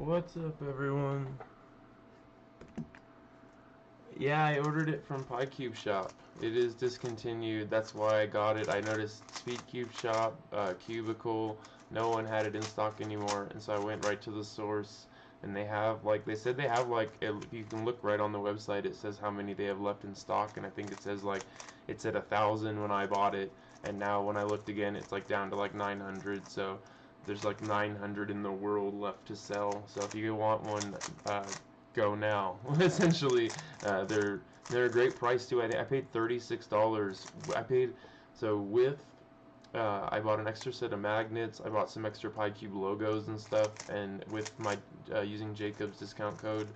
What's up, everyone? Yeah, I ordered it from PieCube Shop. It is discontinued. That's why I got it. I noticed SpeedCube Shop, Cubicle, no one had it in stock anymore, and so I went right to the source. And they have, like, they said they have, like, you can look right on the website. It says how many they have left in stock, and I think it says, like, it's at 1,000 when I bought it, and now when I looked again, it's, like, down to, like, 900, so there's, like, 900 in the world left to sell. So if you want one, go now. Essentially, they're a great price too. I paid $36. I paid so with I bought an extra set of magnets. I bought some extra PieCube logos and stuff, and with my using Jacob's discount code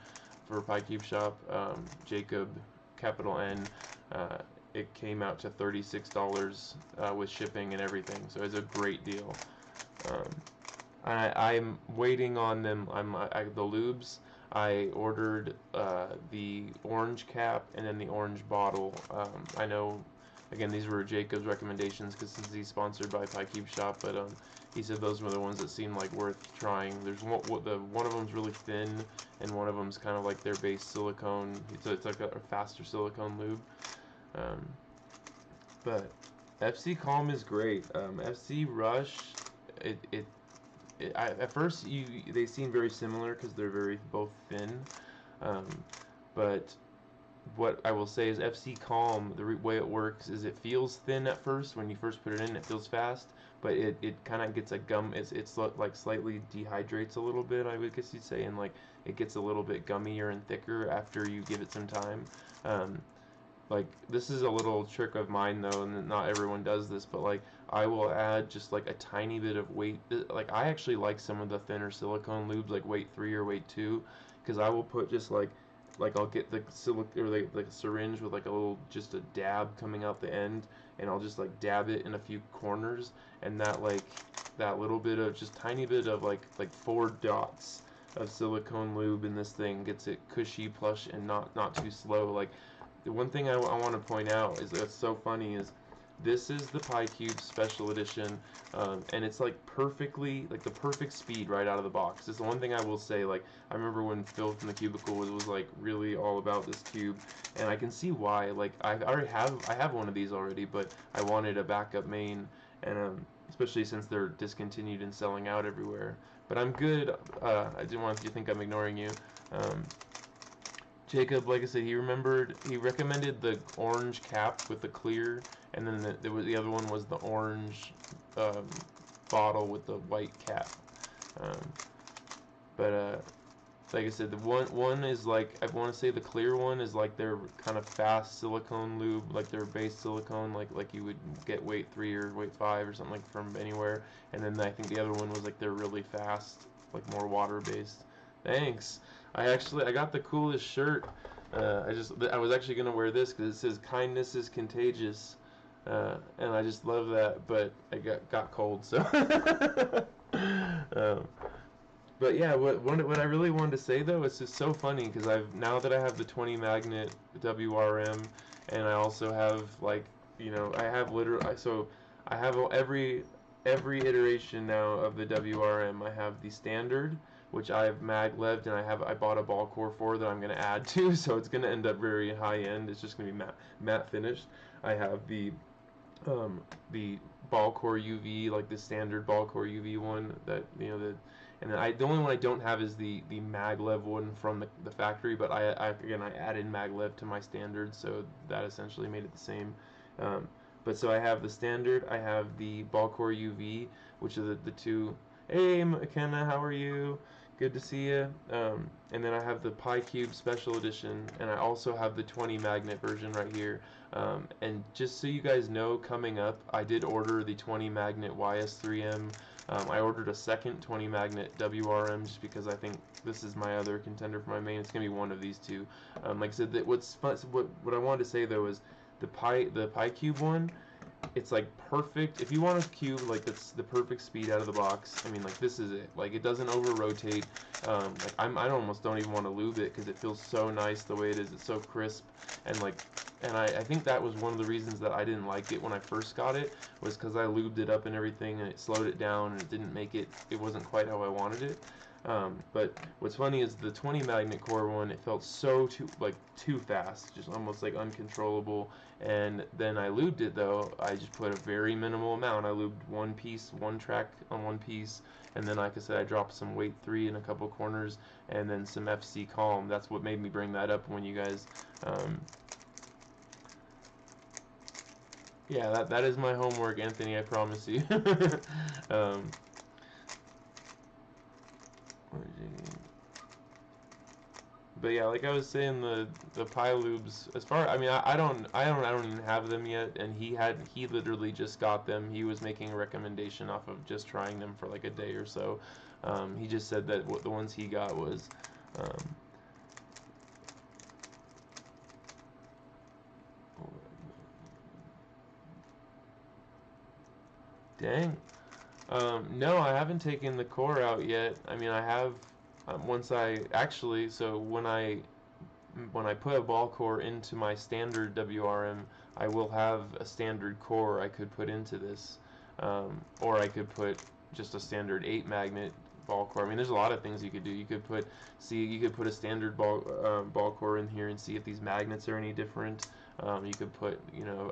for PieCube Shop, Jacob capital N. It came out to $36 with shipping and everything, so it's a great deal. I'm waiting on them. The lubes. I ordered the orange cap and then the orange bottle. I know, again, these were Jacob's recommendations because since he's sponsored by PieCube Shop, but he said those were the ones that seemed like worth trying. There's one of them's really thin, and one of them's kind of like their base silicone. It's like a faster silicone lube. But FC Calm is great. FC Rush, at first they seem very similar because they're both thin, but what I will say is FC Calm, the way it works is it feels thin at first when you first put it in. It feels fast, but it kind of gets a gum. It's like slightly dehydrates a little bit, I would guess you'd say, and like it gets a little bit gummier and thicker after you give it some time. Like, this is a little trick of mine though, and not everyone does this, but like I will add just like a tiny bit of weight. Like, I actually like some of the thinner silicone lubes, like weight 3 or weight 2, because I will put just like I'll get the like a syringe with like a little, just a dab coming out the end, and I'll just like dab it in a few corners, and that little bit of, just tiny bit of like 4 dots of silicone lube in this thing gets it cushy, plush, and not too slow. Like, the one thing I want to point out is that's so funny is this is the PieCube Special Edition, and it's like perfectly, like the perfect speed right out of the box. It's the one thing I will say. Like, I remember when Phil from the Cubicle was like really all about this cube, and I can see why. Like, I have one of these already, but I wanted a backup main, and especially since they're discontinued and selling out everywhere. But I'm good. I didn't want you to think I'm ignoring you. Jacob, like I said, he recommended the orange cap with the clear, and then the other one was the orange bottle with the white cap. Um, but like I said, the one is like, I want to say the clear one is like their kind of fast silicone lube, like their base silicone, like you would get weight 3 or weight 5 or something like from anywhere. And then I think the other one was like they're really fast, like more water based. Thanks. I got the coolest shirt. I was actually gonna wear this because it says "Kindness is contagious," and I just love that. But I got cold, so. um, but yeah, what I really wanted to say though is just so funny because now that I have the 20 magnet WRM, and I also have, like, I have literally, so I have every iteration now of the WRM. I have the standard, which I have magleved, and I bought a ball core for that I'm going to add to, so it's going to end up very high end. It's just going to be matte finished. I have the ball core UV, like the standard ball core UV one that and then the only one I don't have is the maglev one from the factory, but again I added maglev to my standard, so that essentially made it the same. But so I have the standard, I have the ball core UV, which are the two. Hey McKenna, how are you? Good to see you. And then I have the PieCube Special Edition, and I also have the 20 magnet version right here. And just so you guys know, coming up, I did order the 20 magnet YS3M. I ordered a second 20 magnet WRM just because I think this is my other contender for my main. It's gonna be one of these two. Like I said, what I wanted to say though is the PieCube one. It's like perfect. If you want a cube like that's the perfect speed out of the box, I mean, like, this is it. Like, it doesn't over rotate. Like, I almost don't even want to lube it because it feels so nice the way it is. It's so crisp, and like, and I think that was one of the reasons that I didn't like it when I first got it, was because I lubed it up and everything, and it slowed it down, and it didn't make it. It wasn't quite how I wanted it. But what's funny is the 20 magnet core one, it felt so too fast, just almost like uncontrollable. And then I lubed it though. I just put a very minimal amount. I lubed one piece, one track on one piece, and then like I said, I dropped some weight 3 in a couple corners, and then some FC calm. That's what made me bring that up when you guys. Yeah, that is my homework, Anthony. I promise you. um, But yeah, like I was saying, the pie lubes. As far, I mean, I don't even have them yet. And he literally just got them. He was making a recommendation off of just trying them for like a day or so. He just said that the ones he got was. Um, Dang. No, I haven't taken the core out yet. I mean, I have. Once I actually, so when I put a ball core into my standard WRM, I will have a standard core I could put into this, or I could put just a standard 8 magnet ball core. I mean, there's a lot of things you could do. You could put a standard ball core in here and see if these magnets are any different. You could put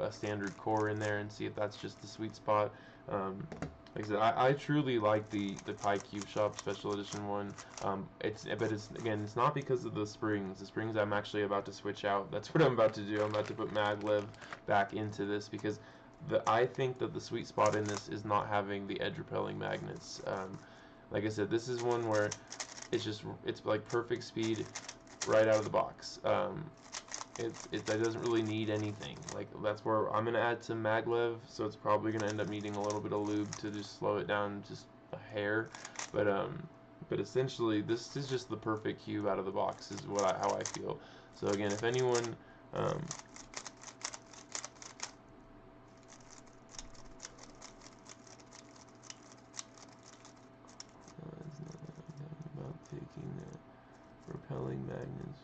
a standard core in there and see if that's just the sweet spot. Like I said, I truly like the Pi Cube Shop Special Edition one. But it's not because of the springs. The springs I'm actually about to switch out. That's what I'm about to do. I'm about to put Maglev back into this because I think that the sweet spot in this is not having the edge repelling magnets. Like I said, this is one where it's like perfect speed right out of the box. It doesn't really need anything. Like that's where I'm gonna add some Maglev, so it's probably gonna end up needing a little bit of lube to just slow it down just a hair. But essentially this is just the perfect cube out of the box is how I feel. So again, if anyone about taking the repelling magnets.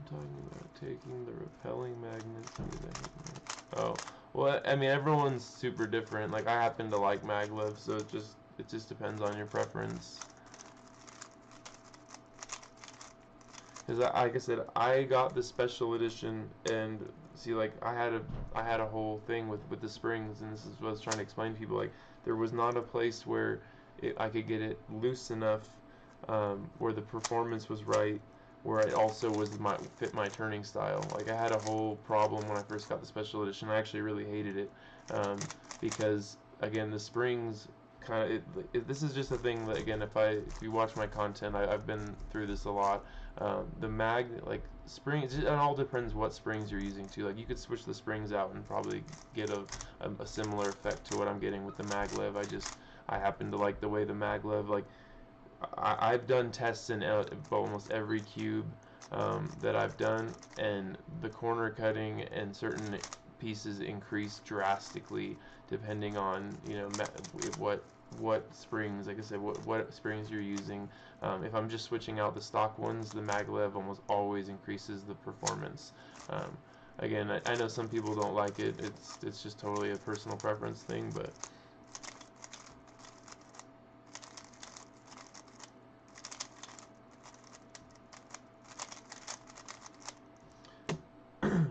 Talking about taking the repelling magnets. Oh, well, I mean, everyone's super different. Like, I happen to like Maglev, so it just depends on your preference. Because, like I said, I got the special edition, and see, like, I had a whole thing with the springs, and this is what I was trying to explain to people. Like, there was not a place where I could get it loose enough, where the performance was right, where it also fit my turning style. Like I had a whole problem when I first got the special edition. I actually really hated it because again the springs kind of this is just a thing that again if you watch my content I've been through this a lot. Like springs, it all depends what springs you're using too. Like you could switch the springs out and probably get a similar effect to what I'm getting with the Maglev. I happen to like the way the Maglev like. I've done tests in almost every cube that I've done, and the corner cutting and certain pieces increase drastically depending on what springs. Like I said, what springs you're using. If I'm just switching out the stock ones, the Maglev almost always increases the performance. Again, I know some people don't like it. It's just totally a personal preference thing, but.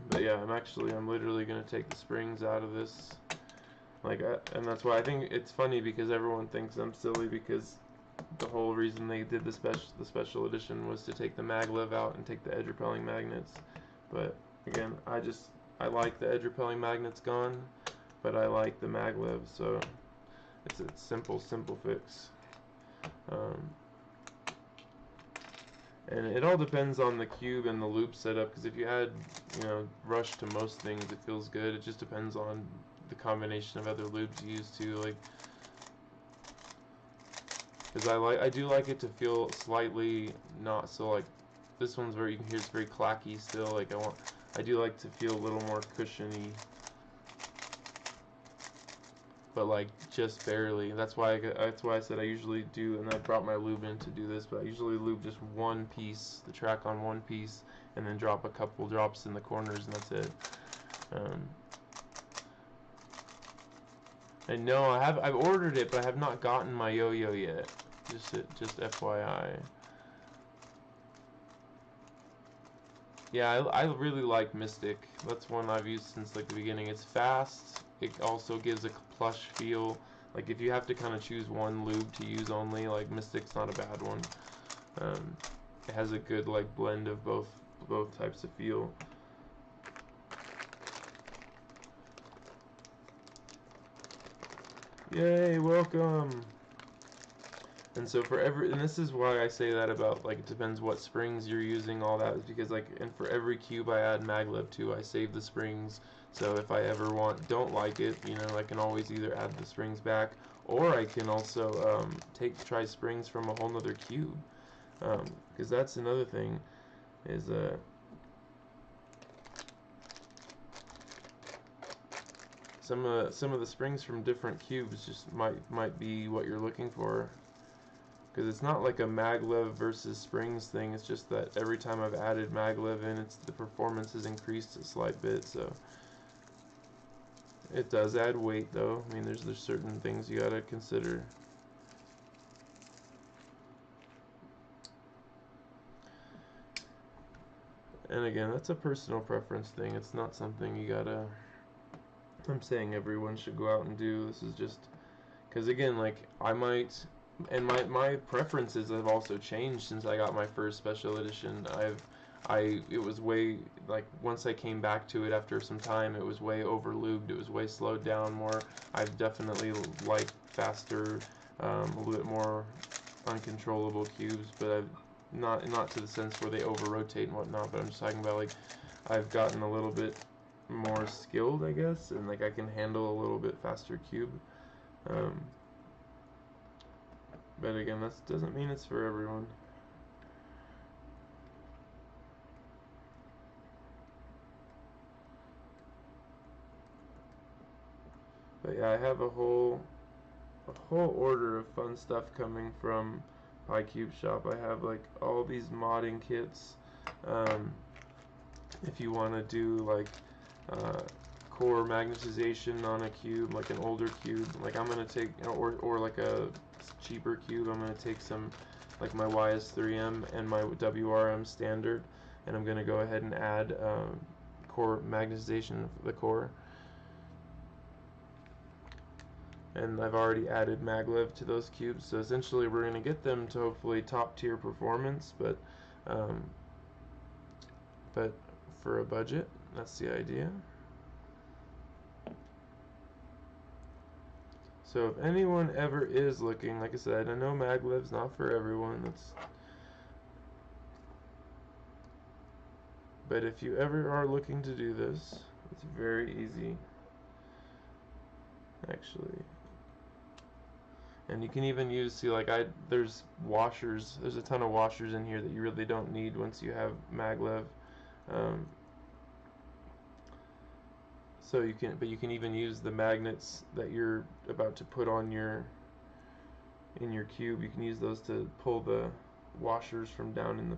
But yeah, I'm literally gonna take the springs out of this, and that's why I think it's funny because everyone thinks I'm silly because the whole reason they did the special edition was to take the Maglev out and take the edge repelling magnets. But again, I like the edge repelling magnets gone, but I like the Maglev, so it's a simple fix. And it all depends on the cube and the loop setup, because if you add, rush to most things, it feels good. It just depends on the combination of other loops you use too. Like, because I do like it to feel slightly not so like this one's where you can hear it's very clacky still. Like I do like to feel a little more cushiony, but like just barely. That's why I said I usually do, and I brought my lube in to do this, but I usually lube just one piece, the track on one piece, and then drop a couple drops in the corners, and that's it. I know I've ordered it, but I have not gotten my yo-yo yet. Just FYI. Yeah, I really like Mystic. That's one I've used since like the beginning. It's fast. It also gives a plush feel. Like if you have to kind of choose one lube to use only, like Mystic's not a bad one. It has a good like blend of both types of feel. Yay, welcome. And so and this is why I say that about, like, it depends what springs you're using, all that, is because, like, and for every cube I add Maglev to, I save the springs, so if I ever don't like it, you know, I can always either add the springs back, or I can also try springs from a whole nother cube, because that's another thing, is, some of the springs from different cubes just might be what you're looking for. Because it's not like a Maglev versus springs thing, it's just that every time I've added Maglev in, the performance has increased a slight bit, so it does add weight though. I mean, there's certain things you gotta consider. And again, that's a personal preference thing, it's not something you gotta, I'm saying everyone should go out and do. This is just, because again, like, I might, and my preferences have also changed since I got my first special edition. It was way, like, once I came back to it after some time, it was way over lubed, it was way slowed down more. I've definitely liked faster, a little bit more uncontrollable cubes, but I've not to the sense where they over rotate and whatnot, but I'm just talking about, like, I've gotten a little bit more skilled, I guess, and like I can handle a little bit faster cube. But again, that doesn't mean it's for everyone. But yeah, I have a whole order of fun stuff coming from PyCube Shop. I have like all these modding kits. If you want to do like core magnetization on a cube, like an older cube, like I'm gonna take, or like a cheaper cube, I'm gonna take some, like my YS3M and my WRM standard, and I'm gonna go ahead and add core magnetization for the core. And I've already added Maglev to those cubes, so essentially we're gonna get them to hopefully top tier performance, but for a budget, that's the idea. So if anyone ever is looking, like I said, I know Maglev's not for everyone. But if you ever are looking to do this, it's very easy, actually. And you can even use, see, like there's washers. There's a ton of washers in here that you really don't need once you have Maglev. So you can even use the magnets that you're about to put on in your cube. You can use those to pull the washers from down in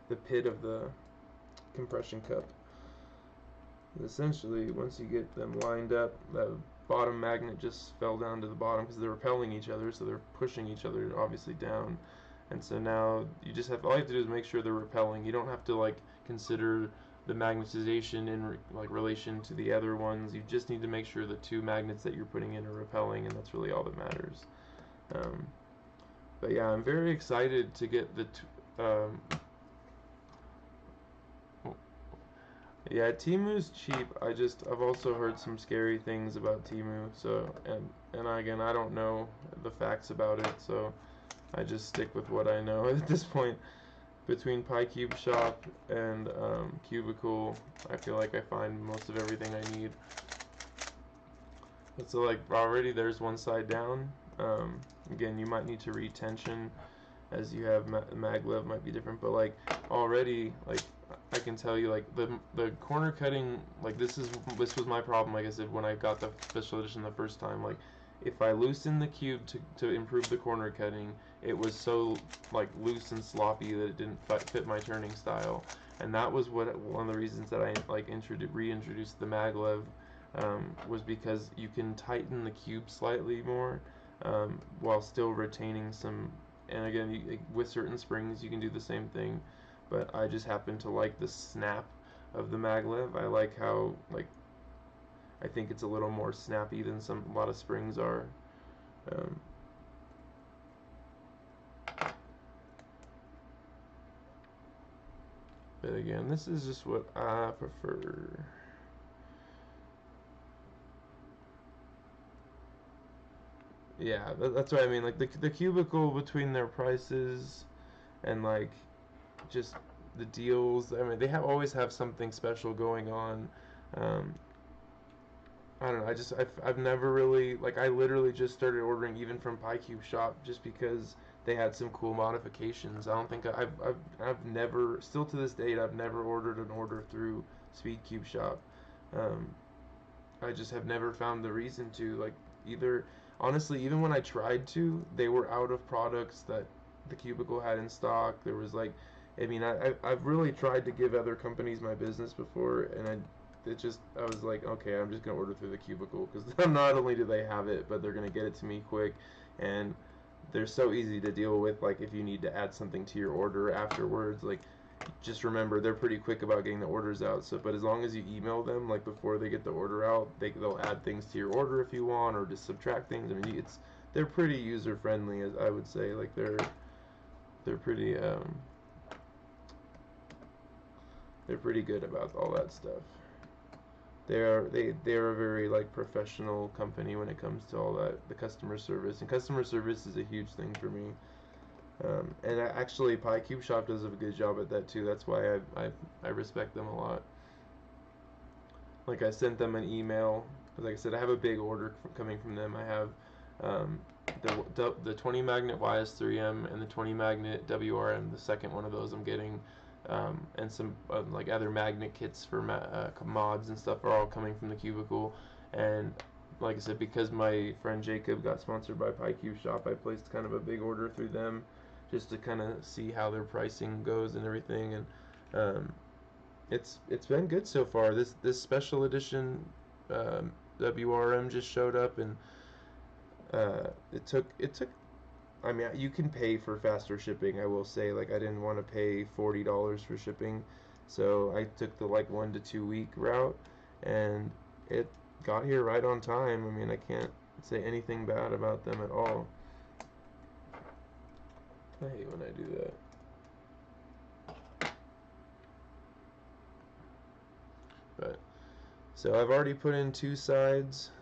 the pit of the compression cup. And essentially, once you get them lined up, that bottom magnet just fell down to the bottom because they're repelling each other, so they're pushing each other obviously down. And so now you just all you have to do is make sure they're repelling. You don't have to like consider the magnetization in like relation to the other ones. You just need to make sure the two magnets that you're putting in are repelling, and that's really all that matters. But yeah, I'm very excited to get the yeah, Temu's cheap. I've also heard some scary things about Temu. So and again, I don't know the facts about it, so I just stick with what I know at this point. Between PyCube Shop and Cubicle, I feel like I find most of everything I need. But so like already there's one side down. Again, you might need to retension as you have Maglev might be different, but like already, like I can tell you, like the corner cutting, like this was my problem, like I said, when I got the special edition the first time. Like if I loosened the cube to improve the corner cutting, it was so like loose and sloppy that it didn't fit my turning style, and that was one of the reasons that I like reintroduced the Maglev was because you can tighten the cube slightly more, while still retaining some. And again, with certain springs, you can do the same thing. But I just happen to like the snap of the Maglev. I like how, like, I think it's a little more snappy than a lot of springs are. Um, but again, this is just what I prefer. Yeah, that's what I mean. Like the cubicle between their prices and like just the deals. I mean, they always have something special going on. Um, I don't know. I've never really, like, I literally just started ordering even from PieCube Shop just because they had some cool modifications. I don't think I've never, still to this date, I've never ordered an order through SpeedCube Shop. Um, I just have never found the reason to, like, either. Honestly, even when I tried to, they were out of products that the Cubicle had in stock. There was like, I mean, I've really tried to give other companies my business before, and I was like, okay, I'm just gonna order through the Cubicle because not only do they have it, but they're gonna get it to me quick, and they're so easy to deal with. Like if you need to add something to your order afterwards, like just remember they're pretty quick about getting the orders out. So, but as long as you email them like before they get the order out, they'll add things to your order if you want, or just subtract things. I mean, they're pretty user friendly, as I would say. Like they're they're pretty good about all that stuff. They're a very like professional company when it comes to all that, the customer service, and customer service is a huge thing for me. And actually, PieCube Shop does a good job at that too. That's why I respect them a lot. Like I sent them an email. Like I said, I have a big order coming from them. I have um, the 20 magnet YS3M and the 20 magnet WRM. The second one of those I'm getting, and some like other magnet kits for mods and stuff are all coming from the Cubicle. And like I said, because my friend Jacob got sponsored by PieCube Shop, I placed kind of a big order through them just to kind of see how their pricing goes and everything. And um, it's been good so far. This special edition WRM just showed up, and it took. I mean, you can pay for faster shipping. I will say, like, I didn't want to pay $40 for shipping, so I took the like 1 to 2 week route, and it got here right on time. I mean, I can't say anything bad about them at all. I hate when I do that. But so I've already put in 2 sides.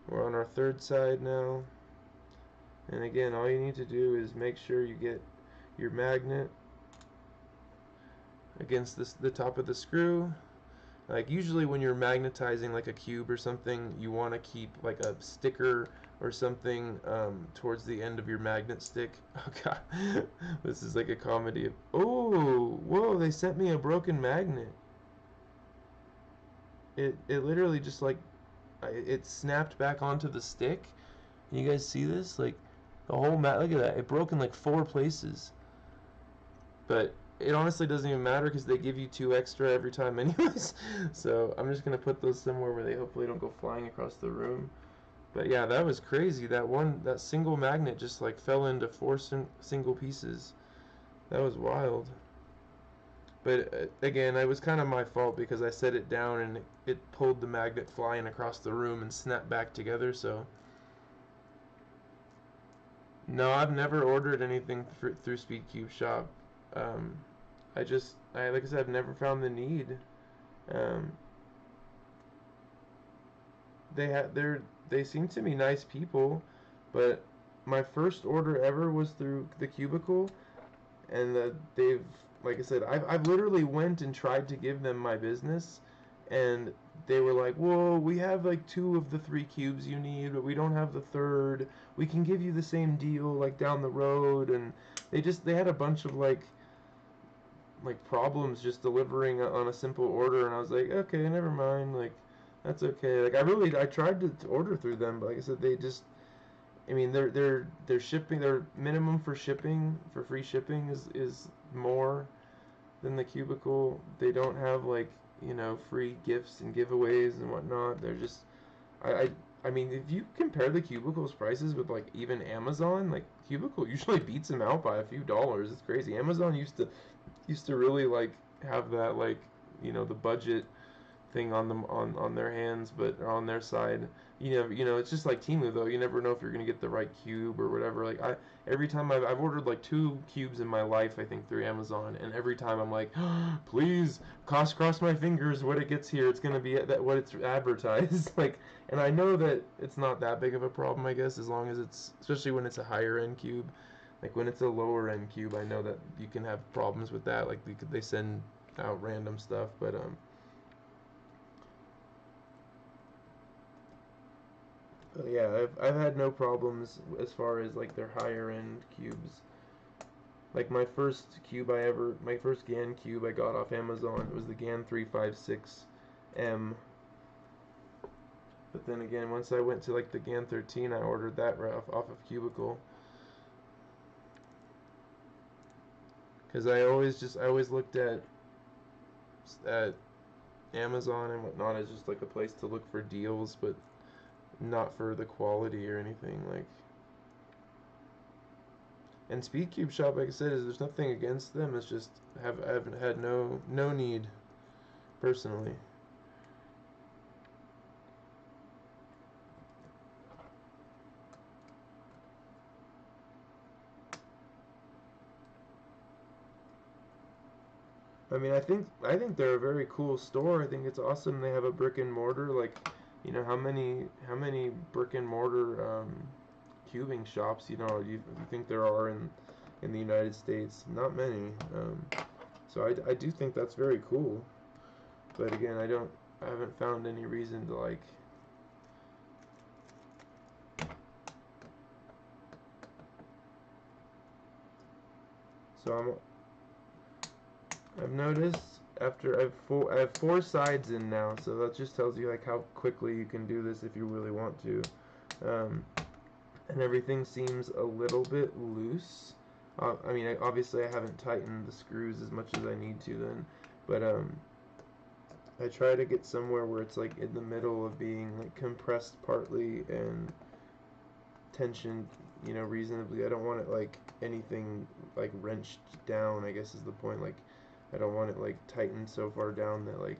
We're on our 3rd side now. And again, all you need to do is make sure you get your magnet against the top of the screw. Like usually when you're magnetizing like a cube or something, you want to keep like a sticker or something towards the end of your magnet stick. Oh god, this is like a comedy of, oh, whoa, they sent me a broken magnet. It literally just like, it snapped back onto the stick. Can you guys see this? Like the whole look at that. It broke in like 4 places. But it honestly doesn't even matter because they give you 2 extra every time anyways. So I'm just going to put those somewhere where they hopefully don't go flying across the room. But yeah, that was crazy. That single magnet just like fell into 4 single pieces. That was wild. But again, it was kind of my fault because I set it down and it pulled the magnet flying across the room and snapped back together. So no, I've never ordered anything through SpeedCube Shop. Um, like I said, I've never found the need. Um, they seem to be nice people, but my first order ever was through the Cubicle, and they've, like I said, I've literally went and tried to give them my business, and they were like, "Whoa, we have like 2 of the 3 cubes you need, but we don't have the 3rd. We can give you the same deal like down the road." And they had a bunch of like problems just delivering on a simple order, and I was like, okay, never mind, like that's okay. Like I tried to order through them, but like I said, they just, I mean, their shipping, their minimum for shipping, free shipping is more than the Cubicle. They don't have like you know, free gifts and giveaways and whatnot. They're just, I, I, I mean, if you compare the Cubicle's prices with like even Amazon, like Cubicle usually beats them out by a few dollars. It's crazy. Amazon used to really like have that like, you know, the budget thing on them on their hands, but on their side. You know, it's just like Temu though. You never know if you're gonna get the right cube or whatever. Like every time I've ordered like 2 cubes in my life, I think through Amazon, and every time I'm like, please, cross my fingers when it gets here, it's gonna be that what it's advertised. Like, and I know that it's not that big of a problem, I guess, as long as it's, especially when it's a higher end cube. Like when it's a lower end cube, I know that you can have problems with that. Like they send out random stuff, but yeah, I've had no problems as far as like their higher end cubes. Like my first GAN cube I got off Amazon. It was the GAN 356M. But then again, once I went to like the GAN 13, I ordered that right off of Cubicle. Because I always looked at Amazon and whatnot as just like a place to look for deals, but not for the quality or anything like. And Speedcube Shop, like I said, is there's nothing against them. It's just I haven't had no need personally. I mean, I think they're a very cool store. I think it's awesome they have a brick and mortar. Like, you know, how many brick and mortar cubing shops, you know, you think there are in the United States? Not many. So I do think that's very cool. But again, I haven't found any reason to like. So I've noticed after I have 4 sides in now, so that just tells you like how quickly you can do this if you really want to. And everything seems a little bit loose. I mean, obviously I haven't tightened the screws as much as I need to then, but I try to get somewhere where it's like in the middle of being like compressed partly and tension, you know, reasonably. I don't want it like anything like wrenched down, I guess is the point. Like I don't want it like tightened so far down that like,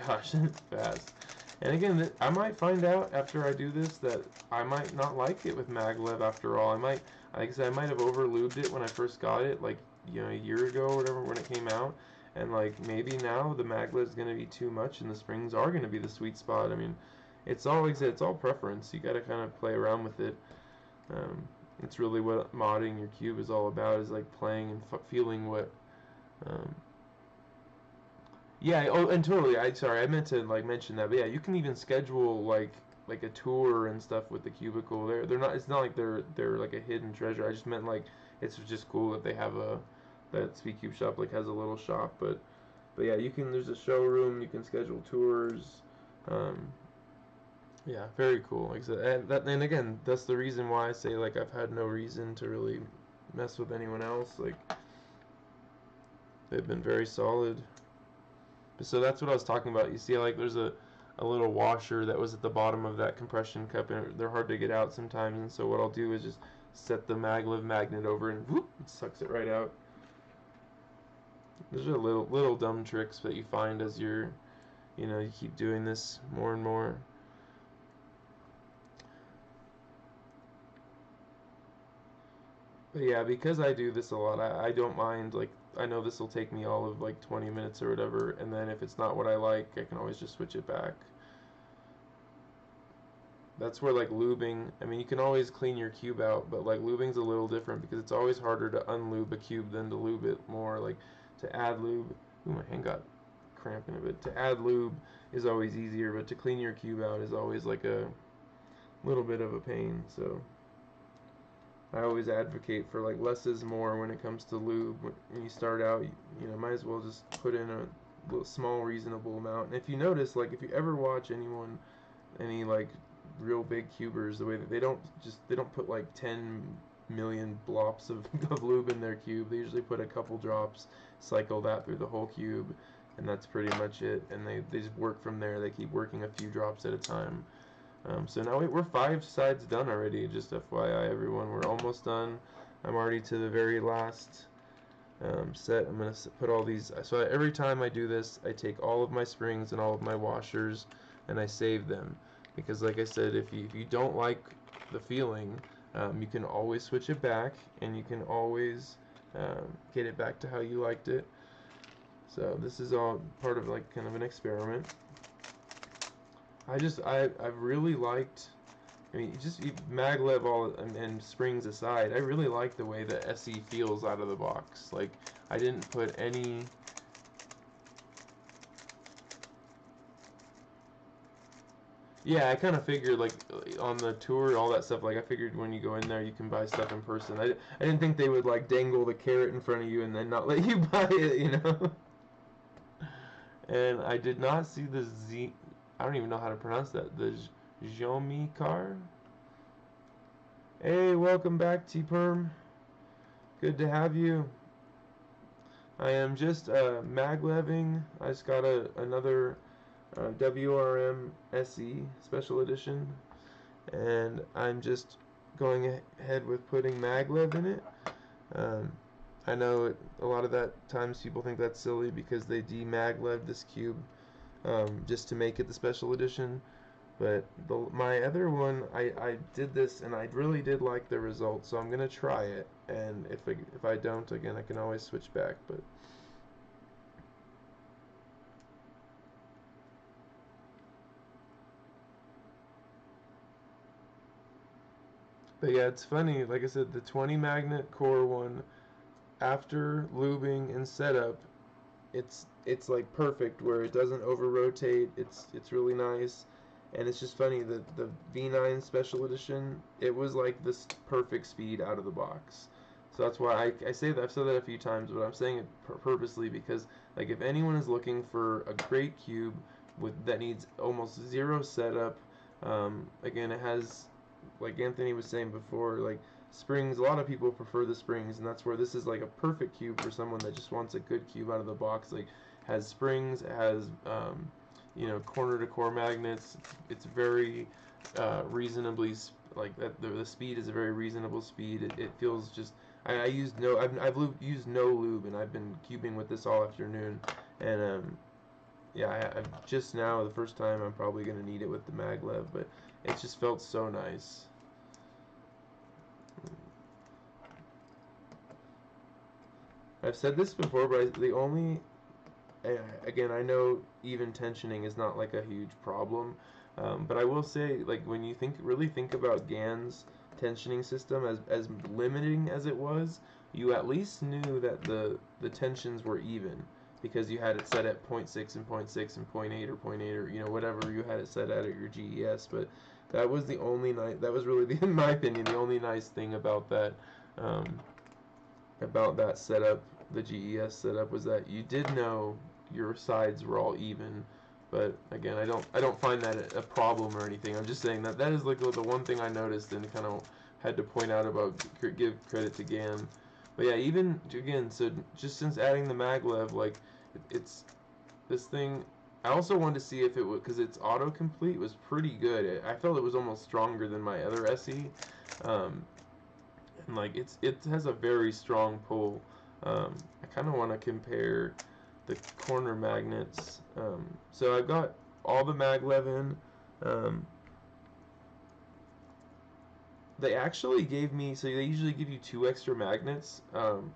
gosh, it's fast. And again, I might find out after I do this that I might not like it with Maglev after all. Like I said, I might have overlubed it when I first got it, like, you know, a year ago or whatever when it came out. And like maybe now the Maglev is going to be too much and the springs are going to be the sweet spot. I mean, it's all, like I said, it's all preference. You got to kind of play around with it. It's really what modding your cube is all about, is like playing and feeling what um, yeah, oh, and totally. Sorry, I meant to like mention that. But yeah, you can even schedule like a tour and stuff with the cubicle. They're not. It's not like they're like a hidden treasure. I just meant like it's just cool that they have that Speedcube shop like has a little shop. But yeah, you can. There's a showroom. You can schedule tours. Um, yeah, very cool. Like I said, and again, that's the reason why I say like I've had no reason to really mess with anyone else. Like they've been very solid. So that's what I was talking about. You see, like there's a little washer that was at the bottom of that compression cup, and they're hard to get out sometimes. And so what I'll do is just set the Maglev magnet over, and whoop, it sucks it right out. Those are little dumb tricks that you find as you keep doing this more and more. But yeah, because I do this a lot, I don't mind, like, I know this will take me all of like 20 minutes or whatever, and then if it's not what I like, I can always just switch it back. That's where like lubing, I mean, you can always clean your cube out, but like lubing's a little different because it's always harder to unlube a cube than to lube it more. Like to add lube, ooh, my hand got cramping a bit. To add lube is always easier, but to clean your cube out is always like a little bit of a pain. So I always advocate for like less is more when it comes to lube. When you start out, you know, might as well just put in a little small reasonable amount. And if you notice, like if you ever watch any like real big cubers, the way that they don't put like 10 million blops of lube in their cube. They usually put a couple drops, cycle that through the whole cube, and that's pretty much it. And they just work from there. They keep working a few drops at a time. So now we're 5 sides done already. Just FYI, everyone, we're almost done. I'm already to the very last set. I'm going to put all these. So every time I do this, I take all of my springs and all of my washers and I save them. Because like I said, if you don't like the feeling, you can always switch it back, and you can always get it back to how you liked it. So this is all part of like kind of an experiment. I've really liked, I mean, just Maglev and springs aside, I really like the way the SE feels out of the box. Like, I didn't put any. Yeah, I kind of figured, like, on the tour, all that stuff, like, I figured when you go in there, you can buy stuff in person. I didn't think they would, like, dangle the carrot in front of you and then not let you buy it, you know? And I did not see the I don't even know how to pronounce that, the Xiaomi car? Hey, welcome back, T-Perm. Good to have you. I am just magleving. I just got another WRM SE Special Edition, and I'm just going ahead with putting maglev in it. I know a lot of that times people think that's silly because they demaglev this cube just to make it the Special Edition. But my other one, I did this and I really did like the result, so I'm gonna try it. And if I don't, again, I can always switch back. But yeah, it's funny. Like I said, the 20 magnet core one, after lubing and setup, it's like perfect where it doesn't over rotate. It's really nice. And it's just funny that the V9 Special Edition, it was like this perfect speed out of the box. So that's why I say that. I've said that a few times, but I'm saying it purposely because, like, if anyone is looking for a great cube that needs almost zero setup, again, it has, like Anthony was saying before, like springs. A lot of people prefer the springs, and that's where this is like a perfect cube for someone that just wants a good cube out of the box. Like, has springs, it has you know, corner to core magnets. It's very reasonably like that. The speed is a very reasonable speed. It feels just. I used no. I've used no lube, and I've been cubing with this all afternoon. And yeah, I've just now the first time I'm probably gonna need it with the maglev, but it just felt so nice. I've said this before, but the only again, I know even tensioning is not like a huge problem, but I will say, like, when you really think about GAN's tensioning system, as limiting as it was, you at least knew that the tensions were even because you had it set at 0.6 and 0.6 and 0.8 or 0.8 or, you know, whatever you had it set at your GES. But that was the only that was really in my opinion the only nice thing about that setup, the GES setup, was that you did know your sides were all even. But again, I don't find that a problem or anything. I'm just saying that is like the one thing I noticed and kind of had to point out about, give credit to GAN. But yeah, even again, so just since adding the maglev, like, it's this thing. I also wanted to see if it would, because its autocomplete was pretty good. I felt it was almost stronger than my other SE. And like it has a very strong pull. I kind of want to compare the corner magnets. So I've got all the maglev in. They actually gave me, so they usually give you 2 extra magnets.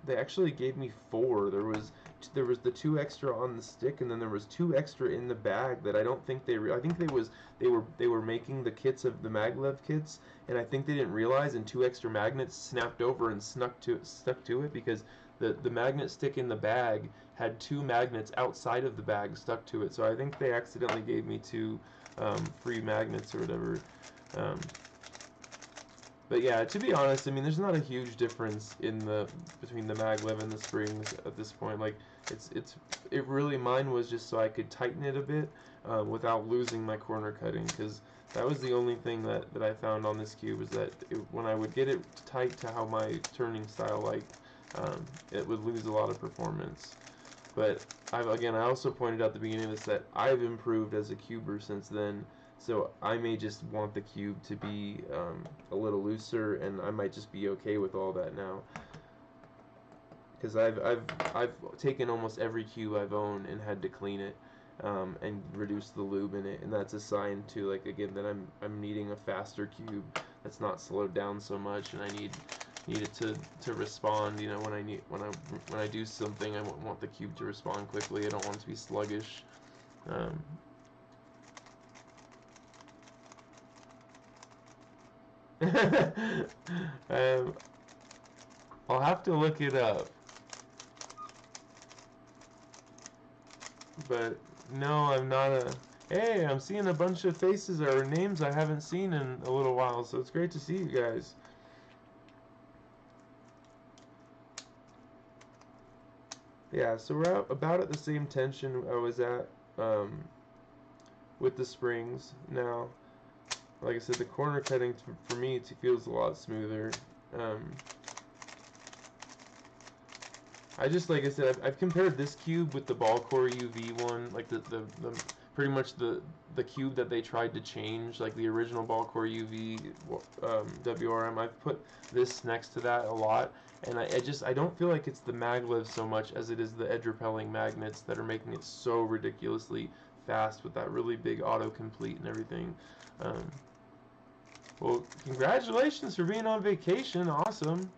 They actually gave me 4. There was the 2 extra on the stick, and then there was 2 extra in the bag that I don't think I think they were making the kits of the maglev kits, and I think they didn't realize, and 2 extra magnets snapped over and stuck to it because the magnet stick in the bag had 2 magnets outside of the bag stuck to it. So I think they accidentally gave me 2 free magnets or whatever. But yeah, to be honest, I mean, there's not a huge difference in the between the maglev and the springs at this point. Like, it really, mine was just so I could tighten it a bit without losing my corner cutting, because that was the only thing that I found on this cube, is that when I would get it tight to how my turning style liked, it would lose a lot of performance. But again, I also pointed out at the beginning of this that I've improved as a cuber since then. So I may just want the cube to be a little looser, and I might just be okay with all that now. Because I've taken almost every cube I've owned and had to clean it and reduce the lube in it, and that's a sign to, like, again, that I'm needing a faster cube that's not slowed down so much, and I need it to respond. You know, when I do something, I want the cube to respond quickly. I don't want it to be sluggish. I'll have to look it up. But no, I'm not a... Hey, I'm seeing a bunch of faces or names I haven't seen in a little while, so it's great to see you guys. Yeah, so we're about at the same tension I was at with the springs. Now, like I said, the corner cutting for me, it feels a lot smoother. I just, like I said, I've compared this cube with the ball core UV one, like the pretty much the cube that they tried to change, like the original ball core UV WRM. I've put this next to that a lot, and I don't feel like it's the maglev so much as it is the edge repelling magnets that are making it so ridiculously fast with that really big autocomplete and everything. Well, congratulations for being on vacation. Awesome.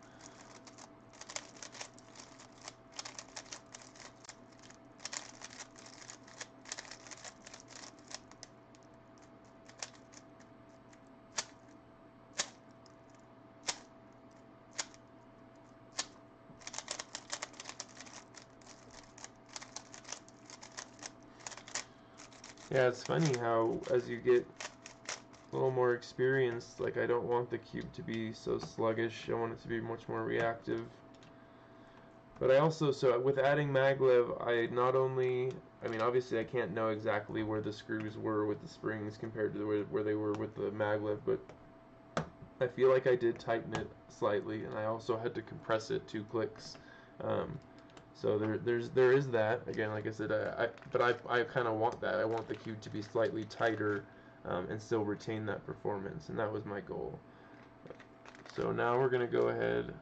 Yeah, it's funny how as you get a little more experienced, like, I don't want the cube to be so sluggish. I want it to be much more reactive. But I also, so with adding maglev, I not only, I mean, obviously I can't know exactly where the screws were with the springs compared to where they were with the maglev, but I feel like I did tighten it slightly, and I also had to compress it 2 clicks. So there is that. Again, like I said, I kind of want that. I want the cube to be slightly tighter and still retain that performance, and that was my goal. So now we're gonna go ahead.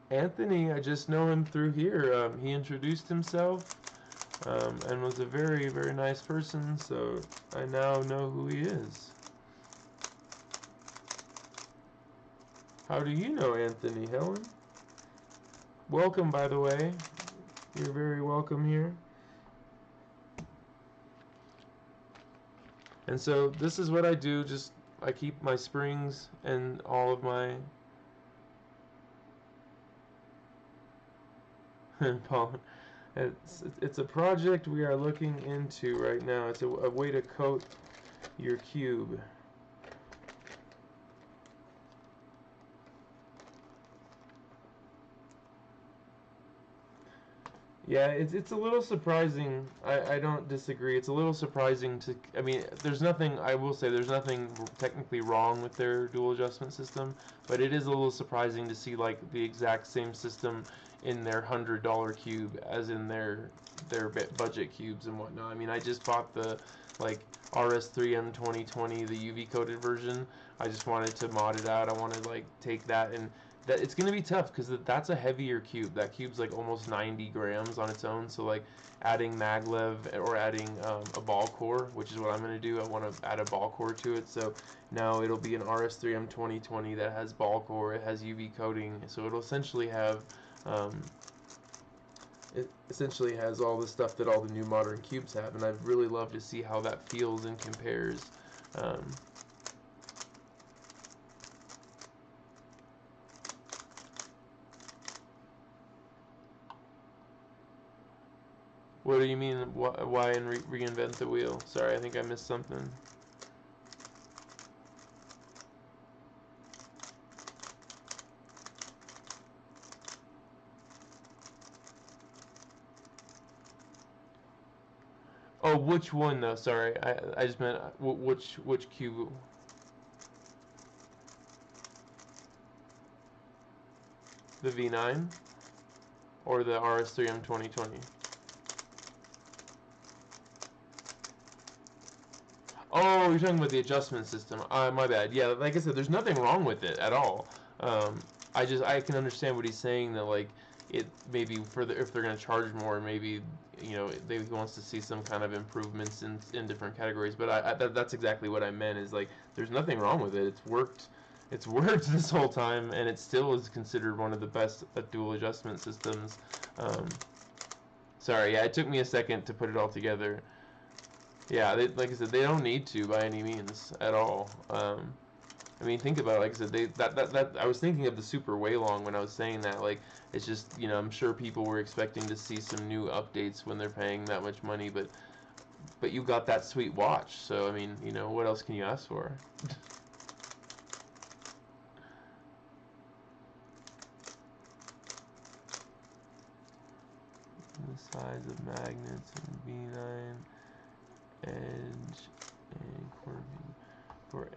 Anthony, I just know him through here. He introduced himself and was a very, very nice person, so I now know who he is. How do you know Anthony, Helen? Welcome, by the way. You're very welcome here. And so this is what I do. Just I keep my springs and all of my Paul, it's a project we are looking into right now. It's a way to coat your cube. Yeah, it's a little surprising. I don't disagree. It's a little surprising to, I mean, there's nothing, I will say, there's nothing technically wrong with their dual adjustment system, but it is a little surprising to see, like, the exact same system in their $100 cube as in their budget cubes and whatnot. I mean, I just bought the, like, RS3M 2020, the UV coated version. I just wanted to mod it out. I wanted to, like, take that, and that it's gonna be tough because that's a heavier cube. That cube's like almost 90 grams on its own. So, like, adding maglev or adding a ball core, which is what I'm gonna do. I want to add a ball core to it. So now it'll be an RS3M 2020 that has ball core. It has UV coating. So it'll essentially have it essentially has all the stuff that all the new modern cubes have, and I'd really love to see how that feels and compares. What do you mean, why and reinvent the wheel? Sorry, I think I missed something. Oh, which one though? Sorry, I just meant which cube? The V9 or the RS3M 2020? Oh, you're talking about the adjustment system. My bad. Yeah, like I said, there's nothing wrong with it at all. I can understand what he's saying, that like it maybe for the, if they're gonna charge more, maybe he wants to see some kind of improvements in different categories. But that's exactly what I meant. Is like there's nothing wrong with it. It's worked. It's worked this whole time, and it still is considered one of the best dual adjustment systems. Sorry, yeah, it took me a second to put it all together. Yeah, like I said, they don't need to by any means at all. I mean, think about it. Like I said, that I was thinking of the Super Waylong when I was saying that. Like, it's just, I'm sure people were expecting to see some new updates when they're paying that much money, but you got that sweet watch. So I mean, what else can you ask for? The size of magnets and V9 edge and corner view for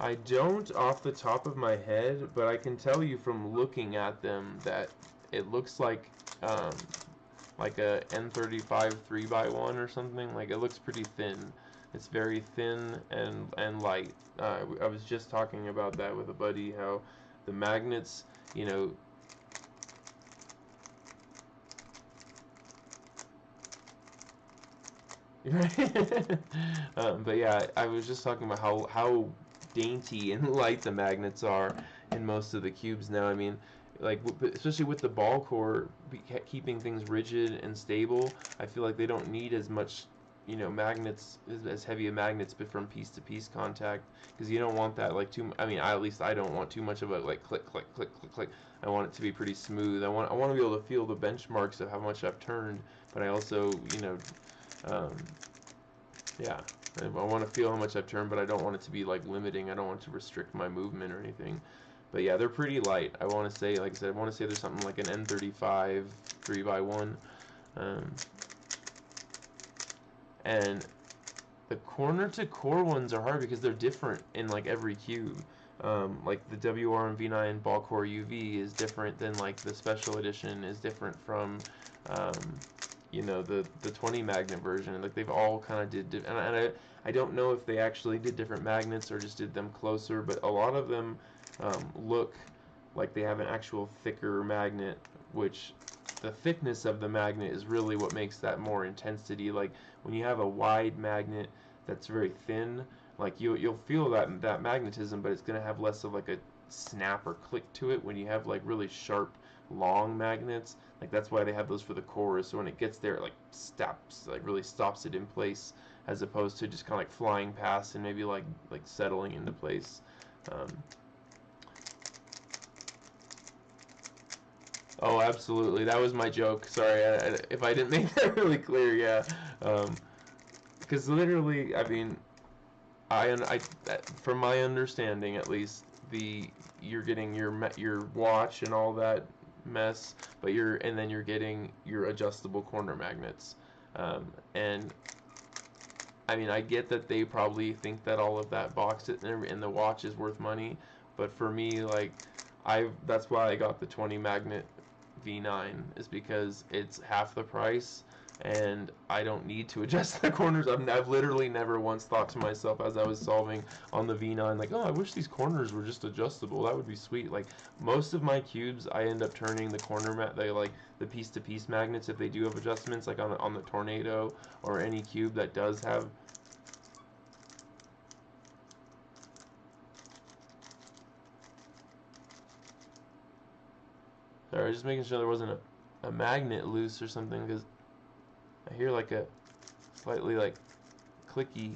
I don't off the top of my head, but I can tell you from looking at them that it looks like a N35 3x1 or something. Like, it looks pretty thin. It's very thin and light. I was just talking about that with a buddy, how the magnets, but yeah, I was just talking about how dainty and light the magnets are in most of the cubes now. I mean, like especially with the ball core keeping things rigid and stable, I feel like they don't need as much, magnets, as heavy of magnets, but from piece to piece contact, because you don't want that like too. I mean, at least I don't want too much of a like click click click click click. I want it to be pretty smooth. I want to be able to feel the benchmarks of how much I've turned, but I also, yeah, I want to feel how much I've turned, but I don't want it to be like limiting. I don't want it to restrict my movement or anything. But yeah, they're pretty light. I want to say, like I said, I want to say there's something like an N35 3x1. And the corner to core ones are hard because they're different in like every cube. Like the WRM V9 ball core UV is different than like the special edition is different from the 20 magnet version. Like they've all kind of did, and I don't know if they actually did different magnets or just did them closer, but a lot of them look like they have an actual thicker magnet, which the thickness of the magnet is really what makes that more intensity. Like when you have a wide magnet that's very thin, like you'll feel that magnetism, but it's gonna have less of like a snap or click to it. When you have like really sharp long magnets, like that's why they have those for the cores, so when it gets there it like stops, like really stops it in place, as opposed to just kind of like flying past and maybe like settling into place. Oh, absolutely, that was my joke. Sorry, if I didn't make that really clear. Yeah, because literally, I mean, I from my understanding at least, you're getting your watch and all that mess, but then you're getting your adjustable corner magnets, and I mean, I get that they probably think that all of that box in the watch is worth money, but for me, like, that's why I got the 20 magnet V9, is because it's half the price and I don't need to adjust the corners. I've literally never once thought to myself as I was solving on the V9, like, oh, I wish these corners were just adjustable. That would be sweet. Like, most of my cubes, I end up turning the the piece-to-piece magnets, if they do have adjustments, like on the Tornado or any cube that does have. Sorry, I was just making sure there wasn't a magnet loose or something, because I hear like a slightly like clicky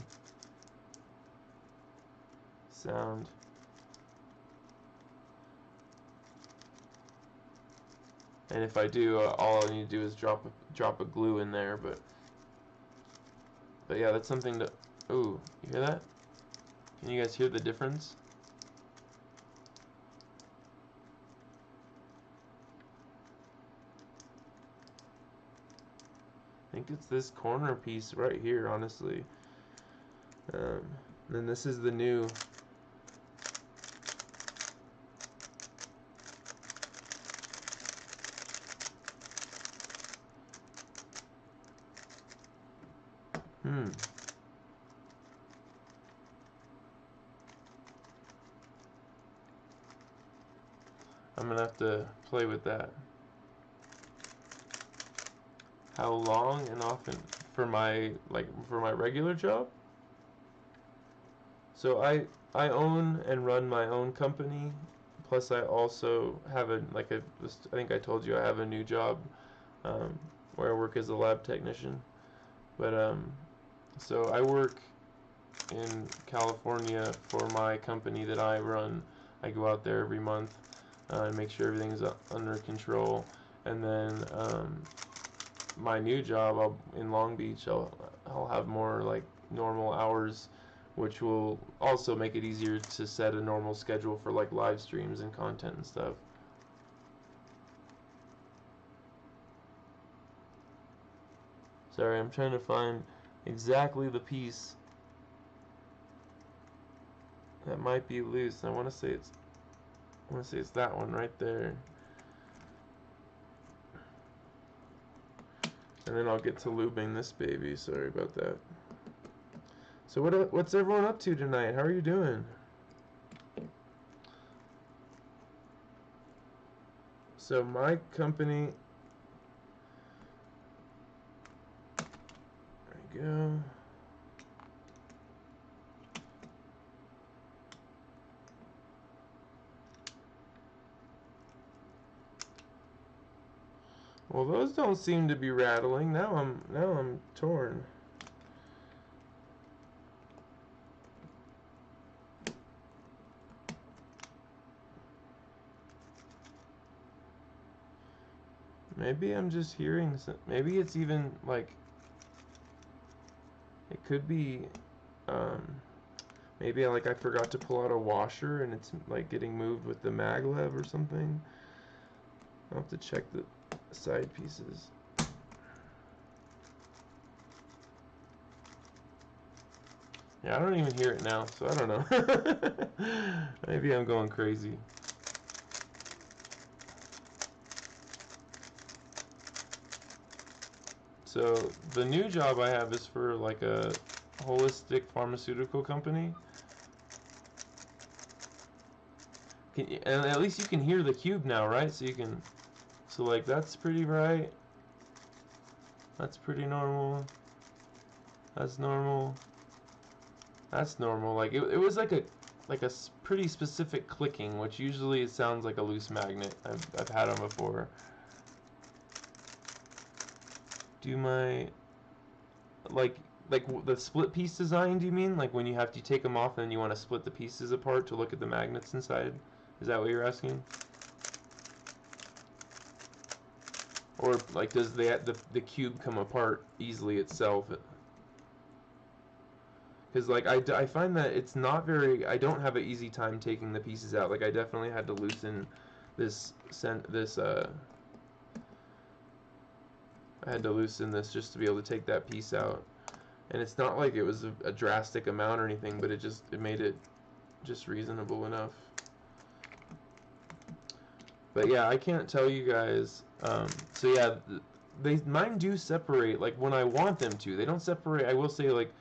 sound. And if I do, all I need to do is drop a glue in there. But yeah, that's something to. Ooh, you hear that? Can you guys hear the difference? think it's this corner piece right here, honestly. Then this is the new. I'm gonna have to play with that. How long and often for my regular job? So I own and run my own company. Plus I also have I think I told you I have a new job where I work as a lab technician. But so I work in California for my company that I run. I go out there every month and make sure everything's under control. And then my new job in Long Beach, I'll have more like normal hours, which will also make it easier to set a normal schedule for like live streams and content and stuff. Sorry, I'm trying to find exactly the piece that might be loose. I want to say it's that one right there. And then I'll get to lubing this baby. Sorry about that. So what's everyone up to tonight? How are you doing? So my company, there we go. Well, those don't seem to be rattling. Now I'm torn. Maybe I'm just hearing some, maybe it's even like it could be maybe I forgot to pull out a washer and it's like getting moved with the Maglev or something. I'll have to check the side pieces. Yeah, I don't even hear it now, so I don't know. Maybe I'm going crazy. So the new job I have is for like a holistic pharmaceutical company. And at least you can hear the cube now, right? So like that's pretty bright. That's pretty normal. That's normal. That's normal. Like it was like a pretty specific clicking, which usually it sounds like a loose magnet. I've had them before. Do my like the split piece design? Do you mean like when you have to take them off and you want to split the pieces apart to look at the magnets inside? Is that what you're asking? Or like does the cube come apart easily itself? Because like I find that it's not very, I don't have an easy time taking the pieces out. Like I definitely had to loosen this I had to loosen this just to be able to take that piece out. And it's not like it was a drastic amount or anything, but it made it just reasonable enough. But yeah, I can't tell you guys. So yeah, mine do separate like when I want them to. They don't separate. I will say like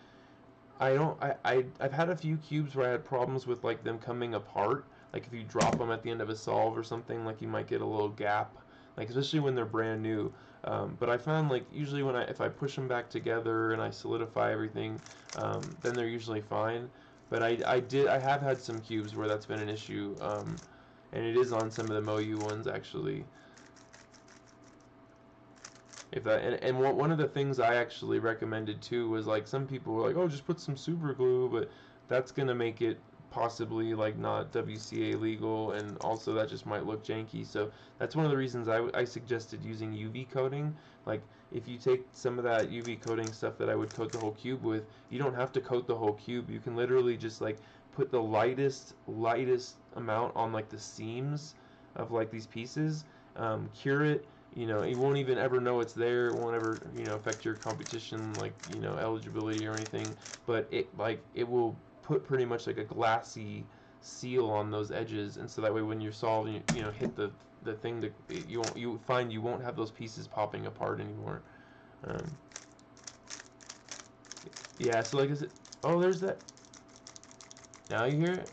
I've had a few cubes where I had problems with like them coming apart. Like if you drop them at the end of a solve or something, like you might get a little gap. Like especially when they're brand new. But I found like usually if I push them back together and I solidify everything, then they're usually fine. But I have had some cubes where that's been an issue. And it is on some of the MOU ones actually. If that and one of the things I actually recommended too was like some people were like, oh, just put some super glue, but that's gonna make it possibly like not WCA legal, and also that just might look janky. So that's one of the reasons I suggested using UV coating. Like if you take some of that UV coating stuff that I would coat the whole cube with, you don't have to coat the whole cube. You can literally just like put the lightest amount on like the seams of like these pieces, cure it, you know, you won't even ever know it's there. It won't ever, you know, affect your competition, like, you know, eligibility or anything. But it will put pretty much like a glassy seal on those edges, and so that way when you're solving, you know, hit the thing that you find you won't have those pieces popping apart anymore. Um, yeah. So like, is it? Oh, there's that. Now you hear it.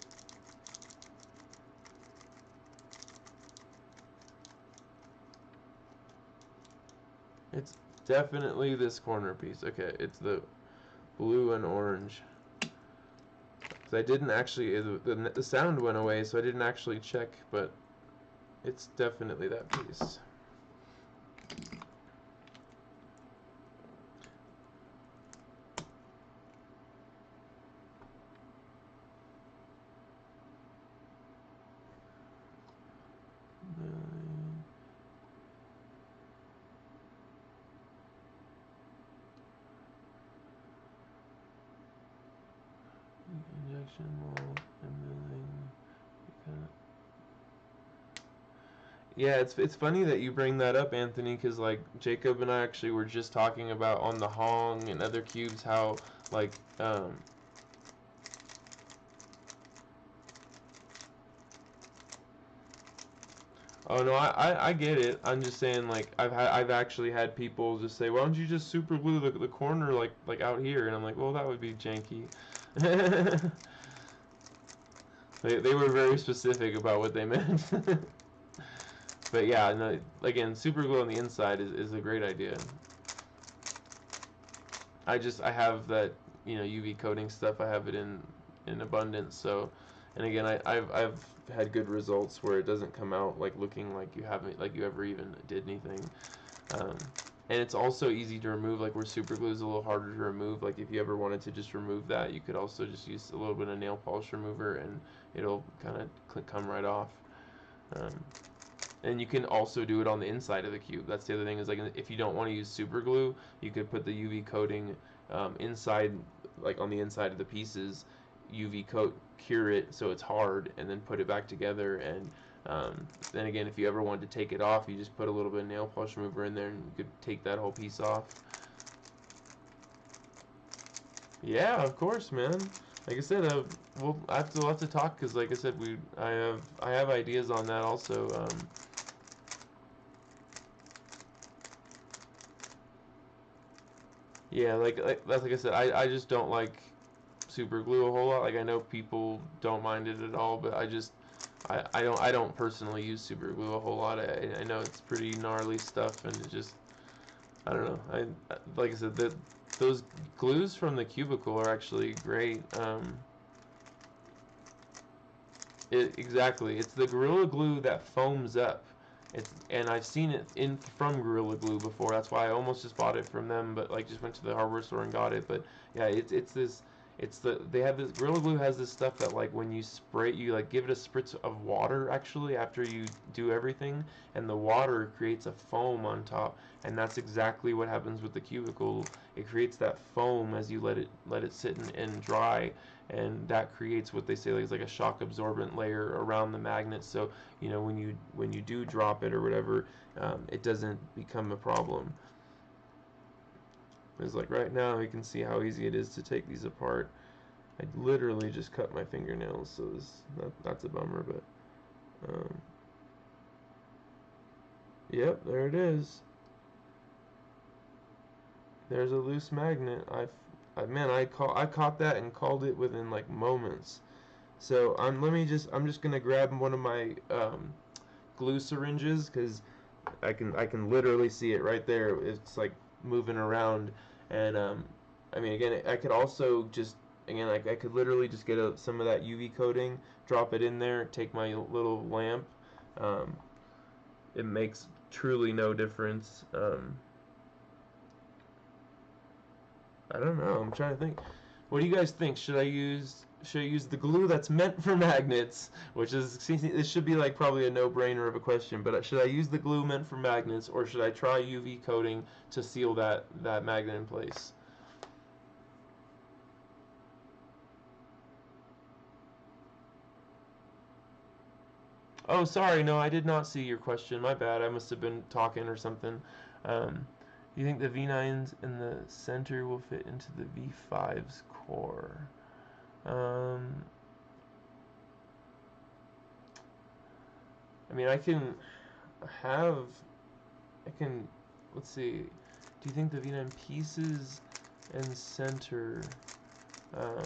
It's definitely this corner piece. Okay, it's the blue and orange. So I didn't actually, the sound went away, so I didn't actually check, but it's definitely that piece. Injection mold and milling. Yeah, it's funny that you bring that up, Anthony, because like Jacob and I actually were just talking about on the Hong and other cubes how like oh no, I get it. I'm just saying like I've actually had people just say, why don't you just super glue the corner like out here, and I'm like, well, that would be janky. They were very specific about what they meant. But yeah, no, again, super glue on the inside is a great idea. I have that, you know, UV coating stuff. I have it in abundance. So, and again, I've had good results where it doesn't come out like looking like you haven't, like you ever even did anything. Um, and it's also easy to remove, like where super glue is a little harder to remove. Like if you ever wanted to just remove that, you could also just use a little bit of nail polish remover and it'll kind of come right off. Um, and you can also do it on the inside of the cube. That's the other thing, is like if you don't want to use super glue, you could put the UV coating inside, like on the inside of the pieces, UV coat, cure it so it's hard, and then put it back together. And then again, if you ever wanted to take it off, you just put a little bit of nail polish remover in there and you could take that whole piece off. Yeah, of course, man. Like I said, we'll have to talk, because like I said, I have ideas on that also. Yeah, that's like I said, I just don't like super glue a whole lot. Like I know people don't mind it at all, but I don't personally use super glue a whole lot. I know it's pretty gnarly stuff, and it just, I don't know. Like I said, those glues from the cubicle are actually great. Exactly. It's the Gorilla Glue that foams up. And I've seen it in from Gorilla Glue before. That's why I almost just bought it from them, but like just went to the hardware store and got it. But yeah, it's this. They have this, Gorilla Glue has this stuff that like when you spray, you like give it a spritz of water actually after you do everything, and the water creates a foam on top, and that's exactly what happens with the cubicle. It creates that foam as you let it sit and dry, and that creates what they say is like a shock absorbent layer around the magnet. So you know when you do drop it or whatever, it doesn't become a problem. It's like right now you can see how easy it is to take these apart. I literally just cut my fingernails, so that's a bummer. But yep, there it is. There's a loose magnet. Man, I caught that and called it within like moments. So I'm just gonna grab one of my glue syringes, because I can literally see it right there. It's like moving around, and I mean again, I could also just, again, I could literally just get some of that UV coating, drop it in there, take my little lamp. Um, it makes truly no difference. I don't know. I'm trying to think. What do you guys think? Should I use the glue that's meant for magnets, which is, this should be like probably a no-brainer of a question, but should I use the glue meant for magnets, or should I try UV coating to seal that magnet in place? Oh, sorry, no, I did not see your question. My bad. I must have been talking or something. You think the V9s in the center will fit into the V5's core? I mean, have, I can, let's see. Do you think the V9 pieces and center, um,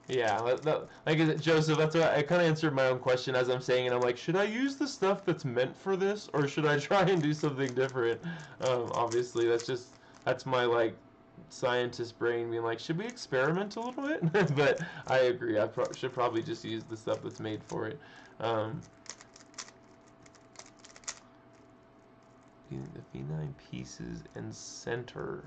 yeah, like Joseph, that's what I kind of answered my own question as I'm saying, and I'm like, should I use the stuff that's meant for this, or should I try and do something different? Obviously, that's my like scientist brain being like, should we experiment a little bit? But I agree, should probably just use the stuff that's made for it. The V9 pieces and center.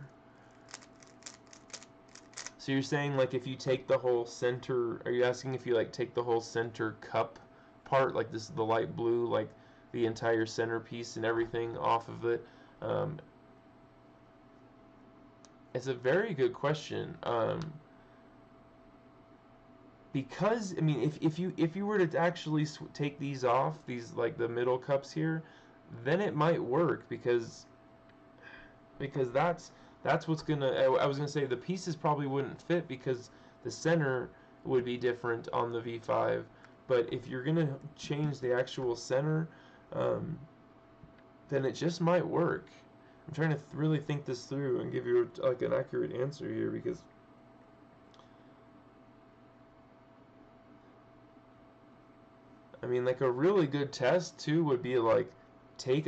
So you're saying like if you take the whole center, are you asking if you like take the whole center cup part, like this, the light blue, like the entire centerpiece and everything off of it? It's a very good question. Because I mean, if you were to actually take these off, these like the middle cups here, then it might work because that's what's gonna. I was gonna say the pieces probably wouldn't fit because the center would be different on the V5. But if you're gonna change the actual center, then it just might work. I'm trying to really think this through and give you like an accurate answer here because. I mean, like a really good test too would be like take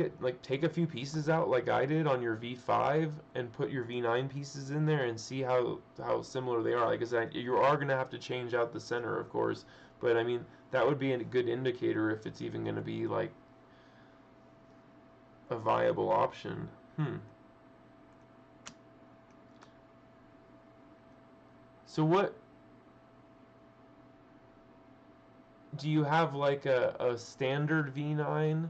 a few pieces out like I did on your V5 and put your V9 pieces in there and see how similar they are. Like I said, you are gonna have to change out the center, of course, but I mean that would be a good indicator if it's even gonna be like a viable option. So what do you have like a standard V9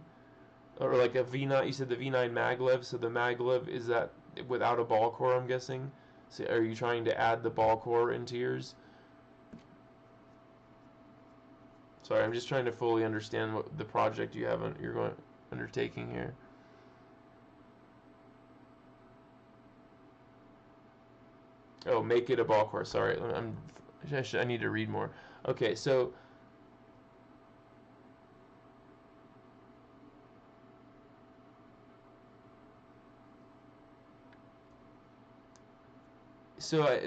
or like a V9? You said the V9 Maglev, so the Maglev is that without a ball core, I'm guessing. So are you trying to add the ball core into yours? Sorry, I'm just trying to fully understand what the project you have you're going undertaking here. Oh, make it a ball core. Sorry, I need to read more. Okay, so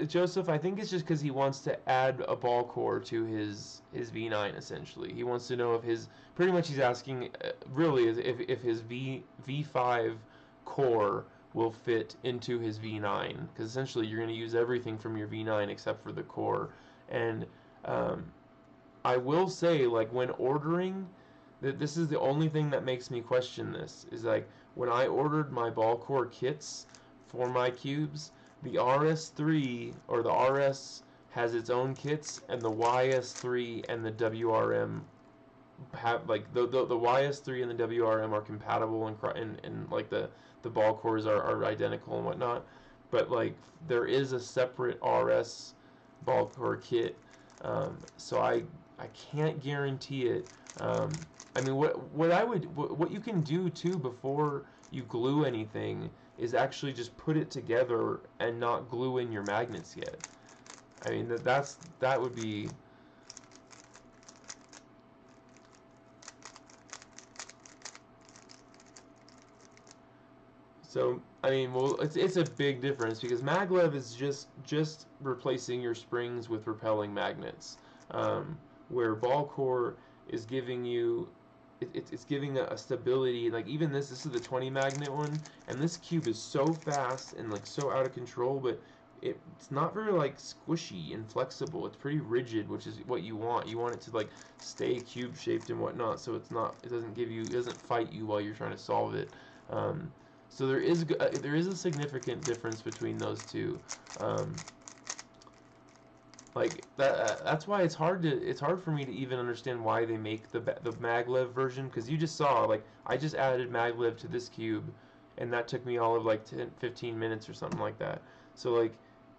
Joseph, I think it's just because he wants to add a ball core to his V9 essentially. He wants to know if his pretty much he's asking really if his V5 core will fit into his V9 because essentially you're going to use everything from your V9 except for the core. And I will say like when ordering that this is the only thing that makes me question this is like when I ordered my ball core kits for my cubes, the RS3 or the RS has its own kits, and the YS3 and the WRM have like the YS3 and the WRM are compatible and like the ball cores are identical and whatnot, but like there is a separate RS ball core kit, so I can't guarantee it. I mean, what you can do too before you glue anything is actually just put it together and not glue in your magnets yet. I mean that would be. So I mean, well, it's a big difference because maglev is just replacing your springs with repelling magnets, where ball core is giving you it's giving a stability. Like even this is the 20 magnet one, and this cube is so fast and like so out of control, but it's not very like squishy and flexible. It's pretty rigid, which is what you want. You want it to like stay cube shaped and whatnot, so it doesn't fight you while you're trying to solve it. So there is a significant difference between those two. Like that's why it's hard for me to even understand why they make the maglev version, because you just saw like I just added maglev to this cube and that took me all of like 10-15 minutes or something like that. So like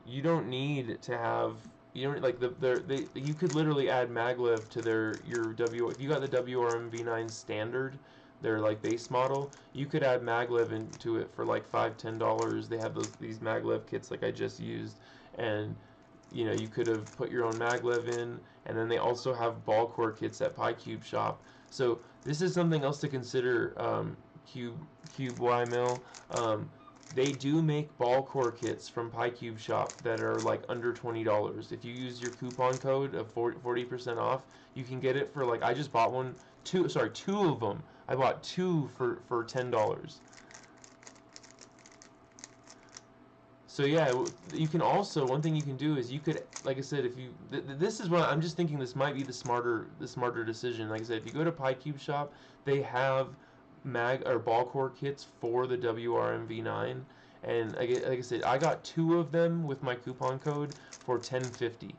you don't need to have you know, like you could literally add maglev to if you got the WRM V9 standard, their like base model, you could add maglev into it for like $5-10. They have these maglev kits like I just used, and you know, you could have put your own maglev in, and then they also have ball core kits at PyCube Shop. So this is something else to consider, Cube Y Mill. They do make ball core kits from PyCube Shop that are like under $20. If you use your coupon code of 40% off, you can get it for like, I just bought two of them. I bought two for $10. So yeah, you can also, one thing you can do is you could, like I said, if you this is what I'm just thinking, this might be the smarter decision. Like I said, if you go to PyCube Shop, they have ball core kits for the WRM V9, and like I said, I got two of them with my coupon code for $10.50.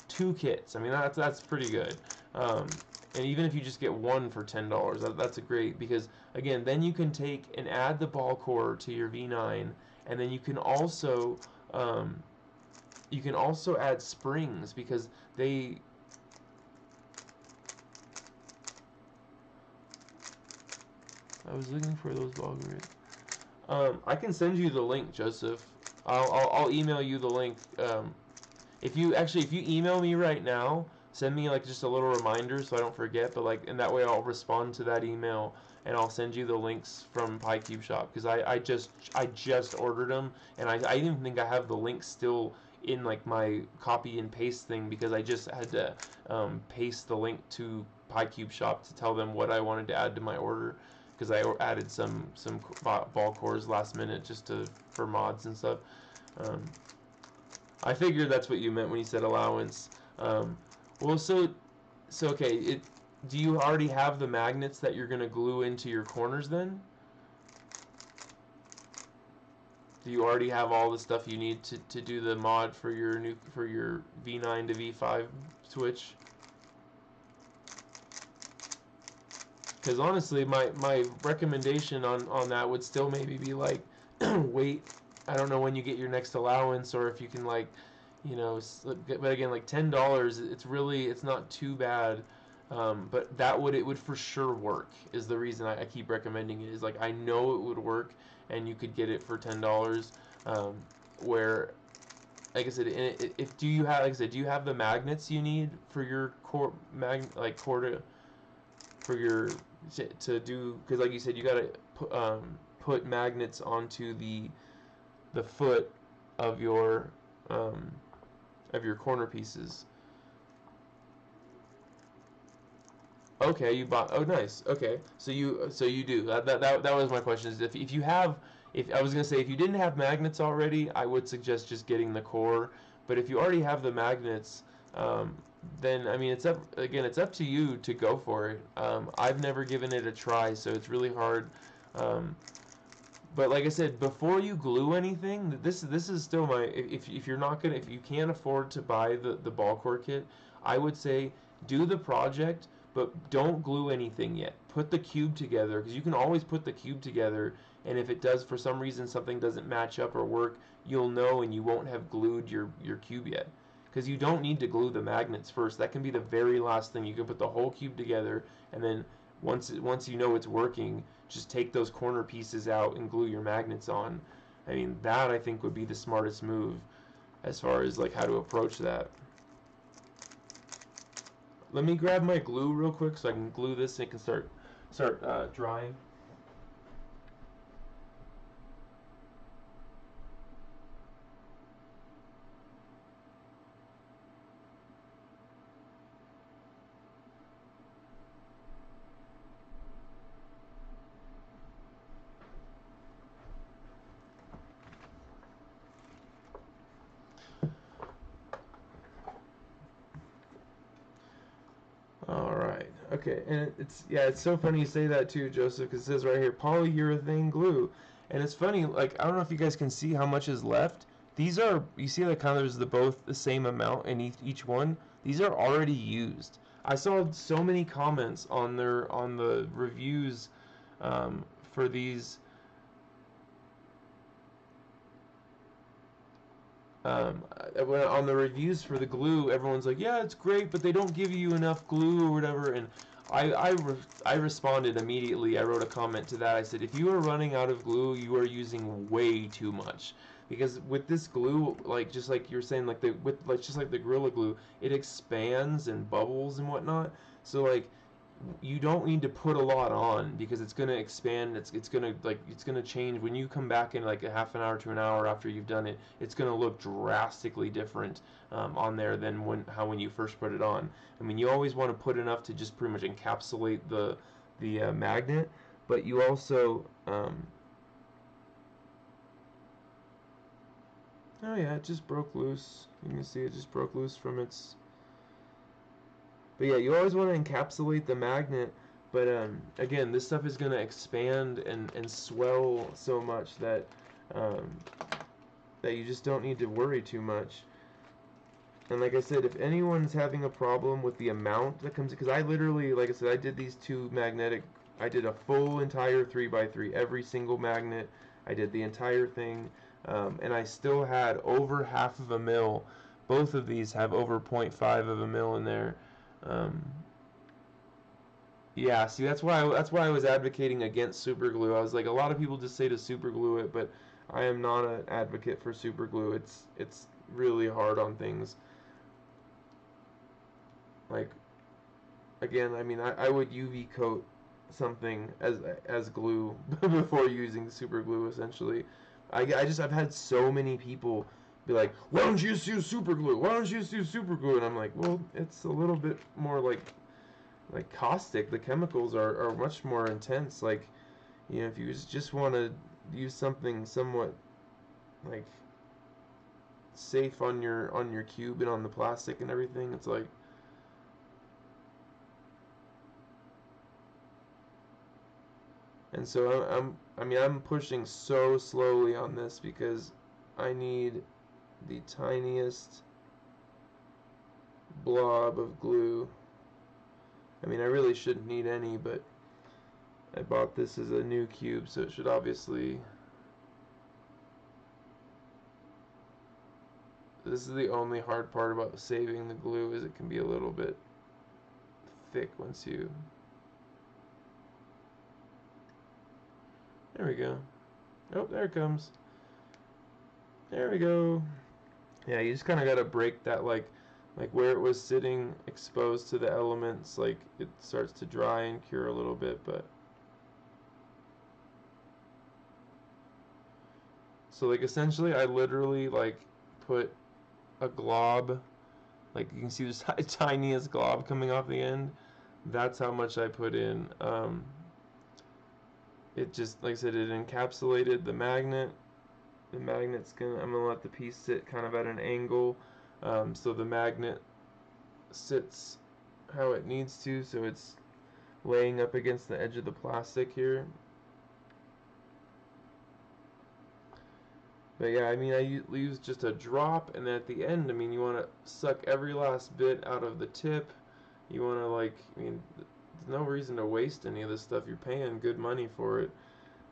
Two kits. I mean, that's pretty good. And even if you just get one for $10, that's a great, because again, then you can take and add the ball core to your V9, and then you can also add springs, because I was looking for those ball grids. I can send you the link, Joseph. I'll email you the link. If you email me right now, send me like just a little reminder so I don't forget. But like, and that way I'll respond to that email, and I'll send you the links from PyCube Shop, because I just ordered them, and I even think I have the link still in like my copy and paste thing, because I just had to paste the link to PyCube Shop to tell them what I wanted to add to my order, because I added some ball cores last minute just for mods and stuff. I figured that's what you meant when you said allowance. Well, so okay. Do you already have the magnets that you're gonna glue into your corners then? Do you already have all the stuff you need to do the mod for your V9 to V5 switch? Because honestly, my recommendation on that would still maybe be like, wait, I don't know when you get your next allowance, or if you can like, you know, but again, like $10, it's not too bad. But it would for sure work, is the reason I keep recommending it, is like I know it would work, and you could get it for $10. Where, like I said, do you have the magnets you need for your core for your to do, because like you said, you gotta put magnets onto the foot of your corner pieces. Okay, you bought. Oh, nice. Okay, so you do. That was my question. Is if you have, if I was gonna say, if you didn't have magnets already, I would suggest just getting the core. But if you already have the magnets, then I mean, it's up to you to go for it. I've never given it a try, so it's really hard. But like I said, before you glue anything, this is still my, if you can't afford to buy the ball core kit, I would say do the project, but don't glue anything yet. Put the cube together, because you can always put the cube together, and if it does, for some reason something doesn't match up or work, you'll know, and you won't have glued your cube yet. Because you don't need to glue the magnets first. That can be the very last thing. You can put the whole cube together, and then once you know it's working, just take those corner pieces out and glue your magnets on. I mean, that I think would be the smartest move as far as like how to approach that. Let me grab my glue real quick so I can glue this and it can start drying. Alright, okay, and it's so funny you say that too, Joseph, because it says right here, polyurethane glue. And it's funny, like, I don't know if you guys can see how much is left. These are, you see like how there's both the same amount in each one? These are already used. I saw so many comments on the reviews for these. on the reviews for the glue, everyone's like, yeah, it's great, but they don't give you enough glue or whatever. And I responded immediately. I wrote a comment to that. I said, if you are running out of glue, you are using way too much. Because with this glue, like just like you were saying, just like the Gorilla Glue, it expands and bubbles and whatnot. So like you don't need to put a lot on because it's going to expand. It's going to it's going to change when you come back in like a half an hour to an hour after you've done it. It's going to look drastically different on there than when you first put it on. I mean, you always want to put enough to just pretty much encapsulate the magnet, but you also oh yeah, it just broke loose. You can see it just broke loose from its. But yeah, you always want to encapsulate the magnet. But again, this stuff is going to expand and swell so much that um, that you just don't need to worry too much. And like I said, if anyone's having a problem with the amount that comes, because I literally, like I said, I did these two magnetic, I did a full entire 3x3, every single magnet, I did the entire thing, and I still had over half of a mil. Both of these have over 0.5 of a mil in there. Um, yeah, see, that's why I was advocating against super glue. I was like, a lot of people just say to super glue it, but I am not an advocate for super glue. It's really hard on things. Like, again, I mean, I would UV coat something as glue before using super glue. Essentially, I've had so many people be like, why don't you just use super glue? Why don't you just use super glue? And I'm like, well, it's a little bit more like caustic. The chemicals are much more intense. Like, you know, if you just want to use something somewhat like safe on your cube and on the plastic and everything, it's like. And so I mean, I'm pushing so slowly on this because I need the tiniest blob of glue. I mean, I really shouldn't need any, but I bought this as a new cube, so it should obviously. This is the only hard part about saving the glue, is it can be a little bit thick once you. There we go. Oh, there it comes. There we go. Yeah, you just kind of got to break that, like where it was sitting exposed to the elements, like it starts to dry and cure a little bit. But so like essentially I literally like put a glob, like you can see this tiniest glob coming off the end. That's how much I put in. It just, like I said, it encapsulated the magnet. The magnet's I'm gonna let the piece sit kind of at an angle, so the magnet sits how it needs to, so it's laying up against the edge of the plastic here. But yeah, I mean, I use just a drop, and then at the end, I mean, you want to suck every last bit out of the tip. You want to, like, I mean, there's no reason to waste any of this stuff. You're paying good money for it.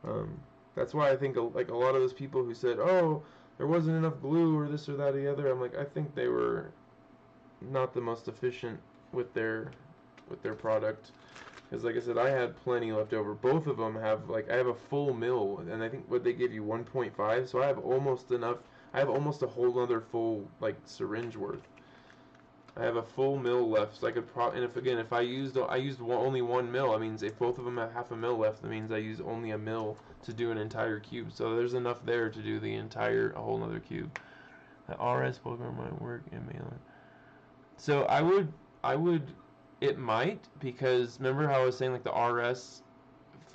Um, that's why I think like a lot of those people who said, "Oh, there wasn't enough glue or this or that or the other," I'm like, I think they were not the most efficient with their product. Because like I said, I had plenty left over. Both of them have, like, I have a full mill, and I think what they give you 1.5, so I have almost enough. I have almost a whole other full like syringe worth. I have a full mill left, so I could and if I used only 1 mil, I mean, if both of them have half a mil left, that means I use only a mil to do an entire cube. So there's enough there to do a whole other cube. The RS program might work in Malin. So I would, it might, because remember how I was saying like the RS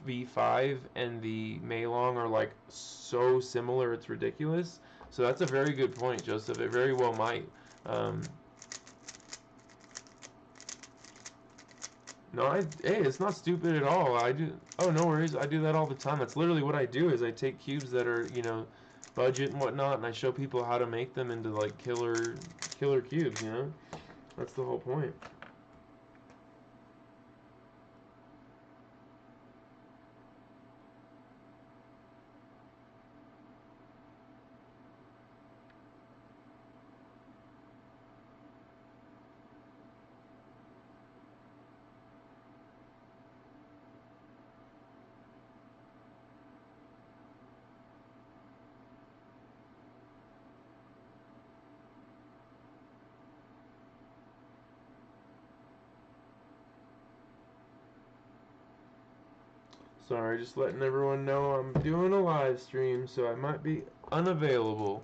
V5 and the Maylong are like so similar, it's ridiculous. So that's a very good point, Joseph. It very well might. No, hey, it's not stupid at all. I do. Oh, no worries. I do that all the time. That's literally what I do. Is I take cubes that are, budget and whatnot, and I show people how to make them into like killer cubes. That's the whole point. Sorry, just letting everyone know I'm doing a live stream, so I might be unavailable.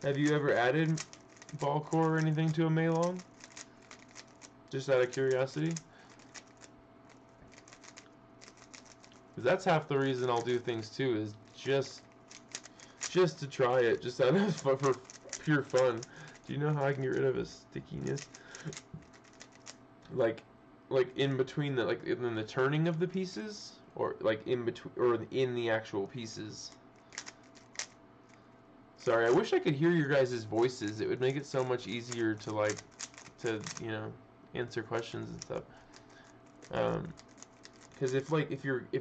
Have you ever added ball core or anything to a Maylong? Just out of curiosity? Because that's half the reason I'll do things too, is just to try it, just out of for pure fun. Do you know how I can get rid of a stickiness? Like in between the in the turning of the pieces, or like in between, or in the actual pieces. Sorry, I wish I could hear your guys' voices. It would make it so much easier to you know, answer questions and stuff. Because if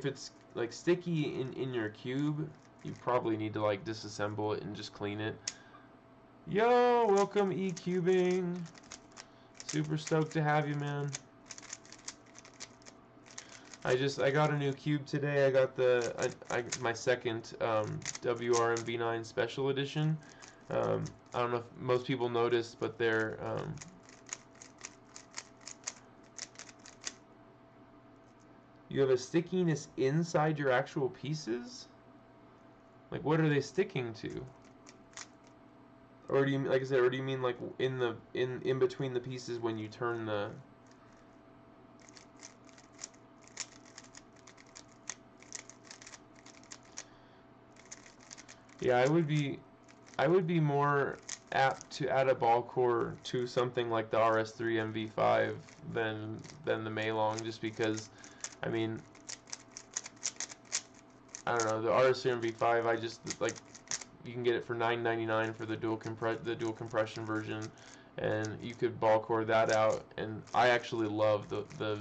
it's like sticky in your cube, you probably need to like disassemble it and just clean it. Yo, welcome E-cubing. Super stoked to have you, man. I got a new cube today. I got my second WRM V9 Special Edition. I don't know if most people noticed, but they're you have a stickiness inside your actual pieces? Like, what are they sticking to? Or do you, like I said, or do you mean like in between the pieces when you turn the... Yeah, I would be more apt to add a ball core to something like the RS3 MV5 than the Maylong, just because, I mean, I don't know, the RS3 MV5, I just like, you can get it for $9.99 for the dual compression version, and you could ball core that out. And I actually love the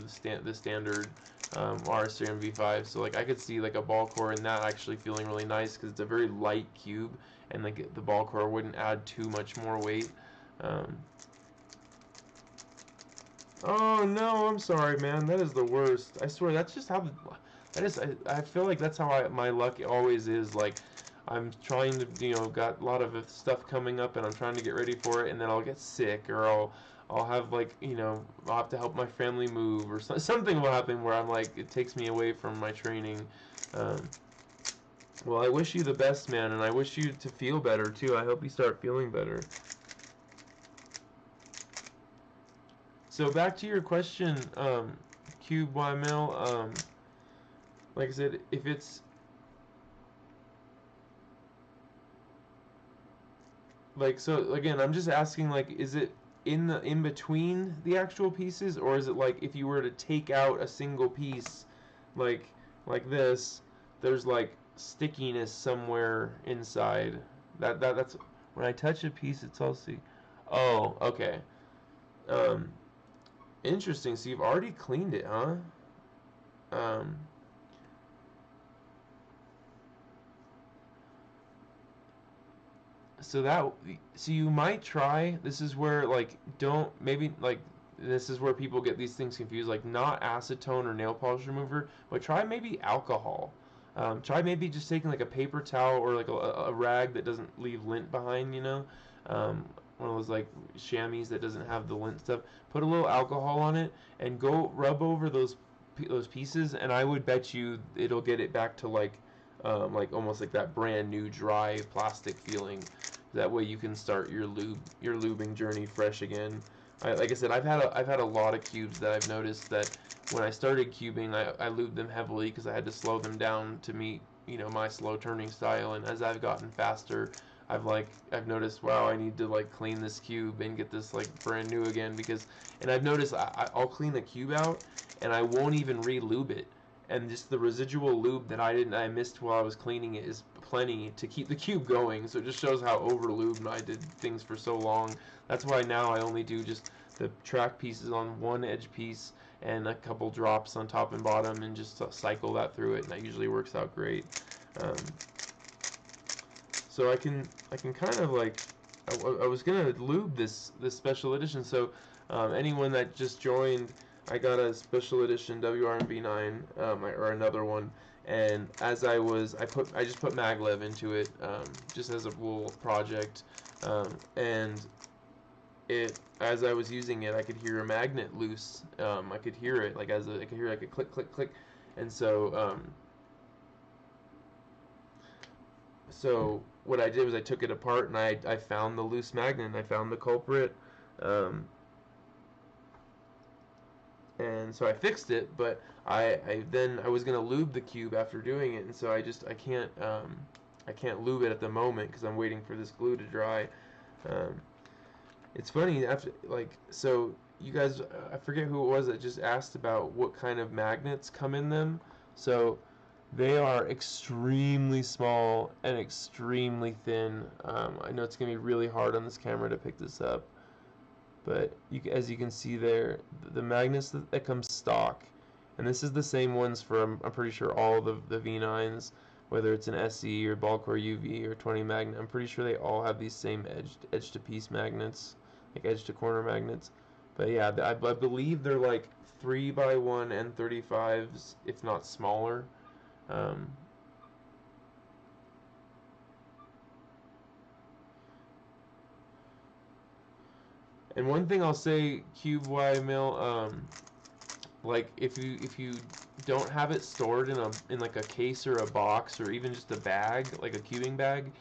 standard RS3 MV5, so like I could see like a ball core in that actually feeling really nice, because it's a very light cube, and like the ball core wouldn't add too much more weight. Oh no, I'm sorry, man. That is the worst. I swear, that's just how that is. I feel like that's how my luck always is. Like, I'm trying to, you know, got a lot of stuff coming up, and I'm trying to get ready for it, and then I'll get sick, or I'll have, like, you know, I'll have to help my family move, or something will happen where I'm like, it takes me away from my training. Well, I wish you the best, man, and I wish you to feel better too. I hope you start feeling better. So back to your question, Cube Y Mill. Like I said, if it's like, so again, I'm just asking, like, is it in between the actual pieces, or is it like if you were to take out a single piece, like this, there's like stickiness somewhere inside. That's when I touch a piece, it's all see. Oh, okay. Um, Interesting. So you've already cleaned it, huh? Um, so you might try. This is where, like, don't maybe like this is where people get these things confused. Like, not acetone or nail polish remover, but try maybe alcohol. Try maybe just taking like a paper towel, or like a rag that doesn't leave lint behind. You know, one of those like chamois that doesn't have the lint stuff. Put a little alcohol on it and go rub over those pieces, and I would bet you it'll get it back to like almost like that brand new dry plastic feeling. That way you can start your lubing journey fresh again. Like I said, I've had a lot of cubes that I've noticed that when I started cubing, I lubed them heavily because I had to slow them down to meet, you know, my slow turning style. And as I've gotten faster, I've noticed, wow, I need to like clean this cube and get this like brand new again, because, and I've noticed I'll clean the cube out and I won't even re-lube it, and just the residual lube that I missed while I was cleaning it is plenty to keep the cube going. So it just shows how over lubed I did things for so long. That's why now I only do just the track pieces on one edge piece and a couple drops on top and bottom, and just cycle that through it, and that usually works out great. Um, so I can kind of like, I was gonna lube this special edition. So anyone that just joined, I got a special edition WRM V9, or another one, And as I just put Maglev into it, just as a little project, and as I was using it, I could hear a magnet loose. I could hear it like I could hear like a click, click, click, and so what I did was I took it apart and I found the loose magnet and I found the culprit, um, and so I fixed it. But I was gonna lube the cube after doing it, and so I can't lube it at the moment because I'm waiting for this glue to dry. Um, It's funny after so you guys, I forget who it was that just asked about what kind of magnets come in them. So they are extremely small and extremely thin. I know it's gonna be really hard on this camera to pick this up, but as you can see there, the magnets that come stock, and this is the same ones for I'm pretty sure all the V9s, whether it's an SE or Ballcore UV or 20 magnet. I'm pretty sure they all have these same edge to piece magnets, like edge to corner magnets. But yeah, I believe they're like 3x1 N35s, if not smaller. Um, and one thing I'll say, Cube Y Mill, like if you don't have it stored in like a case or a box or even just a bag, like a cubing bag,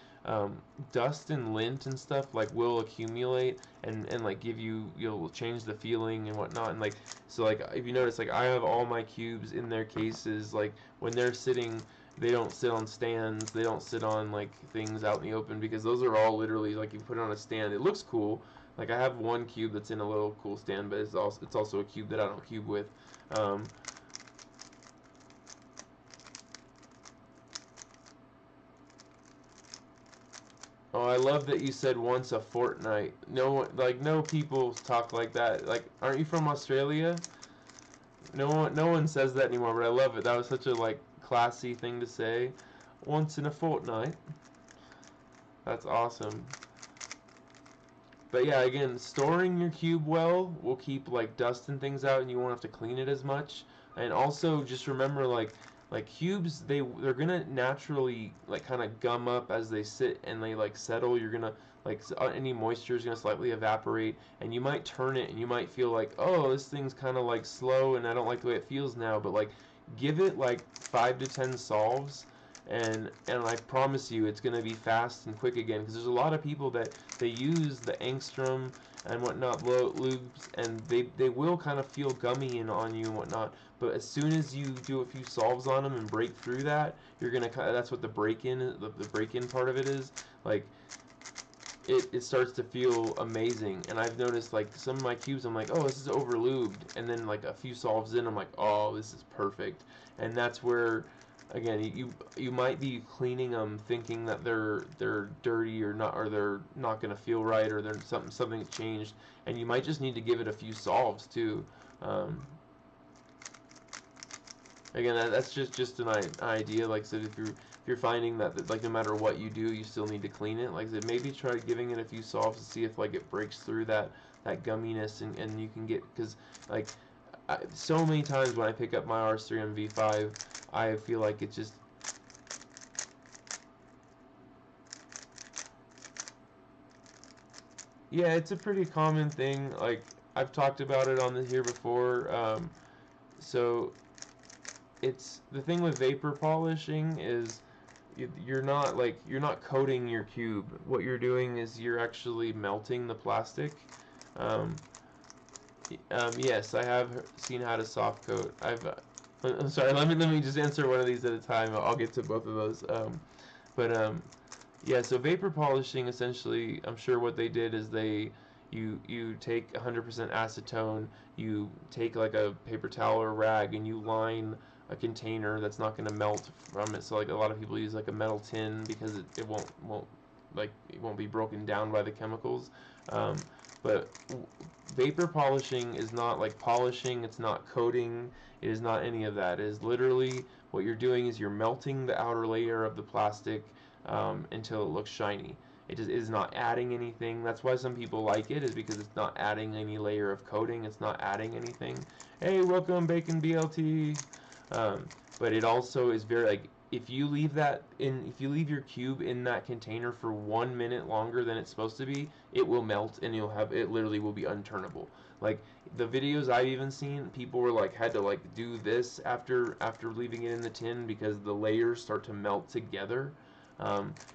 dust and lint and stuff like will accumulate and like you'll change the feeling and whatnot. And like, so like if you notice, like I have all my cubes in their cases. Like when they're sitting, they don't sit on stands, they don't sit on like things out in the open, because those are all literally like you put it on a stand, it looks cool. Like I have one cube that's in a little cool stand, but it's also a cube that I don't cube with. um, Oh, I love that you said once a fortnight. No one, like no people talk like that. Like, aren't you from Australia? No one says that anymore. But I love it. That was such a like classy thing to say. Once in a fortnight. That's awesome. But yeah, again, storing your cube well will keep like dust and things out, and you won't have to clean it as much. And also, just remember, like cubes, they're gonna naturally like kind of gum up as they sit and they like settle. You're gonna like any moisture is gonna slightly evaporate, and you might turn it and you might feel like, oh, this thing's kind of like slow, and I don't like the way it feels now. But like, give it like 5 to 10 solves, and I promise you it's gonna be fast and quick again. Because there's a lot of people that they use the angstrom and whatnot lubes, and they will kind of feel gummy and on you and whatnot. But as soon as you do a few solves on them and break through that, you're gonna that's what the break-in part of it is. Like it starts to feel amazing. And I've noticed like some of my cubes, I'm like, oh, this is over lubed, and then like a few solves in, I'm like, oh, this is perfect. And that's where, again, you might be cleaning them thinking that they're dirty or not, or they're not gonna feel right, or there's something changed, and you might just need to give it a few solves too. Um, Again, that's just an idea. Like I said, if you're finding that like no matter what you do, you still need to clean it. Like I said, maybe try giving it a few solves to see if like it breaks through that gumminess, and you can get, because like so many times when I pick up my RS3M V5, I feel like it just, yeah, it's a pretty common thing. Like I've talked about it on here before. So it's the thing with vapor polishing is you're not coating your cube. What you're doing is you're actually melting the plastic. Um, yes, I have seen how to soft coat. I'm sorry. Let me just answer one of these at a time. I'll get to both of those. But yeah. So vapor polishing, essentially, I'm sure what they did is you take 100% acetone. You take like a paper towel or rag, and you line a container that's not going to melt from it. So like a lot of people use like a metal tin because it won't be broken down by the chemicals. Um, but vapor polishing is not like polishing. It's not coating. It is not any of that. It is literally what you're doing is you're melting the outer layer of the plastic until it looks shiny. It just is not adding anything. That's why some people like it, is because it's not adding any layer of coating. It's not adding anything. Hey, welcome, Bacon BLT. Um, but it also is very like if you leave your cube in that container for 1 minute longer than it's supposed to be, it will melt and it literally will be unturnable. Like the videos I've even seen, people were like had to like do this after leaving it in the tin because the layers start to melt together.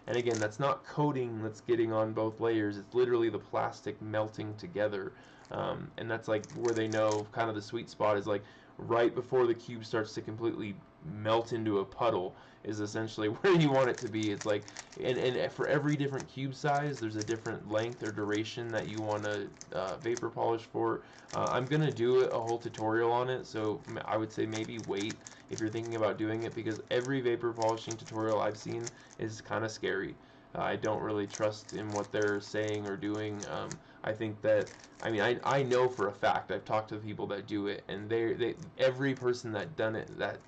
And again, that's not coating that's getting on both layers. It's literally the plastic melting together. And that's like where they know kind of the sweet spot is like right before the cube starts to completely melt into a puddle is essentially where you want it to be. It's like, and for every different cube size, there's a different length or duration that you want to vapor polish for. I'm gonna do a whole tutorial on it, so I would say maybe wait if you're thinking about doing it, because every vapor polishing tutorial I've seen is kind of scary. I don't really trust in what they're saying or doing. I think that, I mean, I know for a fact, I've talked to the people that do it, and every person that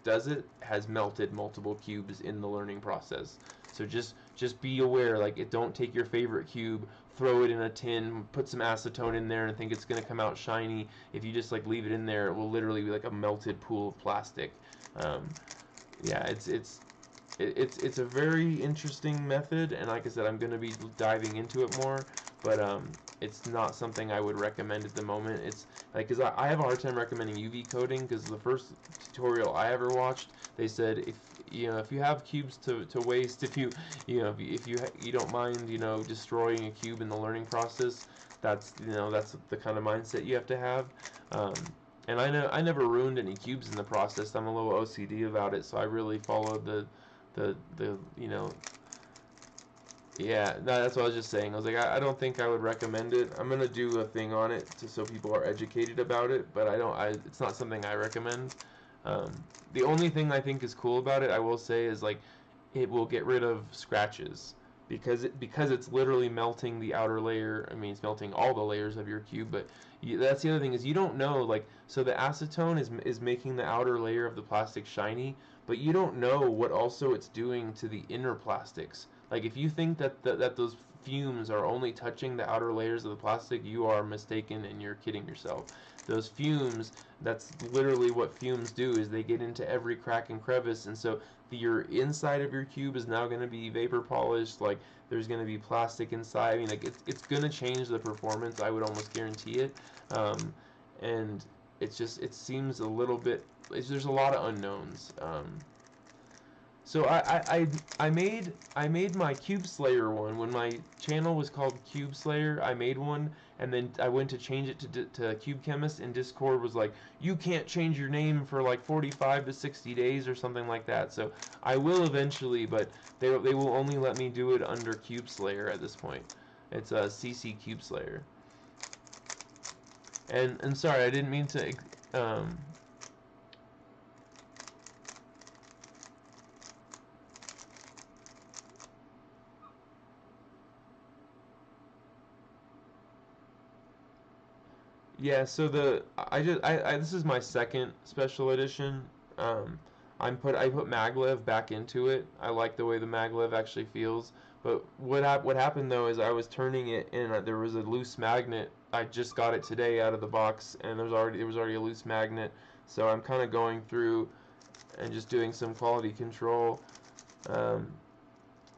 does it has melted multiple cubes in the learning process. So just be aware, like, don't take your favorite cube, throw it in a tin, put some acetone in there, and think it's gonna come out shiny. If you just like leave it in there, it will literally be like a melted pool of plastic. Um, yeah, it's a very interesting method, and like I said, I'm going to be diving into it more, but it's not something I would recommend at the moment. It's like, because I have a hard time recommending UV coating, because the first tutorial I ever watched, they said if you have cubes to waste, if you don't mind destroying a cube in the learning process, that's the kind of mindset you have to have. Um, and I never ruined any cubes in the process. I'm a little OCD about it, so I really followed the yeah, that's what I was just saying. I was like, I don't think I would recommend it. I'm gonna do a thing on it so people are educated about it, but it's not something I recommend. Um, the only thing I think is cool about it, I will say, is like it will get rid of scratches because it's literally melting the outer layer. I mean, it's melting all the layers of your cube, but that's the other thing is you don't know, like, so the acetone is making the outer layer of the plastic shiny, but you don't know what also it's doing to the inner plastics. Like if you think that those fumes are only touching the outer layers of the plastic, you are mistaken and you're kidding yourself. Those fumes, that's literally what fumes do, is they get into every crack and crevice, and so your inside of your cube is now going to be vapor polished. Like there's going to be plastic inside. I mean, like it's going to change the performance. I would almost guarantee it. And it seems a little bit. There's a lot of unknowns. So I made my Cube Slayer one when my channel was called Cube Slayer. I made one, and then I went to change it to Cube Chemist, and Discord was like, you can't change your name for like 45 to 60 days or something like that. So I will eventually, but they will only let me do it under Cube Slayer at this point. It's a CC Cube Slayer. And sorry, I didn't mean to. Yeah, so this is my second special edition. Um, I put Maglev back into it. I like the way the Maglev actually feels. But what happened though is I was turning it and there was a loose magnet. I just got it today out of the box, and there was already a loose magnet. So I'm kind of going through and just doing some quality control. Um,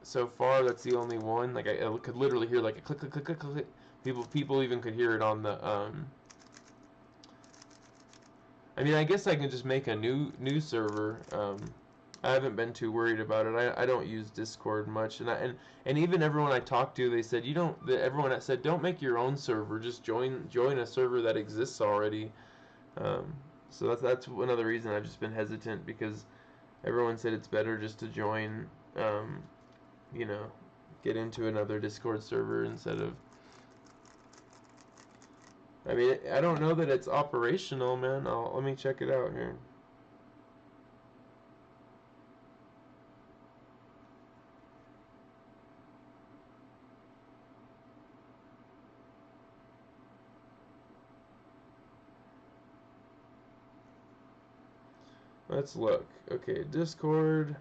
so far that's the only one. Like I could literally hear like a click click click click click. People even could hear it on the I mean, I guess I can just make a new server. I haven't been too worried about it. I don't use Discord much, and even everyone I talked to, they said everyone that said don't make your own server, just join a server that exists already. Um, so that's another reason I've just been hesitant, because everyone said it's better just to join, you know, get into another Discord server instead of. I mean, I don't know that it's operational, man. Let me check it out here. Let's look. Okay, Discord.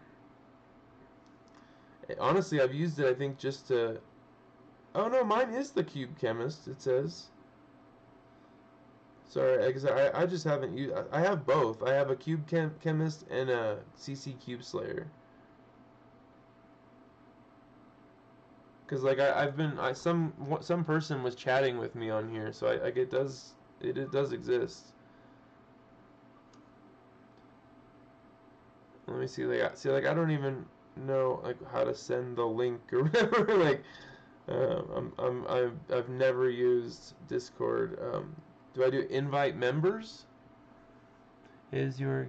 Honestly, I've used it, I think, just to. Oh no, mine is the Cube Chemist, it says. Sorry, I just haven't used. I have both. I have a Cube Chemist and a CC Cube Slayer. Cause like I've been some person was chatting with me on here, so I it does exist. Let me see. Like I don't even know like how to send the link or whatever. Like I've never used Discord. Do I do invite members? Is your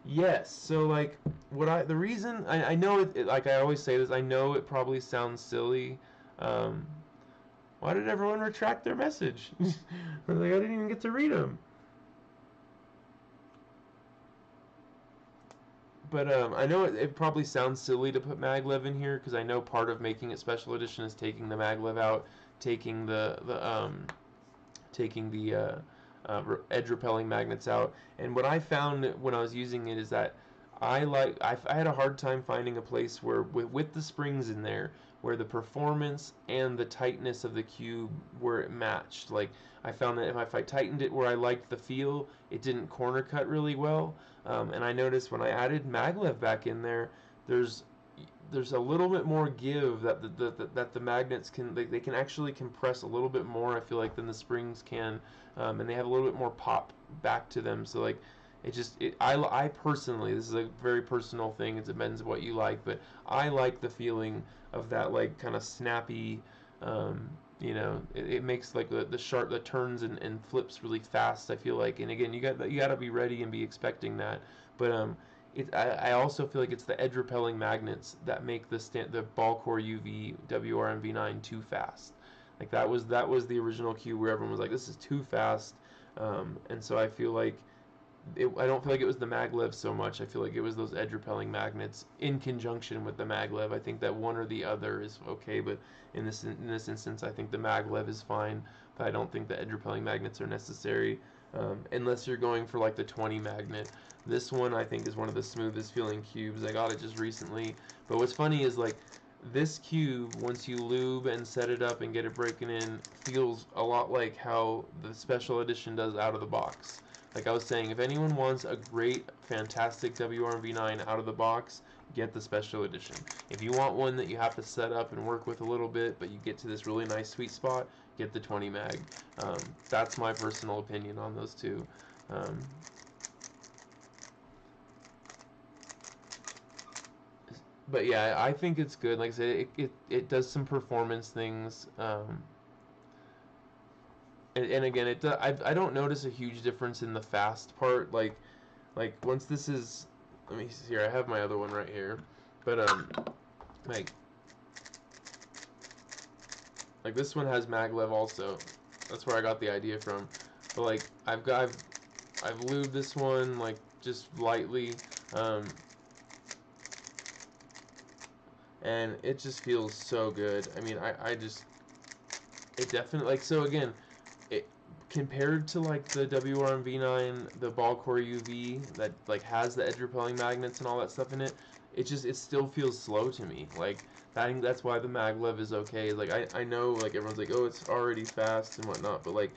Yes. So like the reason I know like I always say this, I know it probably sounds silly. Um, why did everyone retract their message? Like I didn't even get to read them. But I know it probably sounds silly to put Maglev in here because I know part of making it special edition is taking the Maglev out, taking the edge repelling magnets out. And what I found when I was using it is that I had a hard time finding a place where with the springs in there where the performance and the tightness of the cube were matched. Like I found that if I tightened it where I liked the feel, it didn't corner cut really well. And I noticed when I added Maglev back in there, there's there's a little bit more give that the magnets can they can actually compress a little bit more. I feel like than the springs can, and they have a little bit more pop back to them. So like I personally, this is a very personal thing. It depends what you like, but I like the feeling of that like kind of snappy. It makes like the turns and flips really fast. I feel like, and again, you got to be ready and be expecting that. But I also feel like it's the edge repelling magnets that make the ball core UV WRM V9 too fast. Like that was the original cube where everyone was like, this is too fast, and so I feel like I don't feel like it was the Maglev so much. I feel like it was those edge repelling magnets in conjunction with the Maglev. I think that one or the other is okay, but in this instance, I think the Maglev is fine. But I don't think the edge repelling magnets are necessary unless you're going for like the 20 magnet. This one I think is one of the smoothest feeling cubes. I got it just recently. But what's funny is like this cube, once you lube and set it up and get it breaking in, feels a lot like how the special edition does out of the box. Like I was saying, if anyone wants a great, fantastic WRM-V9 out of the box, get the special edition. If you want one that you have to set up and work with a little bit, but you get to this really nice sweet spot, get the 20 mag. That's my personal opinion on those two. But yeah, I think it's good. Like I said, it does some performance things. And again, I don't notice a huge difference in the fast part. Like once this is, let me see here. I have my other one right here, but like this one has Maglev also. That's where I got the idea from. But like I've lubed this one like just lightly, and it just feels so good. I mean, it definitely like so again. Compared to like the WRM V9, the ball core UV that like has the edge repelling magnets and all that stuff in it, it still feels slow to me. Like I think that's why the Maglev is okay. Like I know like everyone's like, oh, it's already fast and whatnot, but like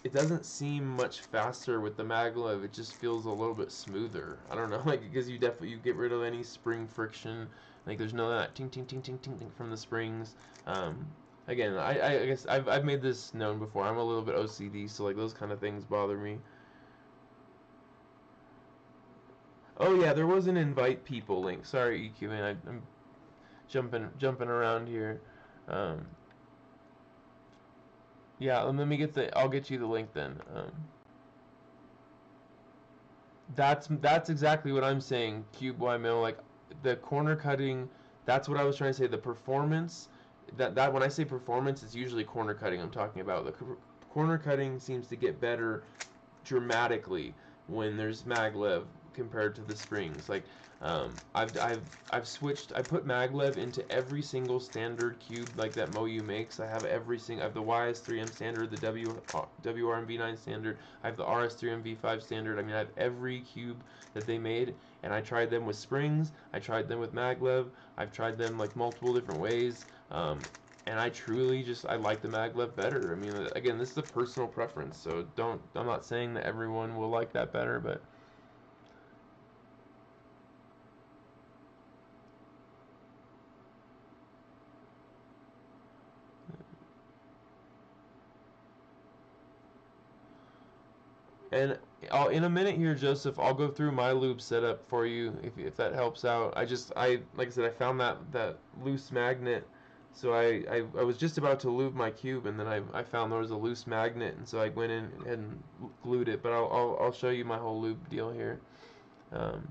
it doesn't seem much faster with the Maglev. It just feels a little bit smoother. I don't know, like because you get rid of any spring friction. Like there's no that ting ting ting ting ting ting from the springs. Again, I guess I've made this known before. I'm a little bit OCD, so like those kind of things bother me. Oh yeah, there was an invite people link. Sorry, EQ man, I'm jumping around here. Um, yeah, let me get I'll get you the link then. That's exactly what I'm saying. Cube Y mill, like the corner cutting. That's what I was trying to say. The performance. That when I say performance, it's usually corner cutting I'm talking about. The corner cutting seems to get better dramatically when there's Maglev compared to the springs. Like I've switched. I put Maglev into every single standard cube like that MoU makes. I have I have the YS3M standard, the WRM V9 standard. I have the RS3M V5 standard. I mean, I have every cube that they made, and I tried them with springs. I tried them with Maglev. I've tried them like multiple different ways. and I truly just I like the Maglev better. I mean, again, this is a personal preference, so I'm not saying that everyone will like that better, but and in a minute here, Joseph, I'll go through my lube setup for you if that helps out. I like I said, I found that loose magnet, so I was just about to lube my cube, and then I found there was a loose magnet, and so I went in and glued it. But I'll show you my whole lube deal here. Um,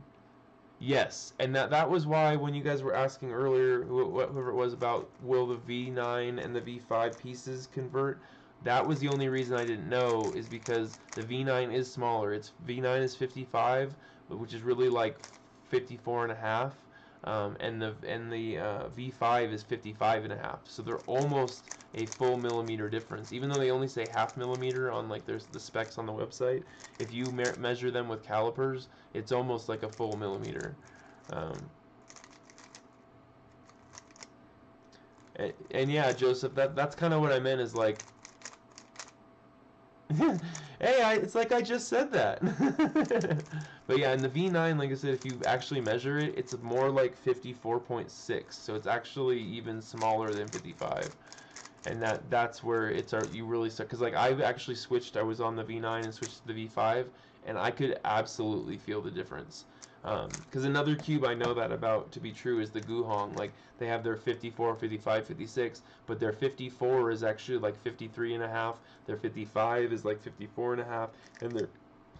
yes, and that was why when you guys were asking earlier, whoever it was, about will the V9 and the V5 pieces convert, that was the only reason I didn't know, is because the V9 is smaller. Its V9 is 55, which is really like 54 and a half, and the V5 is 55 and a half. So they're almost a full millimeter difference, even though they only say half millimeter on, like, there's the specs on the website. If you measure them with calipers, it's almost like a full millimeter. Um, and yeah, Joseph, that's kind of what I meant, is like, hey, it's like I just said that. But yeah, in the V9, like I said, if you actually measure it, it's more like 54.6, so it's actually even smaller than 55. And that's where you really start, because like I've actually switched. I was on the V9 and switched to the V5, and I could absolutely feel the difference. Because another cube I know that about to be true is the Guhong. Like, they have their 54, 55, 56, but their 54 is actually like 53 and a half. Their 55 is like 54 and a half, and their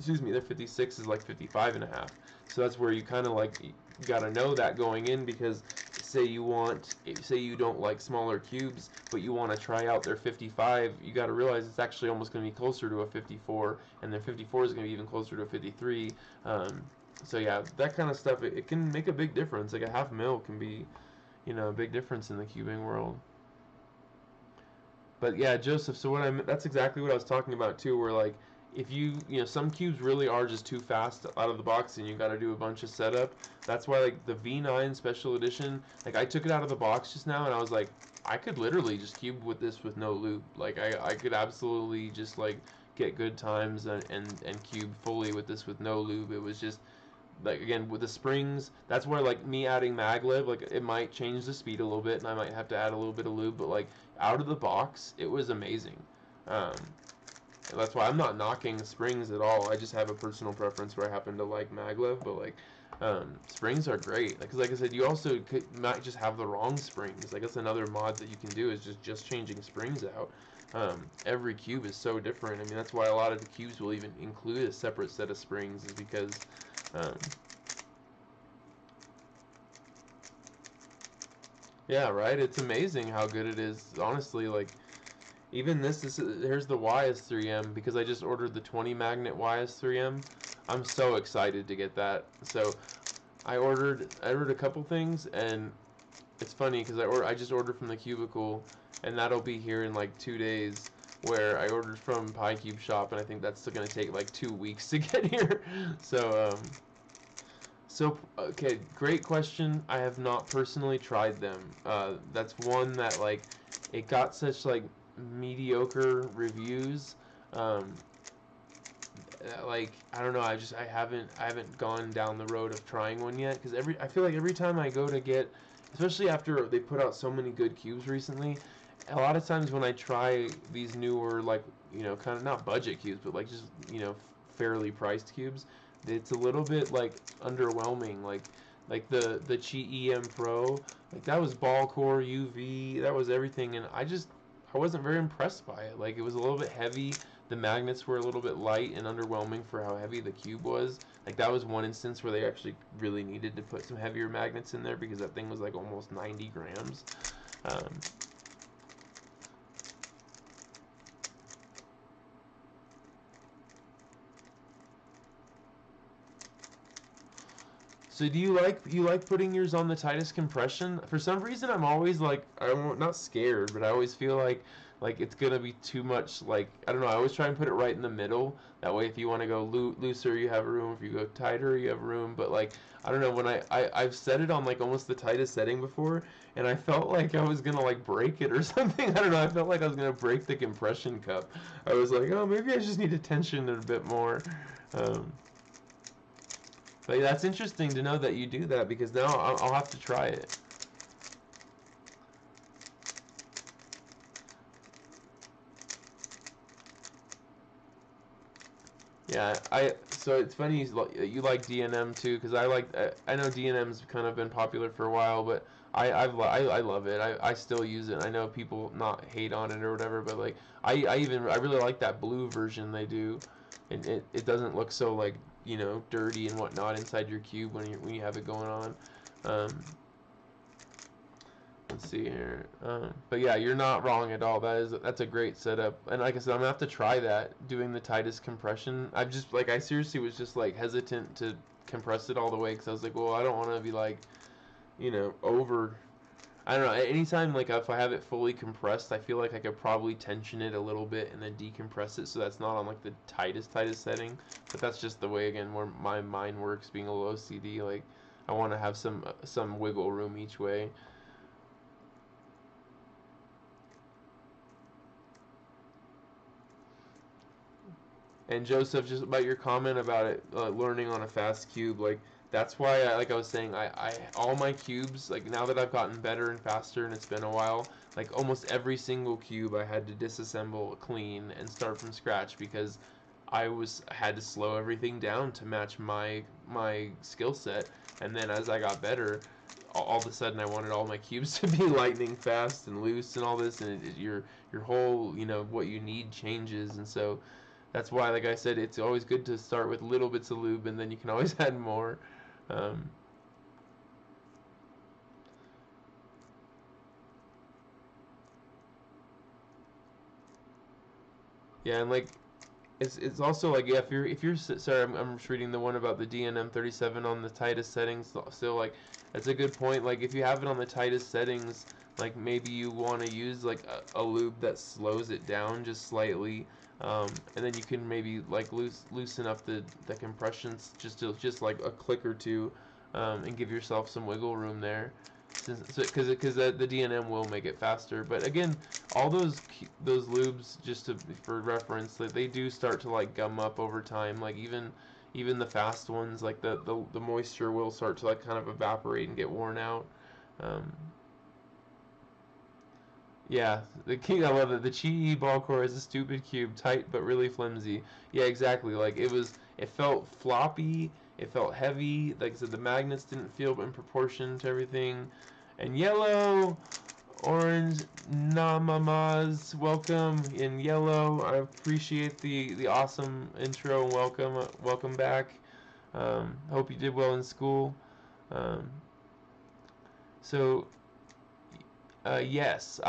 56 is like 55 and a half. So that's where you kind of like, you gotta know that going in, because say you don't like smaller cubes, but you want to try out their 55, you got to realize it's actually almost going to be closer to a 54, and their 54 is going to be even closer to a 53. So yeah, that kind of stuff, it can make a big difference. Like a half mil can be, a big difference in the cubing world. But yeah, Joseph, so that's exactly what I was talking about too, where like, if some cubes really are just too fast out of the box and you got to do a bunch of setup. That's why, like, the V9 Special Edition, like, I took it out of the box just now and I was like, I could literally just cube with this with no lube. Like, I could absolutely just, like, get good times and cube fully with this with no lube. It was just, like, again, with the springs, that's where, like, me adding Maglev, like, it might change the speed a little bit and I might have to add a little bit of lube, but, like, out of the box, it was amazing. That's why I'm not knocking springs at all. I just have a personal preference where I happen to like Maglev, but like, springs are great. Because like I said, you also might just have the wrong springs. Like, that's another mod that you can do, is just changing springs out. Every cube is so different. I mean, that's why a lot of the cubes will even include a separate set of springs, is because yeah, right? It's amazing how good it is. Honestly, like, even here's the YS3M, because I just ordered the 20 magnet YS3M. I'm so excited to get that. So I ordered a couple things, and it's funny because I just ordered from the Cubicle, and that'll be here in like 2 days. Where I ordered from PieCube Shop, and I think that's still gonna take like 2 weeks to get here. So okay, great question. I have not personally tried them. That's one that, like, it got such like mediocre reviews. Um, like, I don't know. I haven't gone down the road of trying one yet, because I feel like every time I go to get, especially after they put out so many good cubes recently, a lot of times when I try these newer, like, kind of not budget cubes, but like just fairly priced cubes, it's a little bit like underwhelming. Like the Qi EM Pro, like, that was ball core UV, that was everything, and I wasn't very impressed by it. Like, it was a little bit heavy. The magnets were a little bit light and underwhelming for how heavy the cube was. Like, that was one instance where they actually really needed to put some heavier magnets in there, because that thing was like almost 90 grams. Um, So do you like putting yours on the tightest compression? For some reason, I'm always like, I'm not scared, but I always feel like like it's gonna be too much. Like, I don't know, I always try and put it right in the middle. That way, if you want to go looser, you have room. If you go tighter, you have room. But like, I don't know, when I've set it on like almost the tightest setting before, and I felt like I was gonna like break it or something. I don't know, I felt like I was gonna break the compression cup. I was like, oh, maybe I just need to tension it a bit more. um, but that's interesting to know that you do that, because now I'll have to try it. Yeah, so it's funny you like D&M too, because I know D&M's kind of been popular for a while, but I love it. I still use it. I know people not hate on it or whatever, but like I really like that blue version they do. And it doesn't look so like, dirty and whatnot inside your cube when you have it going on. Um, let's see here. But yeah, you're not wrong at all. That's a great setup. And like I said, I'm gonna have to try that, doing the tightest compression. I seriously was just like hesitant to compress it all the way, because I was like, well, I don't want to be like, over. I don't know. Anytime like if I have it fully compressed, I feel like I could probably tension it a little bit and then decompress it, so that's not on like the tightest setting. But that's just the way, again, where my mind works, being a low CD. Like, I want to have some wiggle room each way. And Joseph, just about your comment about it, learning on a fast cube, like that's why, like I was saying, I all my cubes, like now that I've gotten better and faster, and it's been a while, like almost every single cube I had to disassemble clean and start from scratch, because I had to slow everything down to match my skill set. And then as I got better, all of a sudden I wanted all my cubes to be lightning fast and loose and all this, and your whole, what you need changes. And so that's why, like I said, it's always good to start with little bits of lube, and then you can always add more. Um, yeah, and like it's also like, yeah, if you're sorry, I'm just reading the one about the DNM 37 on the tightest settings. Still, like, that's a good point. Like, if you have it on the tightest settings, like maybe you want to use like a lube that slows it down just slightly, and then you can maybe like loosen up the compressions just like a click or two, and give yourself some wiggle room there. Because the DNM will make it faster. But again, all those lubes, just for reference, they do start to like gum up over time. Like, even the fast ones, like the moisture will start to like kind of evaporate and get worn out. Um, yeah, the king, I love it. The Chi ball core is a stupid cube, tight but really flimsy. Yeah, exactly. Like, it felt floppy. It felt heavy. Like I said, the magnets didn't feel in proportion to everything. And yellow, orange, Namamas, welcome in yellow. I appreciate the awesome intro and welcome back. Hope you did well in school. Um, so yes,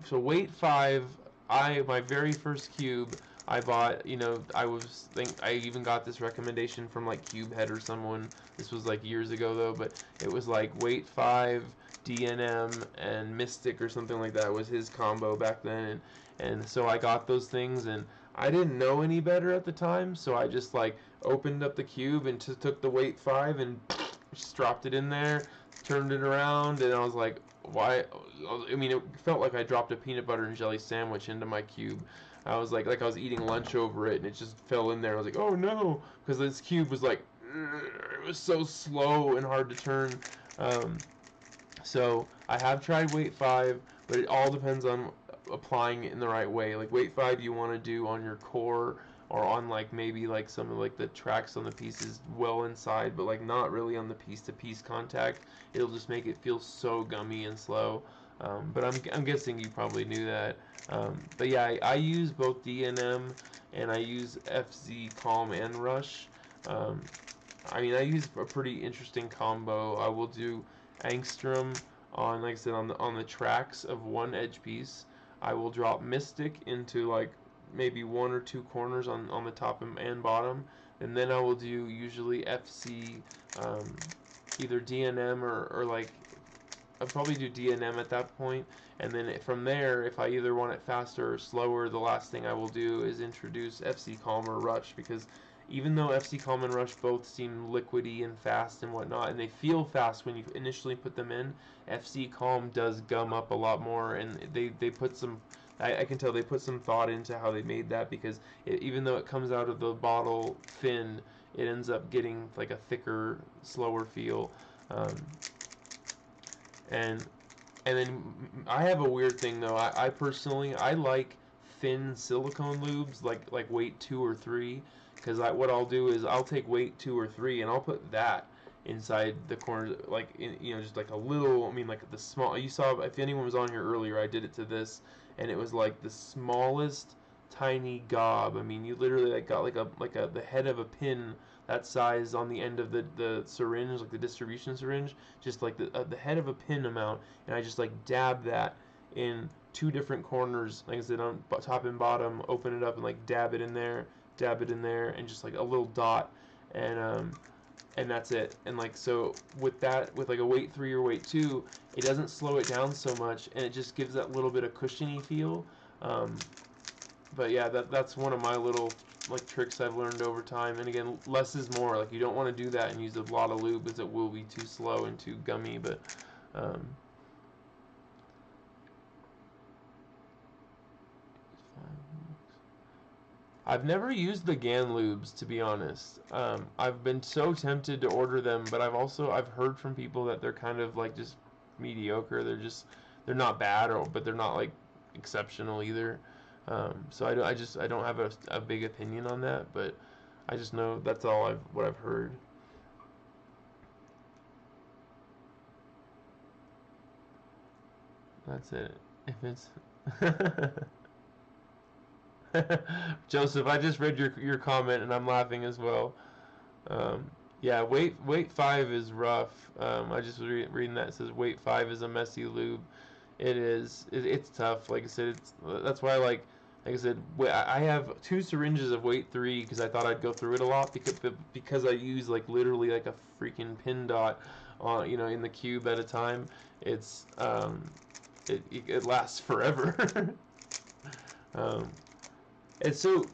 so weight 5. My very first cube I bought. I even got this recommendation from like Cubehead or someone. This was like years ago though, but it was like weight 5, DNM, and Mystic or something like that was his combo back then. And so I got those things, and I didn't know any better at the time, so I just like opened up the cube and took the weight 5 and just dropped it in there, turned it around, and I was like, why? I mean, it felt like I dropped a peanut butter and jelly sandwich into my cube. I was like I was eating lunch over it, and it just fell in there. I was like, oh no, because this cube was like, it was so slow and hard to turn. Um, so I have tried weight 5, but it all depends on applying it in the right way. Like, weight 5 you want to do on your core, or on like maybe like some of like the tracks on the pieces well inside, but like not really on the piece to piece contact. It'll just make it feel so gummy and slow. But I'm guessing you probably knew that. But yeah, I use both DNM and I use FZ Calm and Rush. Um, I mean, I use a pretty interesting combo. I will do Angstrom on, like I said, on the tracks of one edge piece. I will drop Mystic into like maybe one or two corners on the top and bottom, and then I will do usually FC, either DNM or like I'd probably do DNM at that point, and then from there, if I either want it faster or slower, the last thing I will do is introduce FC Calm or Rush, because even though FC Calm and Rush both seem liquidy and fast and whatnot, and they feel fast when you initially put them in, FC Calm does gum up a lot more, and they put some, I can tell they put some thought into how they made that, because even though it comes out of the bottle thin, it ends up getting like a thicker, slower feel. Um, and then I have a weird thing though. I personally I like thin silicone lubes, like weight 2 or 3, because what I'll do is I'll take weight 2 or 3 and I'll put that inside the corners, like just like a little. I mean, like the small. You saw, if anyone was on here earlier, I did it to this, and it was like the smallest tiny gob. I mean, you literally like got like the head of a pin that size on the end of the syringe, like the distribution syringe, just like the head of a pin amount, and I just like dab that in 2 different corners, like I said, on top and bottom, open it up and like dab it in there, and just like a little dot, and that's it. And like, so with that, with like a weight 3 or weight 2, it doesn't slow it down so much, and it just gives that little bit of cushiony feel. But yeah, that's one of my little like tricks I've learned over time. And again, less is more. Like, you don't want to do that and use a lot of lube, because it will be too slow and too gummy. But I've never used the GAN lubes, to be honest. I've been so tempted to order them, but I've heard from people that they're kind of like just mediocre. They're not bad, but they're not like exceptional either. So I don't have a big opinion on that, but I just know that's what I've heard. That's it. If it's Joseph, I just read your comment and I'm laughing as well. Yeah, weight 5 is rough. I just was reading that. It says weight 5 is a messy lube. It is. It's tough. Like I said, that's why like I said, I have 2 syringes of weight 3 because I thought I'd go through it a lot, because I use like literally like a freaking pin dot on in the cube at a time. It's it lasts forever. um, and so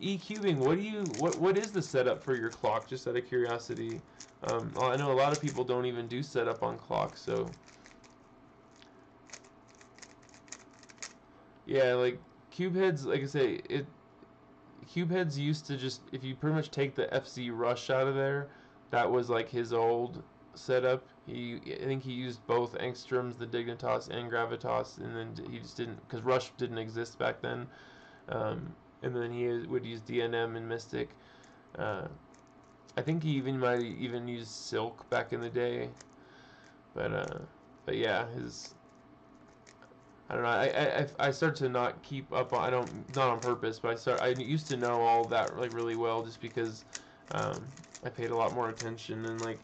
E-cubing, what is the setup for your clock? Just out of curiosity. I know a lot of people don't even do setup on clocks, so yeah, like cube heads, like I say, cube heads used to just, if you pretty much take the FC Rush out of there, that was like his old setup. I think he used both Angstroms, the Dignitas and Gravitas, and then he just didn't, because Rush didn't exist back then. And then he would use DNM and Mystic. I think he might even use Silk back in the day. But yeah, I don't know. I start to not keep up on. I don't, not on purpose, but I used to know all that like really well, just because I paid a lot more attention, and like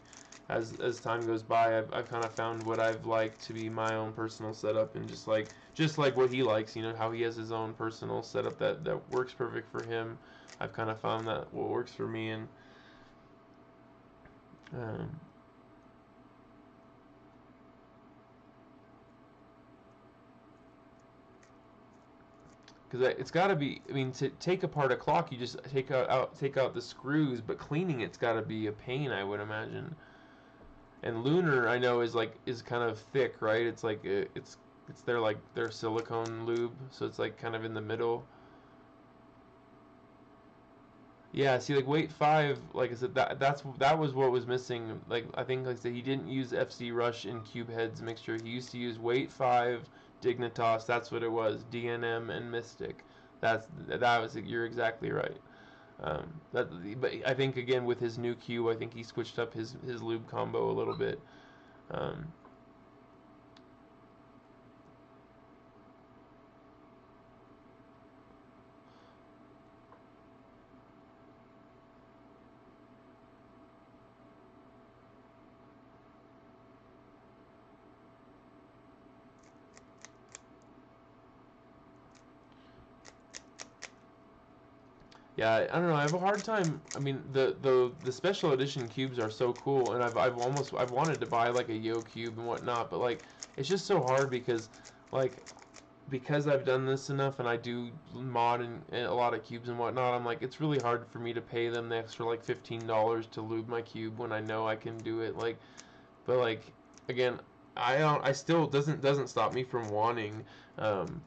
as time goes by, I've kind of found what I've liked to be my own personal setup, and just like what he likes, how he has his own personal setup that works perfect for him. I've kind of found that what works for me, and um, because it's got to be. I mean, to take apart a clock, you just take out the screws, but cleaning it's got to be a pain, I would imagine. And Lunar, I know, is kind of thick, right? It's like it's their silicone lube, so it's like kind of in the middle. Yeah, see, like weight 5, like I said, that was what was missing. Like, I think, like I said, he didn't use FC Rush in Cube Heads mixture. He used to use weight 5, Dignitas. That's what it was. DNM and Mystic. That was it. You're exactly right. But I think, again, with his new cube, I think he switched up his lube combo a little bit. Um, Yeah, I don't know. I have a hard time. I mean, the special edition cubes are so cool, and I've wanted to buy like a Yo cube and whatnot, but like it's just so hard like because I've done this enough and I do mod and a lot of cubes and whatnot. I'm like it's really hard for me to pay them the extra like $15 to lube my cube when I know I can do it. Like, but like again, I still doesn't stop me from wanting. Um,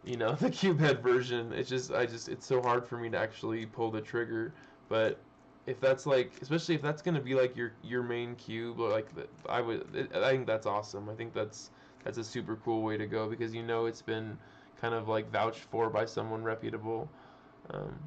the cube head version. It's so hard for me to actually pull the trigger. But if that's like, especially if that's gonna be like your main cube, or like I think that's awesome. I think that's a super cool way to go because it's been kind of like vouched for by someone reputable. Um,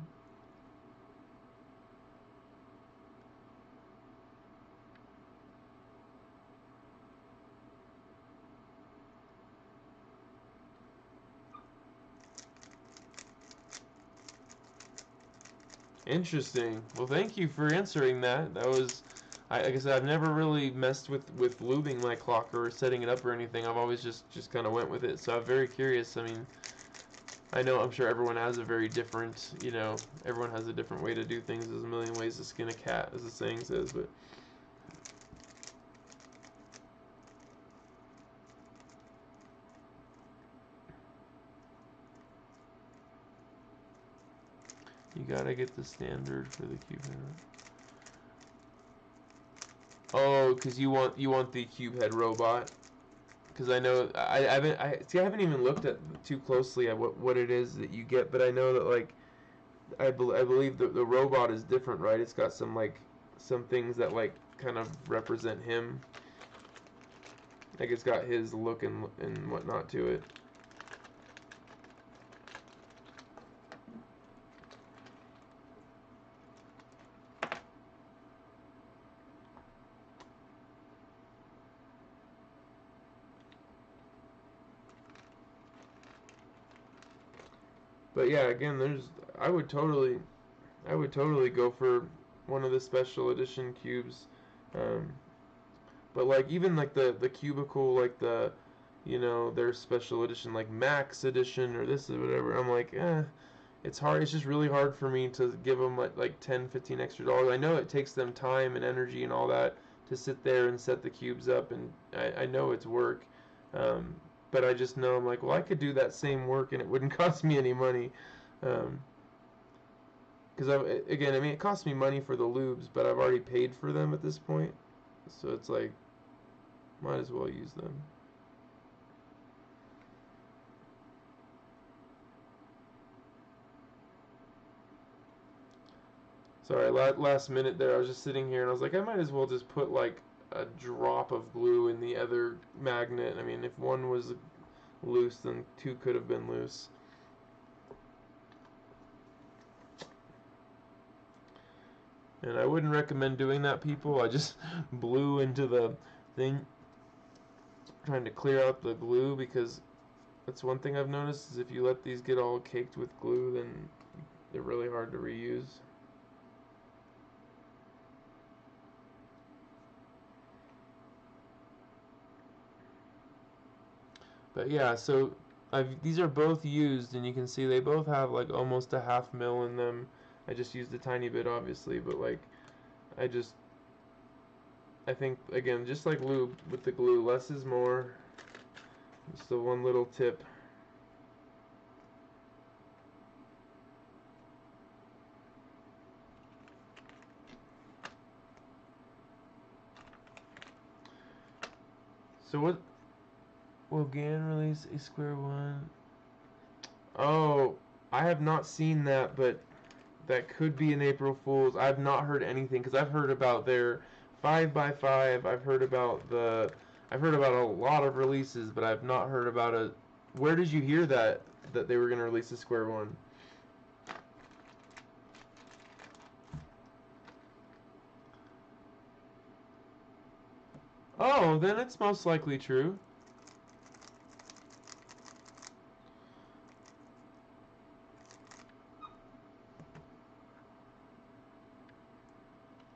Interesting. Well, thank you for answering that. That was, like I said, I've never really messed with lubing my clock or setting it up or anything. I've always just kind of went with it. So I'm very curious. I mean, I'm sure everyone has a very different, everyone has a different way to do things. There's a million ways to skin a cat, as the saying says. But you gotta get the standard for the cube head. Oh, because you want the cube head robot. Because I know I haven't even looked at too closely at what it is that you get, but I know that like I believe the robot is different, right? It's got some things that like kind of represent him. Like it's got his look and whatnot to it. But yeah, again, I would totally go for one of the special edition cubes. Um, but like even like the cubicle, like their special edition, like Max edition or this or whatever. I'm like, it's hard. It's just really hard for me to give them like 10, 15 extra dollars. I know it takes them time and energy and all that to sit there and set the cubes up, and I know it's work. Um, but I just know I'm like, well, I could do that same work and it wouldn't cost me any money. Um, because again, I mean, it costs me money for the lubes, but I've already paid for them at this point, so it's like, might as well use them. Sorry, last minute there, I was just sitting here and I was like, I might as well just put like a drop of glue in the other magnet. I mean, if one was loose, then two could have been loose. And I wouldn't recommend doing that, people. I just blew into the thing, trying to clear out the glue, because that's one thing I've noticed is if you let these get all caked with glue, then they're really hard to reuse. But yeah, so these are both used, and you can see they both have like almost a half mil in them. I just used a tiny bit, obviously, but like I just I think again, just like lube with the glue, less is more. Just the one little tip. So what will GAN release a square one? Oh, I have not seen that, but that could be an April Fool's. I've not heard anything because I've heard about their 5x5. I've heard about a lot of releases, but I've not heard about a. Where did you hear that they were going to release a square one? Oh, then it's most likely true.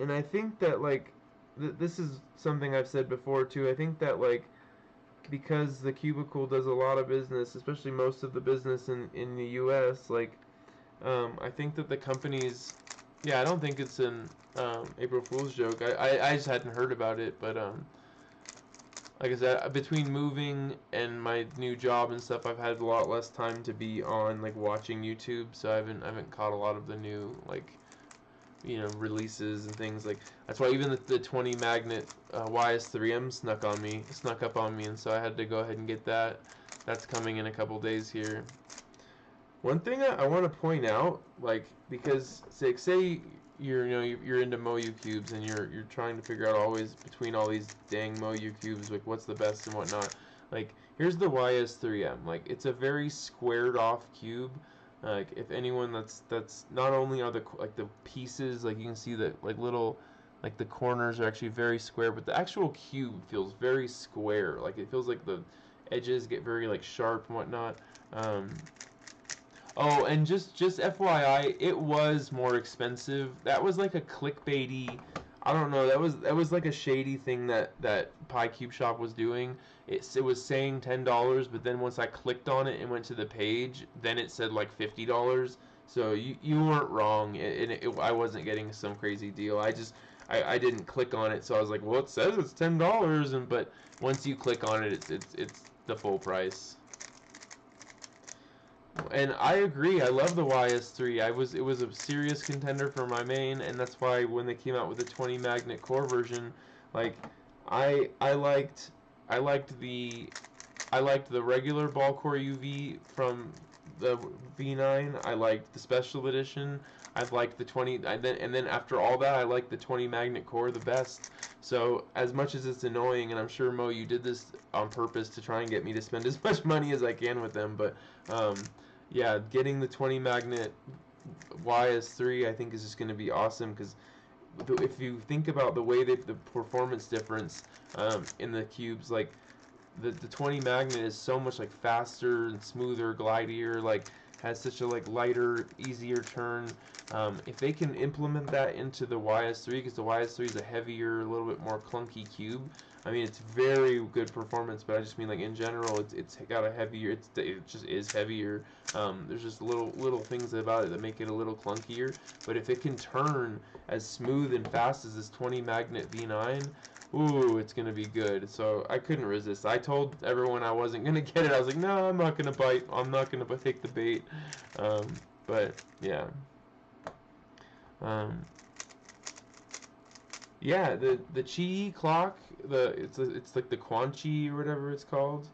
And I think that like this is something I've said before too. I think that like because the cubicle does a lot of business, especially most of the business in the U.S. Like I think that the company's, yeah, I don't think it's an April Fool's joke. I just hadn't heard about it, but like I said, between moving and my new job and stuff, I've had a lot less time to be on like watching YouTube, so I haven't caught a lot of the new like releases and things. Like that's why even the 20 magnet YS3M snuck up on me, and so I had to go ahead and get that. That's coming in a couple days here. One thing I want to point out, like, because say you're into Moyu cubes and you're trying to figure out always between all these dang Moyu cubes, like what's the best and whatnot. Like here's the YS3M. Like it's a very squared off cube. Like if anyone that's not only are the pieces, like you can see that like little like the corners are actually very square, but the actual cube feels very square. Like it feels like the edges get very like sharp and whatnot. Oh, and just FYI, it was more expensive. That was like a clickbaity. I don't know. That was like a shady thing that Cube Shop was doing. It was saying $10, but then once I clicked on it and went to the page, then it said like $50. So you weren't wrong. I wasn't getting some crazy deal. I didn't click on it, so I was like, well, it says it's $10, but once you click on it, it's the full price. And I agree. I love the YS3. It was a serious contender for my main, and that's why when they came out with the 20 magnet core version, like I liked the regular ball core UV from the V9. I liked the special edition. I liked the 20, and then after all that, I liked the 20 magnet core the best. So as much as it's annoying, and I'm sure Mo, you did this on purpose to try and get me to spend as much money as I can with them, but yeah, getting the 20 magnet YS3 I think is just going to be awesome because if you think about the way the performance difference in the cubes, like the 20 magnet is so much like faster and smoother, glidier, like has such a like lighter, easier turn. If they can implement that into the YS3, because the YS3 is a heavier, a little bit more clunky cube. I mean, it's very good performance, but I just mean like in general, it's got a heavier. It just is heavier. There's just little things about it that make it a little clunkier. But if it can turn as smooth and fast as this 20 magnet V9, ooh, it's gonna be good. So I couldn't resist. I told everyone I wasn't gonna get it. I was like, no, I'm not gonna bite. I'm not gonna take the bait. But yeah. Yeah, the Qi clock, it's like the Quan Chi or whatever it's called.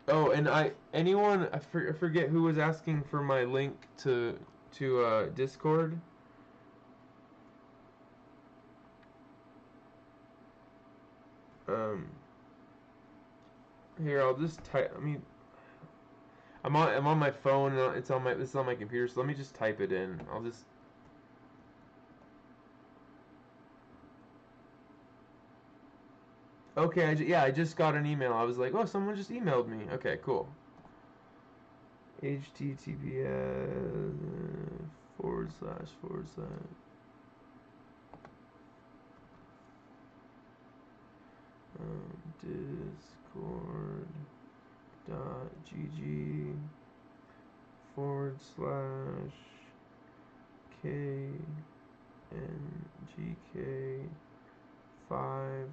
Oh, and I forget who was asking for my link to Discord. Um, Here I'll just type. I mean, I'm on my phone. And it's on my computer. So let me just type it in. I'll just. Okay, yeah, I just got an email. I was like, oh, someone just emailed me. Okay, cool. HTTPS // discord.gg /KNGK5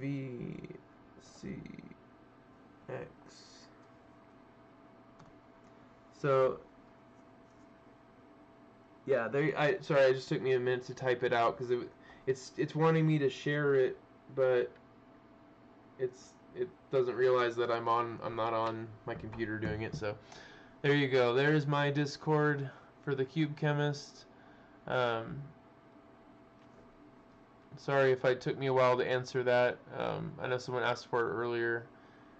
VCX. So yeah, sorry, it just took me a minute to type it out because it's wanting me to share it, but it doesn't realize that I'm not on my computer doing it. So there you go. There's my Discord for the Cube Chemist. Sorry if it took me a while to answer that. I know someone asked for it earlier.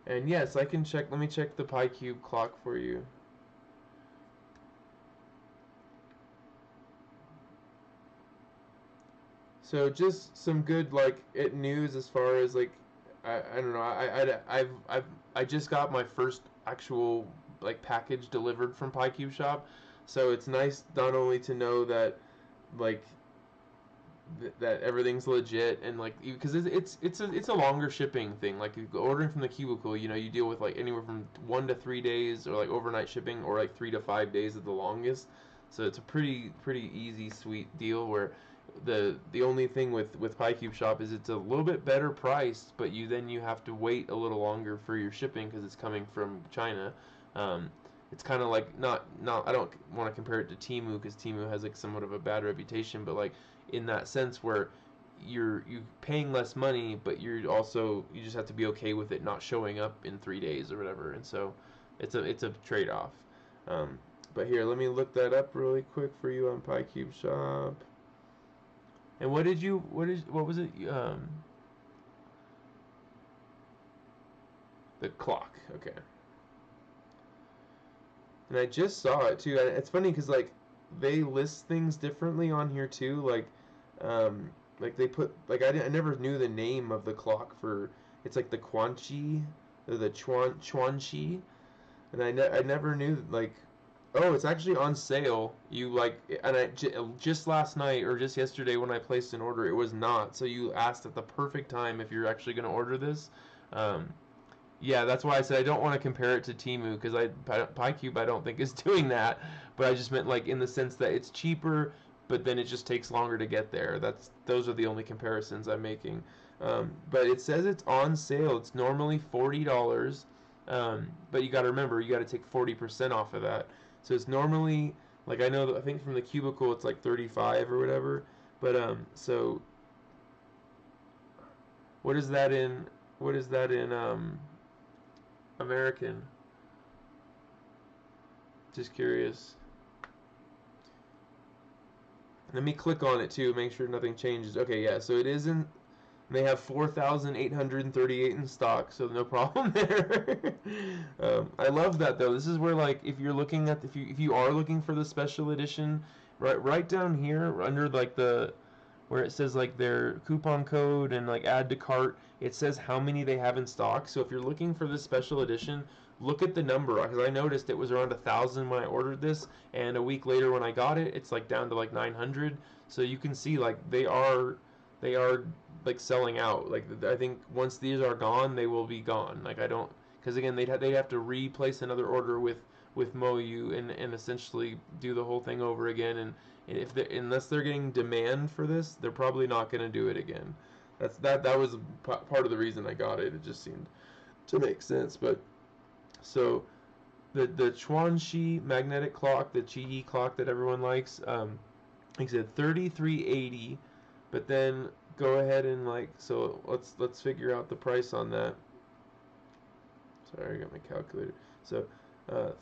And yes, I can check. Let me check the Cube clock for you. So just some good news as far as like I don't know. I just got my first actual like package delivered from Cube Shop. So it's nice not only to know that like that everything's legit, and like because it's a longer shipping thing. Like ordering from the cubicle, you know, you deal with like anywhere from 1 to 3 days, or like overnight shipping, or like 3 to 5 days at the longest. So it's a pretty easy, sweet deal where the only thing with PieCube Shop is it's a little bit better priced, but you have to wait a little longer for your shipping because it's coming from China. Um, it's kind of like not I don't want to compare it to Temu because Temu has like somewhat of a bad reputation, but like in that sense where you paying less money, but you just have to be okay with it not showing up in 3 days or whatever, and so it's a trade off. Um, but here, let me look that up really quick for you on PieCube Shop. And what was it? The clock. Okay. And I just saw it too. It's funny because like they list things differently on here too. Like they put like I never knew the name of the clock for. It's like the Quanchi or the Chuanchi, and I never knew like. Oh, it's actually on sale. You like, and just last night or just yesterday when I placed an order, it was not. So you asked at the perfect time if you're actually going to order this. Um, yeah, that's why I said I don't want to compare it to Temu because PieCube I don't think is doing that, but I just meant like in the sense that it's cheaper, but then it just takes longer to get there. Those are the only comparisons I'm making. But it says it's on sale. It's normally $40, but you got to remember you got to take 40% off of that. So it's normally like I think from the cubicle it's like 35 or whatever. But so what is that in? What is that in American? Just curious. Let me click on it too, make sure nothing changes. Okay, yeah, so it isn't. They have 4,838 in stock, so no problem there. I love that though. This is where like if you're looking at if you are looking for the special edition, right down here under like the where it says like their coupon code and like add to cart, it says how many they have in stock. So if you're looking for this special edition, look at the number because I noticed it was around 1,000 when I ordered this, and a week later when I got it, it's like down to like 900. So you can see like they are like selling out. Like I think once these are gone, they will be gone. Like I don't because again they'd have to replace another order with Moyu and essentially do the whole thing over again. And if they unless they're getting demand for this, they're probably not going to do it again. That was part of the reason I got it. It just seemed to make sense. But so the Chuanxi magnetic clock, the Qi clock that everyone likes, like I said, 3380, but then go ahead and like so let's figure out the price on that. Sorry, I got my calculator. So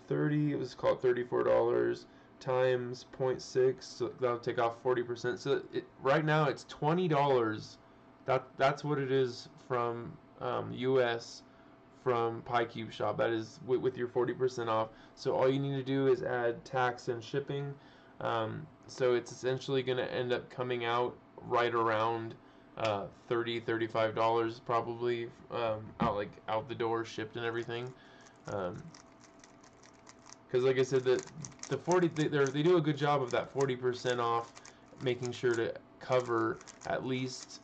30, it was called $34 times 0.6, so that'll take off 40%. So right now it's $20. That's what it is from US from PieCube Shop. That is with your 40% off. So all you need to do is add tax and shipping. So it's essentially going to end up coming out right around $35 probably out the door, shipped and everything. Because like I said, the 40 they do a good job of that 40% off, making sure to cover at least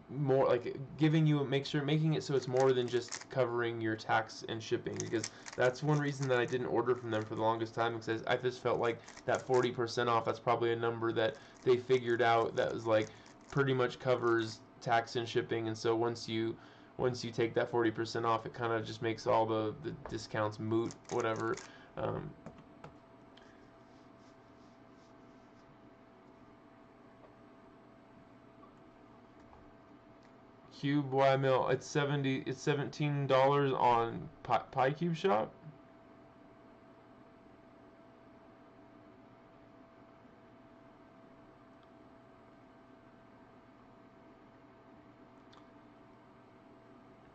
more, like making it so it's more than just covering your tax and shipping, because that's one reason that I didn't order from them for the longest time, because I just felt like that 40% off, that's probably a number that they figured out that was like pretty much covers tax and shipping, and so once you take that 40% off, it kind of just makes all the discounts moot, whatever. Cube Y mill, it's $17 on PieCube Shop.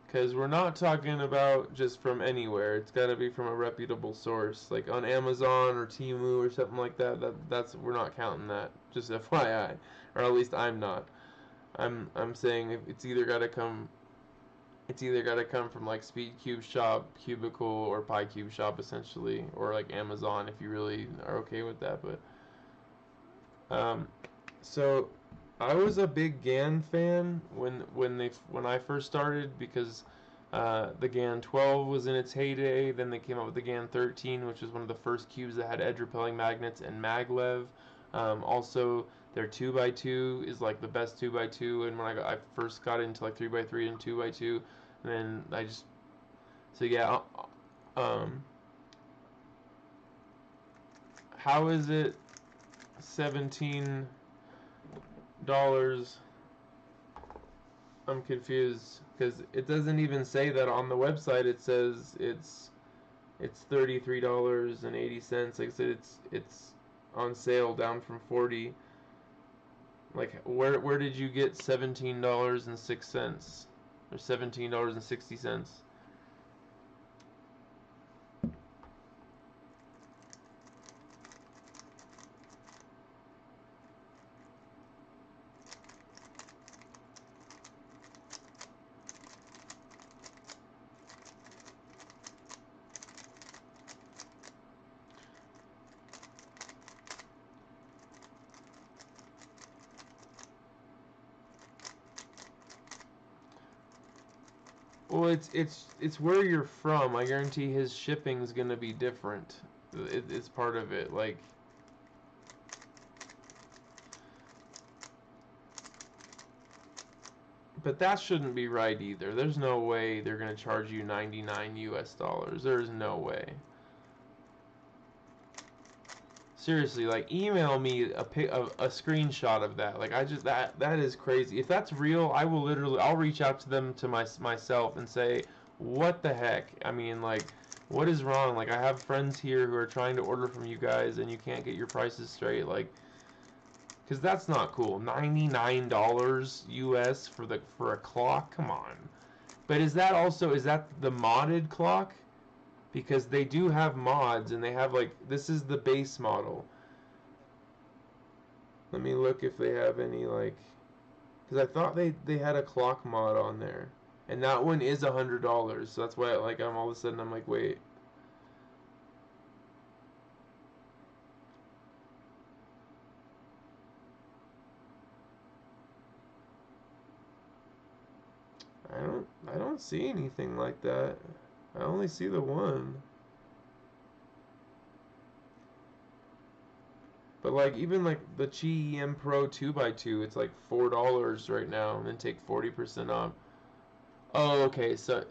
Because we're not talking about just from anywhere. It's got to be from a reputable source, like on Amazon or Temu or something like that. That's we're not counting that. Just FYI, or at least I'm not. I'm saying it's either got to come. It's either got to come from like SpeedCube Shop, Cubicle, or PieCube Shop, essentially, or like Amazon if you really are okay with that. But so I was a big GAN fan when I first started, because the GAN 12 was in its heyday. Then they came out with the GAN 13, which was one of the first cubes that had edge repelling magnets, and Maglev. Also, their 2x2 is like the best 2x2. And when I first got into like 3x3 and 2x2, and then I just so yeah. How is it $17? I'm confused because it doesn't even say that on the website. It says it's $33.80. Like I said, it's on sale, down from 40. Like where did you get $17.06 or $17.60? Well, it's where you're from. I guarantee his shipping is gonna be different. It's part of it. Like, but that shouldn't be right either. There's no way they're gonna charge you 99 US dollars. There's no way. Seriously, like, email me a screenshot of that. Like, that is crazy. If that's real, I'll reach out to them, to myself, and say, what the heck? I mean, like, what is wrong? Like, I have friends here who are trying to order from you guys, and you can't get your prices straight. Like, because that's not cool. $99 US for a clock? Come on. But is that the modded clock? Because they do have mods, and they have, like, this is the base model. Let me look if they have any, like, because I thought they had a clock mod on there, and that one is $100. So that's why, like, I'm all of a sudden I'm like, wait. I don't see anything like that. I only see the one. But, like, even like the Qi EM Pro 2x2, it's like $4 right now, and then take 40% off. Oh, okay. So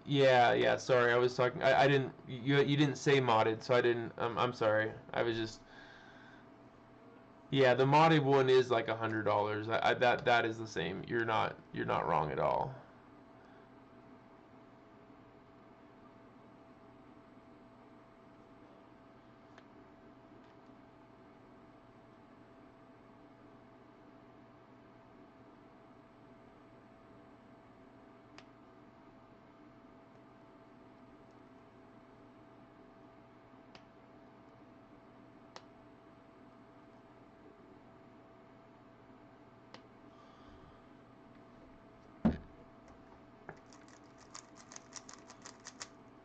yeah. Sorry, I was talking. I didn't. You didn't say modded, so I didn't. I'm sorry. I was just. Yeah, the modded one is like $100. That is the same. You're not wrong at all.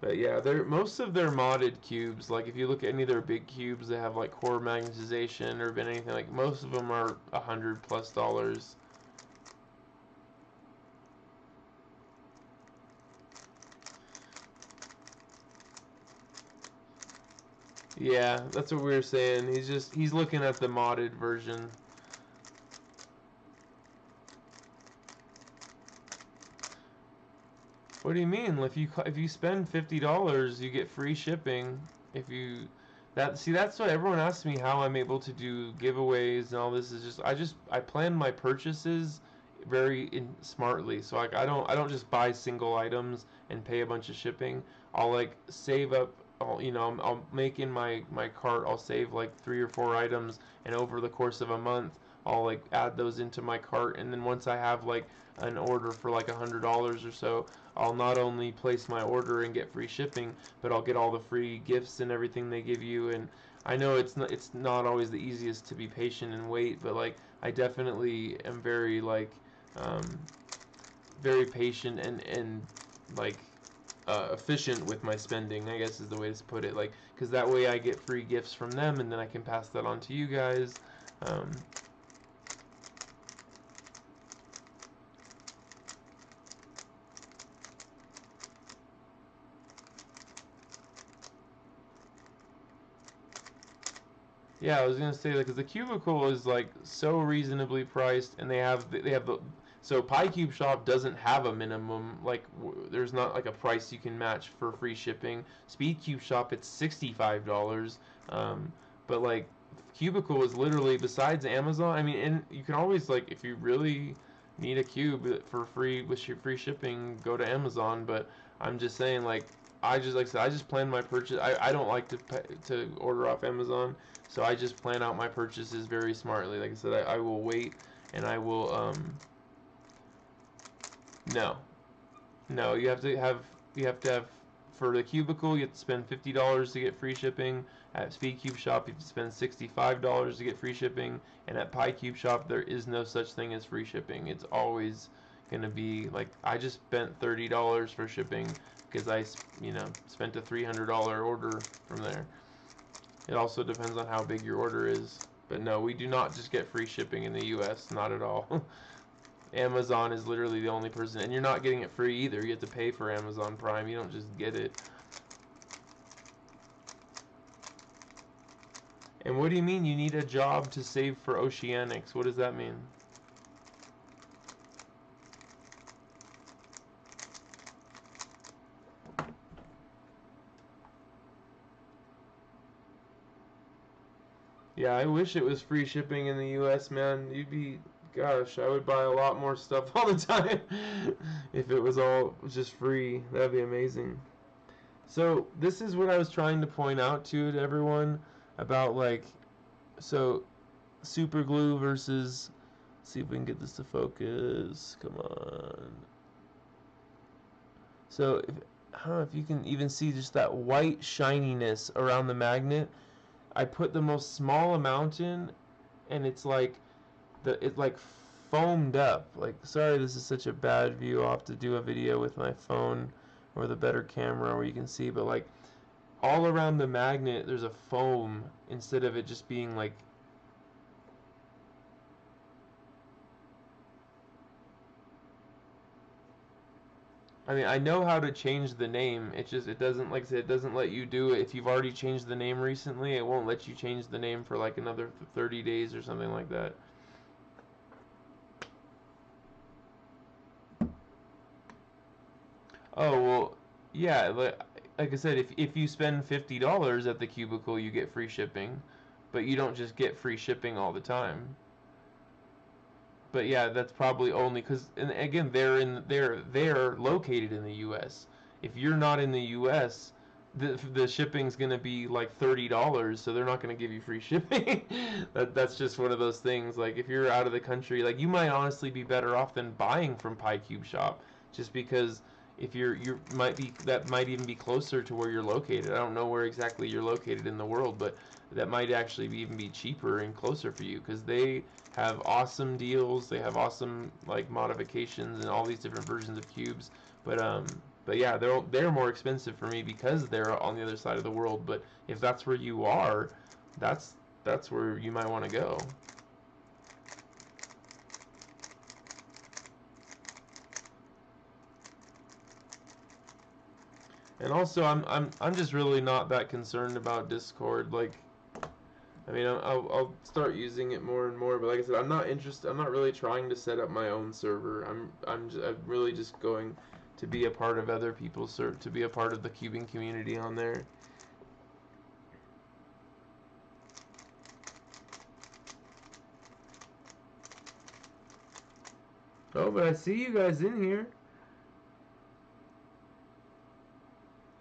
But yeah, they're most of their modded cubes. Like, if you look at any of their big cubes, they have like core magnetization or been anything. Like, most of them are $100+. Yeah, that's what we were saying. He's looking at the modded version. What do you mean? If you spend $50, you get free shipping. If you that's what everyone asks me, how I'm able to do giveaways and all this. Is I plan my purchases very smartly. So, like, I don't just buy single items and pay a bunch of shipping. I'll, like, save up. I'll make in my cart. I'll save like 3 or 4 items, and over the course of a month, I'll, like, add those into my cart. And then once I have, like, an order for like $100 or so, I'll not only place my order and get free shipping, but I'll get all the free gifts and everything they give you. And I know it's not always the easiest to be patient and wait, but, like, I definitely am very, like, um, very patient and like, efficient with my spending, I guess is the way to put it. Like, because that way I get free gifts from them, and then I can pass that on to you guys. Um, Yeah, I was gonna say that because the cubicle is like so reasonably priced, and they have the so PieCube Shop doesn't have a minimum. Like there's not like a price you can match for free shipping. SpeedCube Shop it's $65, but like Cubicle is literally besides Amazon. I mean, and you can always like if you really need a cube for free with free shipping, go to Amazon. But I'm just saying like. Like I said, I just plan my purchase. I don't like to order off Amazon. So I just plan out my purchases very smartly. Like I said, I will wait and I will no. No, you have to have for the cubicle you have to spend $50 to get free shipping. At SpeedCube Shop you have to spend $65 to get free shipping, and at PieCube Shop there is no such thing as free shipping. It's always gonna be like I just spent $30 for shipping because I spent a $300 order from there. It also depends on how big your order is. But no, we do not just get free shipping in the US, not at all. Amazon is literally the only person, and you're not getting it free either. You have to pay for Amazon Prime. You don't just get it. And what do you mean you need a job to save for Oceanics? What does that mean? Yeah, I wish it was free shipping in the US, man. Gosh, I would buy a lot more stuff all the time if it was all just free. That'd be amazing. So, this is what I was trying to point out to everyone about so super glue versus, see if we can get this to focus. Come on. So, I don't know if you can even see just that white shininess around the magnet. I put the most small amount in, and it's like it like foamed up. Like, sorry, this is such a bad view. I'll have to do a video with my phone or the better camera where you can see. But like all around the magnet, there's a foam instead of it just being like. I mean, I know how to change the name. It doesn't, like I said, it doesn't let you do it. If you've already changed the name recently, it won't let you change the name for like another 30 days or something like that. Oh, well, yeah, like I said, if you spend $50 at the cubicle, you get free shipping, but you don't just get free shipping all the time. But yeah, that's probably only because, and again, they're located in the U.S. If you're not in the U.S., the shipping's gonna be like $30, so they're not gonna give you free shipping. That's just one of those things. Like if you're out of the country, like you might honestly be better off than buying from PieCube Shop, just because if you might be that might even be closer to where you're located. I don't know where exactly you're located in the world, but that might actually even be cheaper and closer for you because they have awesome deals. They have awesome like modifications and all these different versions of cubes. But yeah, they're more expensive for me because they're on the other side of the world. But if that's where you are, that's where you might want to go. And also, I'm just really not that concerned about Discord. Like, I mean, I'll start using it more and more. But like I said, I'm not interested. I'm not really trying to set up my own server. I'm really just going to be a part of other people's to be a part of the cubing community on there. Oh, but I see you guys in here.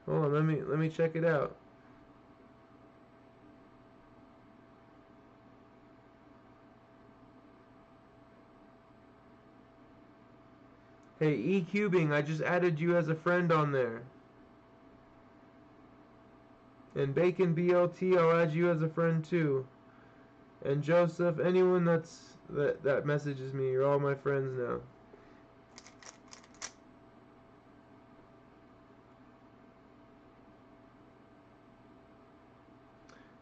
Hold on, let me check it out. Hey, E-Cubing, I just added you as a friend on there. And Bacon BLT, I'll add you as a friend too. And Joseph, anyone that messages me, you're all my friends now.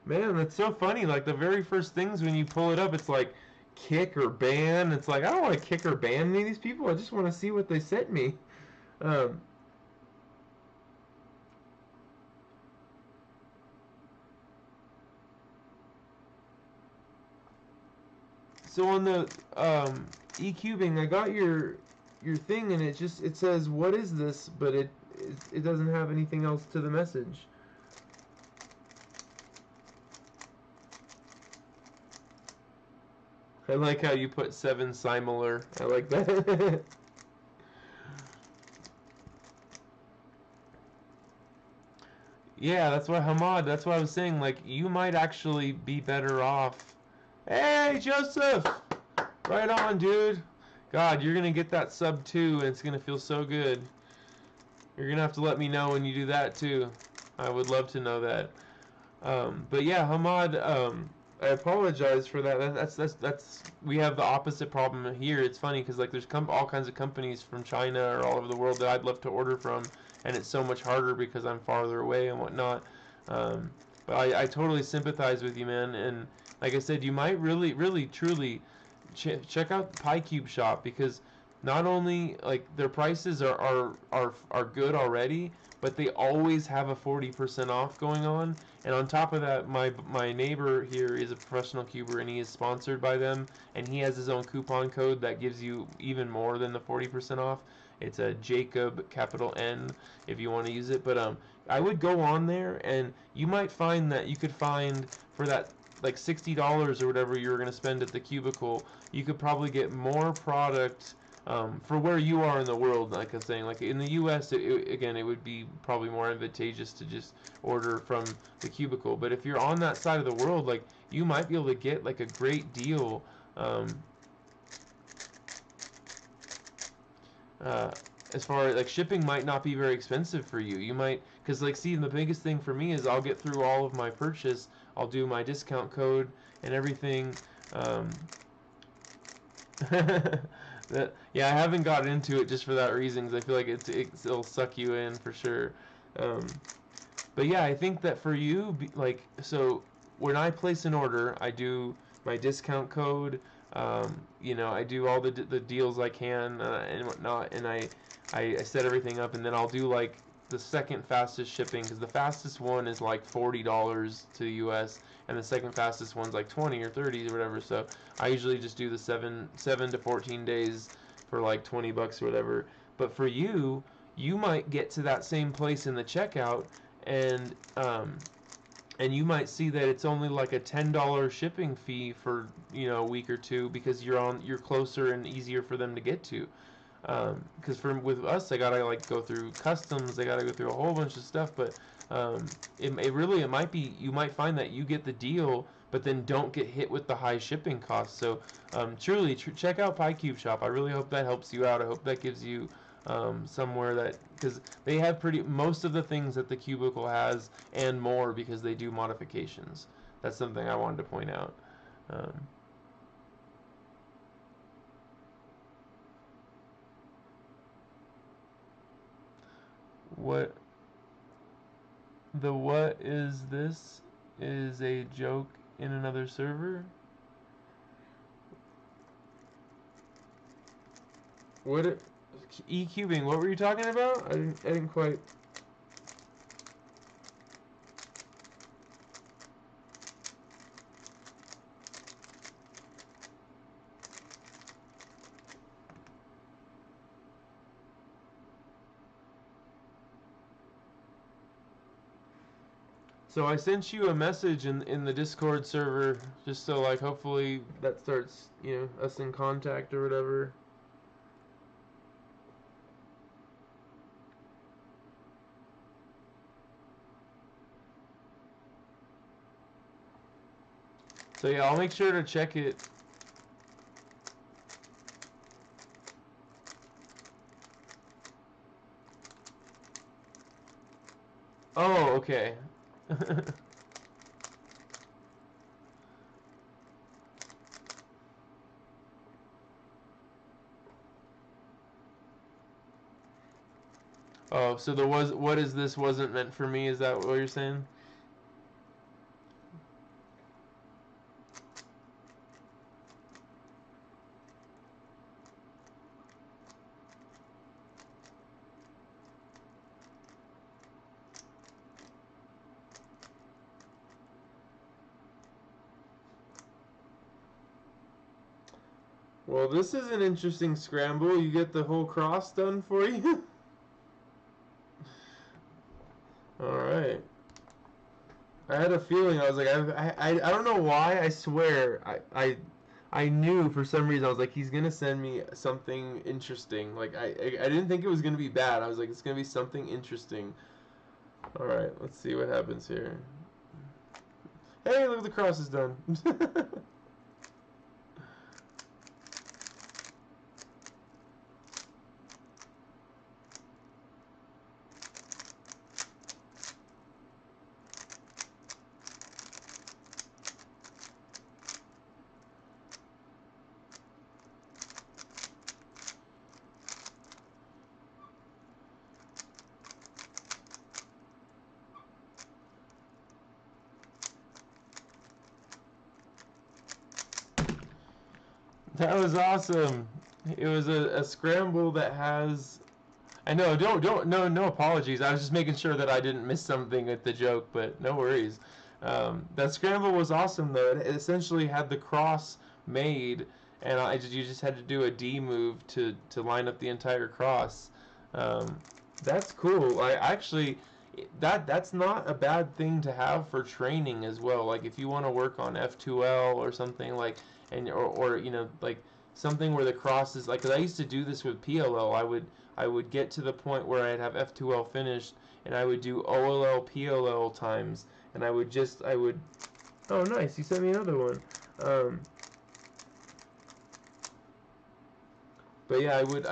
Man, that's so funny. Like the very first things when you pull it up, it's like kick or ban. It's like I don't want to kick or ban any of these people. I just want to see what they sent me. Um, So on the e-cubing, I got your thing, and it says what is this, but it doesn't have anything else to the message. I like how you put 7 similar. I like that. Yeah, that's what Hamad. That's what I was saying. Like, you might actually be better off. Hey, Joseph! Right on, dude. God, you're gonna get that sub too, and it's gonna feel so good. You're gonna have to let me know when you do that too. I would love to know that. But yeah, Hamad, I apologize for that. That's we have the opposite problem here. It's funny because like there's all kinds of companies from China or all over the world that I'd love to order from, and it's so much harder because I'm farther away and whatnot. Um, but I totally sympathize with you, man. And like I said, you might really, really, truly check out PieCube Shop because not only like their prices are good already, but they always have a 40% off going on. And on top of that, my neighbor here is a professional cuber, and he is sponsored by them, and he has his own coupon code that gives you even more than the 40% off. It's a Jacob capital N if you want to use it. But I would go on there, and you might find that you could find for that like $60 or whatever you're going to spend at the cubicle, you could probably get more product for where you are in the world. Like I'm saying, like in the U.S., again, it would be probably more advantageous to just order from the cubicle. But if you're on that side of the world, like you might be able to get like a great deal. Uh, as far as like shipping might not be very expensive for you. You might, because like see, the biggest thing for me is I'll get through all of my purchase. I'll do my discount code and everything. Um, yeah, I haven't got into it just for that reason because I feel like it'll suck you in for sure. Um, but yeah, I think that for you, like, so when I place an order, I do my discount code. You know, I do all the deals I can and whatnot, and I set everything up, and then I'll do like the second fastest shipping because the fastest one is like $40 to the U.S. and the second fastest one's like 20 or 30 or whatever. So I usually just do the 7 to 14 days for like 20 bucks or whatever. But for you, you might get to that same place in the checkout, and and you might see that it's only like a $10 shipping fee for a week or two because you're closer and easier for them to get to. Because with us, I gotta like go through customs, I gotta go through a whole bunch of stuff. But it might be, you might find that you get the deal, but then don't get hit with the high shipping costs. So truly, check out PieCube Shop. I really hope that helps you out. I hope that gives you somewhere that, because they have most of the things that the cubicle has and more because they do modifications. That's something I wanted to point out. Um, what what is this is a joke in another server? What e-cubing? What were you talking about? I didn't quite. So I sent you a message in the Discord server just so like hopefully that starts us in contact or whatever. So yeah, I'll make sure to check it. Oh, okay. Oh, so what is this wasn't meant for me? Is that what you're saying? Well, this is an interesting scramble. You get the whole cross done for you. All right. I had a feeling. I was like, I don't know why. I swear, I knew for some reason. I was like, he's gonna send me something interesting. Like I didn't think it was gonna be bad. I was like, it's gonna be something interesting. All right, let's see what happens here. Hey, look, the cross is done. That was awesome. It was a scramble that has. I know. No apologies. I was just making sure that I didn't miss something at the joke, but no worries. That scramble was awesome though. It essentially had the cross made, and you just had to do a D move to line up the entire cross. Um, that's cool. I actually. That's not a bad thing to have for training as well. Like if you want to work on F2L or something like, and or you know like something where the cross is like. 'Cause I used to do this with PLL. I would get to the point where I'd have F2L finished, and I would do OLL PLL times, and I would. Oh, nice! You sent me another one. Um, But yeah, I would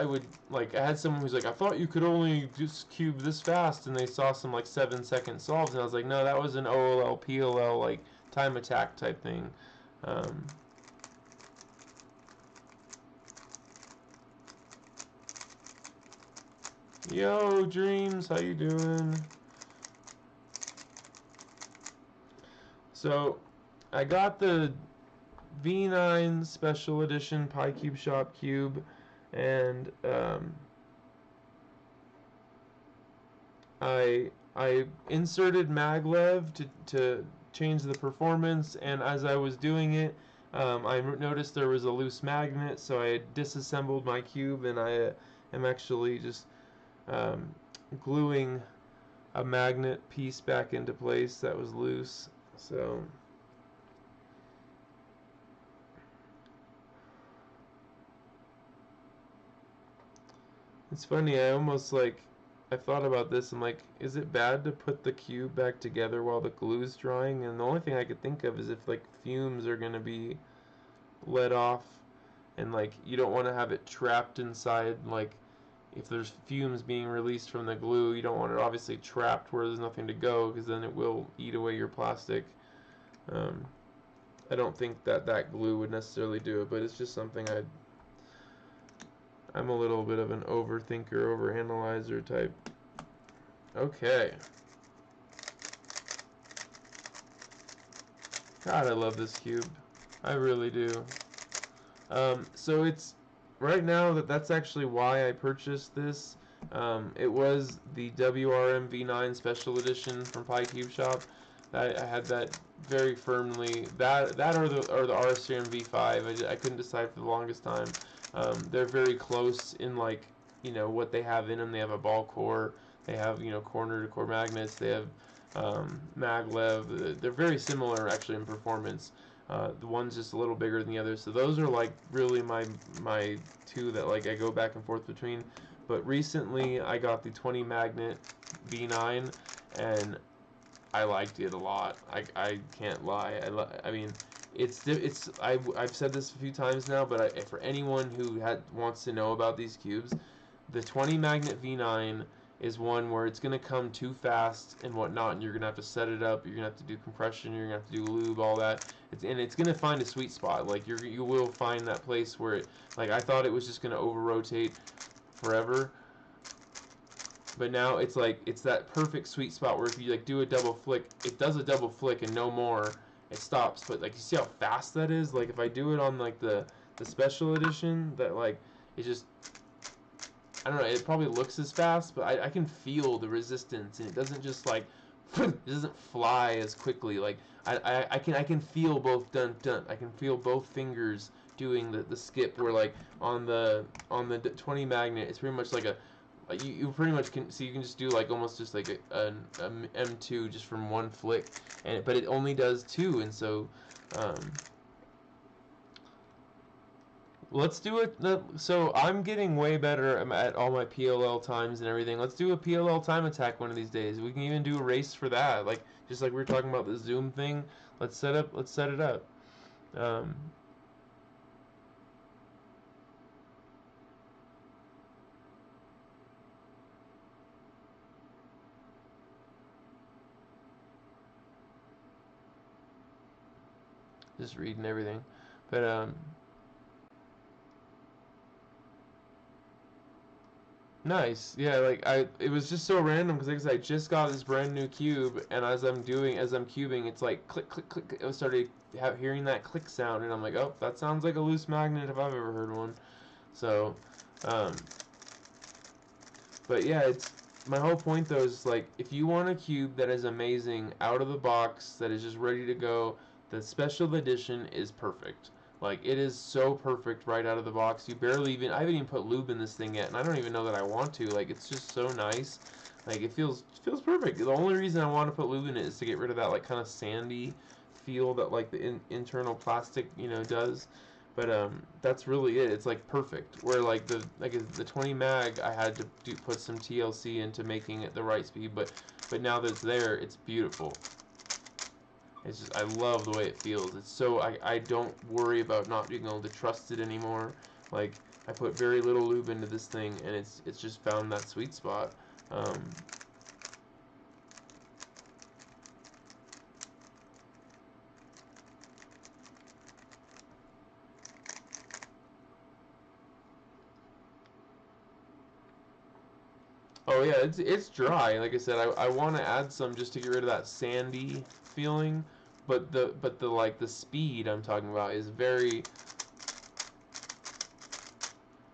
like I had someone who's like, I thought you could only just cube this fast, and they saw some like 7-second solves, and I was like, no, that was an OLL PLL like time attack type thing. Um, Yo, Dreams, how you doing? So, I got the V9 Special Edition PyCube Shop Cube, and I inserted Maglev to change the performance, and as I was doing it, I noticed there was a loose magnet, so I disassembled my cube, and I am actually just um, gluing a magnet piece back into place that was loose. So it's funny, I thought about this. I'm like, is it bad to put the cube back together while the glue's drying? And the only thing I could think of is if like fumes are gonna be let off, and like you don't want to have it trapped inside. Like if there's fumes being released from the glue, you don't want it obviously trapped where there's nothing to go, because then it will eat away your plastic. Um, I don't think that glue would necessarily do it, but it's just something I'm a little bit of an overthinker, overanalyzer type. Okay. God, I love this cube. I really do. So it's right now that's actually why I purchased this. It was the WRM V9 Special Edition from PyCube Shop. I had that very firmly. That or the RCM V5. I couldn't decide for the longest time. They're very close in like what they have in them. They have a ball core. They have corner to core magnets. They have Maglev. They're very similar actually in performance. The one's just a little bigger than the other. So those are like really my two that like I go back and forth between. But recently I got the 20 magnet V9, and I liked it a lot. I can't lie. I mean, I've said this a few times now, but for anyone who wants to know about these cubes, the 20 magnet V9 is one where it's going to come too fast and whatnot, and you're going to have to set it up. You're going to have to do compression. You're going to have to do lube, all that. It's going to find a sweet spot. Like you will find that place where like I thought it was just going to over rotate forever. But now it's like it's that perfect sweet spot where if you like do a double flick, it does a double flick and no more. It stops. But like you see how fast that is? Like if I do it on like the special edition, that like it just I don't know, it probably looks as fast, but I can feel the resistance, and it doesn't just like it doesn't fly as quickly. Like I can feel both dun dun. I can feel both fingers doing the skip. Where like on the 20 magnet, it's pretty much like a you pretty much can, so you can just do like almost just like a M2 just from one flick, but it only does two, and so um, let's do it. So I'm getting way better at all my PLL times and everything. Let's do a PLL time attack one of these days. We can even do a race for that, like just like we were talking about the Zoom thing. Let's set it up. Um, just reading everything, but nice. Yeah, like it was just so random because like I just got this brand new cube, and as I'm cubing, it's like click, click, click. I started hearing that click sound, and I'm like, oh, that sounds like a loose magnet if I've ever heard one. So, um, but yeah, it's my whole point though is like if you want a cube that is amazing out of the box that is just ready to go, the special edition is perfect. Like it is so perfect right out of the box. I haven't even put lube in this thing yet, and I don't even know that I want to. Like it's just so nice. Like it feels perfect. The only reason I want to put lube in it is to get rid of that like kind of sandy feel that like the internal plastic does. But that's really it. It's like perfect. Where like the 20 mag, I had to put some TLC into making it the right speed. But now that it's there, it's beautiful. It's just I love the way it feels. It's so I don't worry about not being able to trust it anymore. Like I put very little lube into this thing, and it's just found that sweet spot. Um, Oh yeah, it's dry. Like I said, I want to add some just to get rid of that sandy feeling, but the like the speed I'm talking about is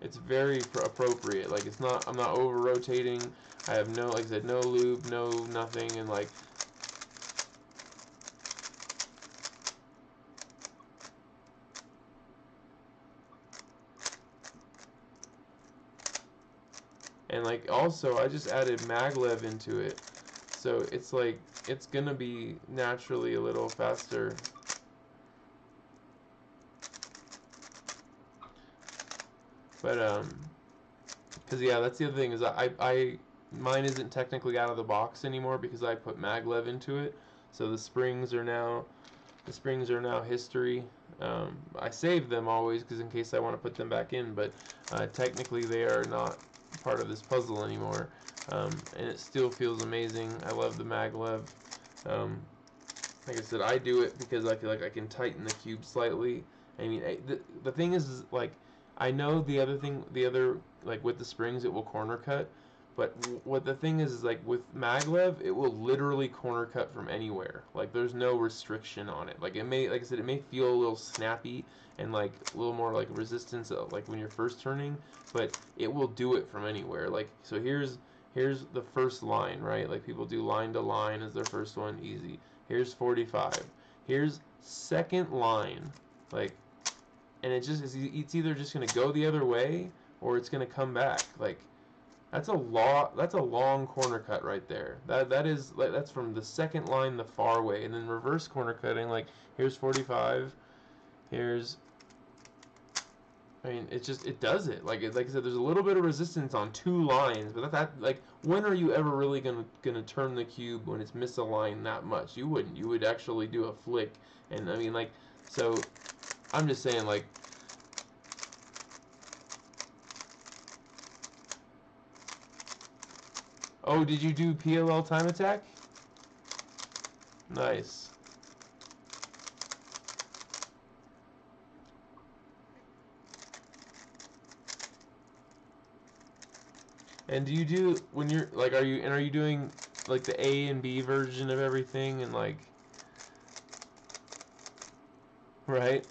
it's very appropriate. Like I'm not over rotating. I have no, like I said, no lube, no nothing, and like also I just added Maglev into it, so it's like it's gonna be naturally a little faster. But because yeah, that's the other thing is I mine isn't technically out of the box anymore because I put Maglev into it. So the springs are now history. I save them always because in case I want to put them back in, but technically they are not part of this puzzle anymore. And it still feels amazing. I love the Maglev. Um, like I said, I do it because I feel like I can tighten the cube slightly. I mean, the thing is like, I know the other, like with the springs, it will corner cut, but what the thing is like with Maglev, it will literally corner cut from anywhere. Like there's no restriction on it. Like it may, like I said, it may feel a little snappy and like a little more like resistance, like when you're first turning, but it will do it from anywhere. Like so, here's the first line, right? Like people do line to line as their first one, easy. Here's 45. Here's second line, like, and it's either just gonna go the other way or it's gonna come back. Like that's a long corner cut right there. That is like that's from the second line the far way, and then reverse corner cutting. Like here's 45. Here's I mean, it does it. Like I said, there's a little bit of resistance on two lines, but that like when are you ever really gonna turn the cube when it's misaligned that much? You wouldn't. You would actually do a flick, and I mean like so. I'm just saying like. Oh, did you do PLL time attack? Nice. And do you do when you're like are you doing like the A and B version of everything and like right?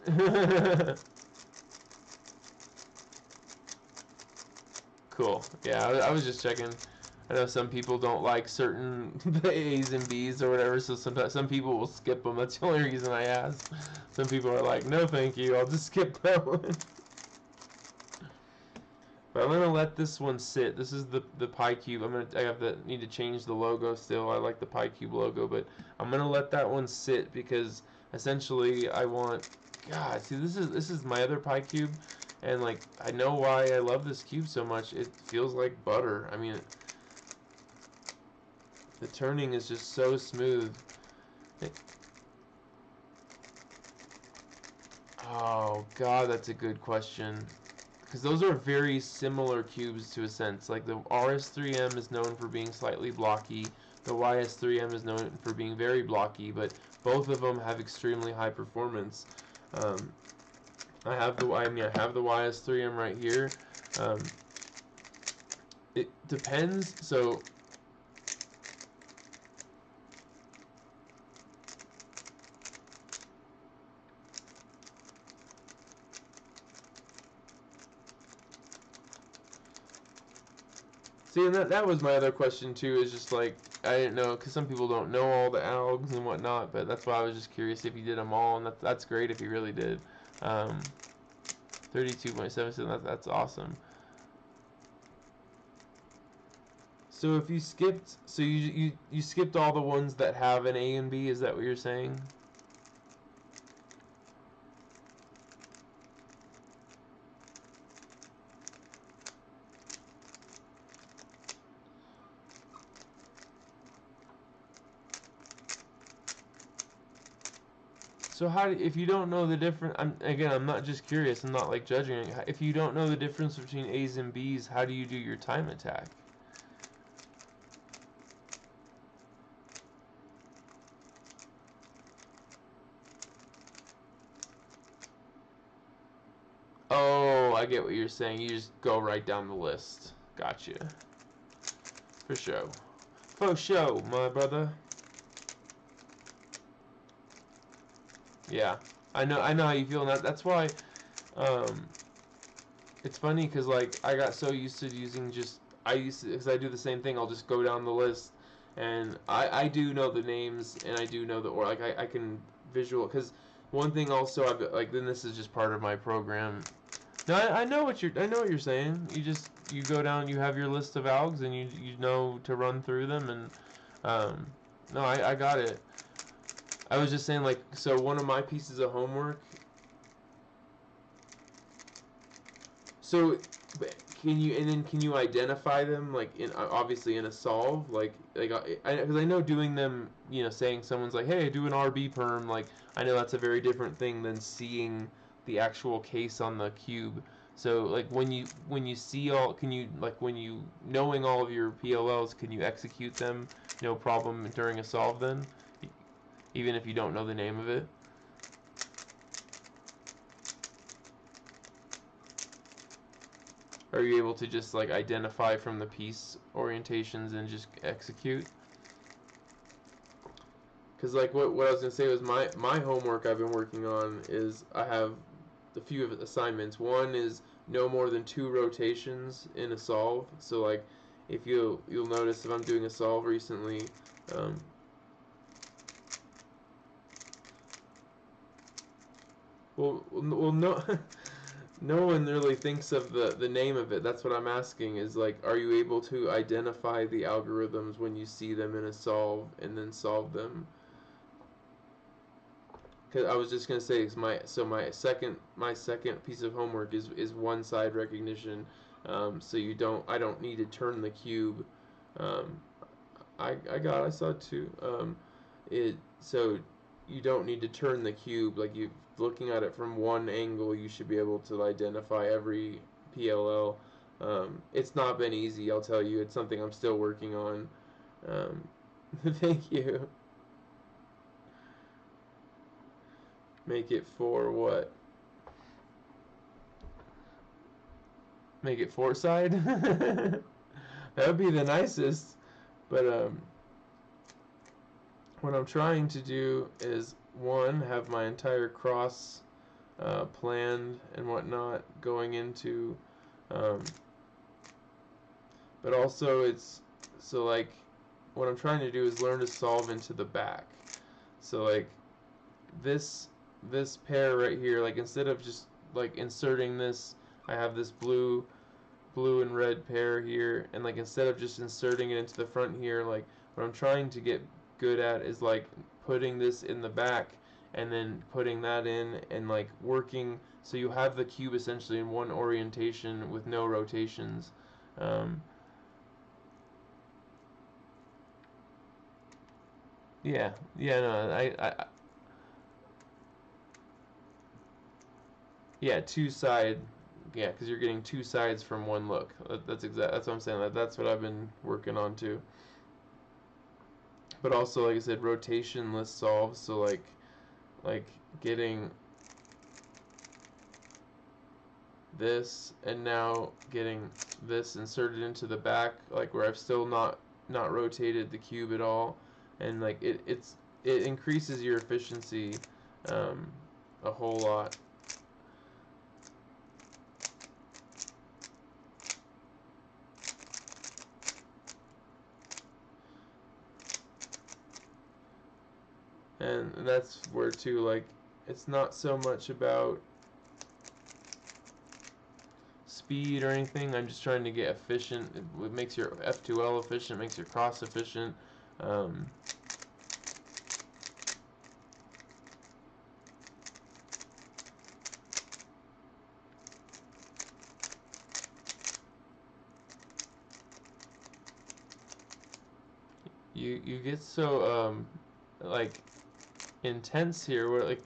Cool. Yeah, I was just checking. I know some people don't like certain the A's and B's or whatever, so sometimes some people will skip them. That's the only reason I asked. Some people are like, no thank you, I'll just skip that one. But I'm gonna let this one sit. This is the Pi Cube. Need to change the logo still. I like the Pi Cube logo, but I'm gonna let that one sit because essentially I want. God, see, this is my other Pi Cube, and like I know why I love this cube so much. It feels like butter. I mean, the turning is just so smooth. Oh God, that's a good question. Because those are very similar cubes to a sense. Like the RS3M is known for being slightly blocky. The YS3M is known for being very blocky, but both of them have extremely high performance. I have the YS3M right here. It depends. So see, and that was my other question too. Is just like I didn't know because some people don't know all the algs and whatnot, but that's why I was just curious if you did them all, and that's great if you really did. 32.7, that's awesome. So if you skipped, so you skipped all the ones that have an A and B, is that what you're saying? So if you don't know the difference, I'm not just curious, I'm not like judging. If you don't know the difference between A's and B's, how do you do your time attack? Oh, I get what you're saying. You just go right down the list. Gotcha. For sure. For sure, my brother. Yeah. I know how you feel, and that's why um it's funny because like I got so used to using because I do the same thing. I'll just go down the list, and I do know the names, and I do know or like I can visual because one thing also like then this is just part of my program. No, I know what you're saying. You go down, you have your list of algs, and you know to run through them, and no, I got it. I was just saying like so one of my pieces of homework. So can you identify them like in obviously in a solve because I know doing them saying someone's like hey do an RB perm like I know that's a very different thing than seeing the actual case on the cube. So like when you see all can you like when you knowing all of your PLLs can you execute them no problem during a solve then even if you don't know the name of it? Are you able to just like identify from the piece orientations and just execute? Because like what I was gonna say was my homework I've been working on is I have a few of assignments. One is no more than 2 rotations in a solve. So like if you'll notice if I'm doing a solve recently, well no. No one really thinks of the name of it. That's what I'm asking is like, are you able to identify the algorithms when you see them in a solve and then solve them? Because I was just gonna say, my second piece of homework is one side recognition. So I don't need to turn the cube. Um, I saw it too. So you don't need to turn the cube like you looking at it from one angle you should be able to identify every PLL. It's not been easy, I'll tell you. It's something I'm still working on. Thank you. Make it for what? Make it four side? That would be the nicest. But what I'm trying to do is one, have my entire cross planned and whatnot going into, but also So like what I'm trying to do is learn to solve into the back. So like this pair right here, like instead of just like inserting this, I have this blue and red pair here, and like instead of just inserting it into the front here, like what I'm trying to get good at is like putting this in the back and then putting that in and like working so you have the cube essentially in one orientation with no rotations. Um, yeah, yeah, no, yeah, two side, yeah, because you're getting two sides from one look. That's what I'm saying. That's what I've been working on too. But also, like I said, rotationless solves. So like getting this and now getting this inserted into the back, like where I've still not rotated the cube at all, and like it increases your efficiency um, a whole lot. And that's where too, like, it's not so much about speed or anything. I'm just trying to get efficient. It makes your F2L efficient, makes your cross efficient. Um, you get so like intense here where like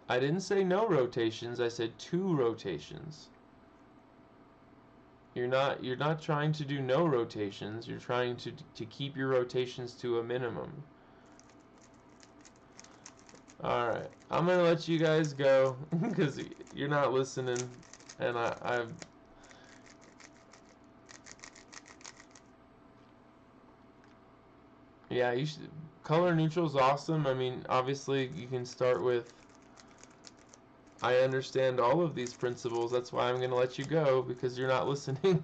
I didn't say no rotations, I said two rotations. You're not trying to do no rotations, you're trying to keep your rotations to a minimum. Alright, I'm gonna let you guys go because you're not listening, and I've yeah, you should. Color neutral is awesome. I mean, obviously you can start with I understand all of these principles. That's why I'm going to let you go because you're not listening.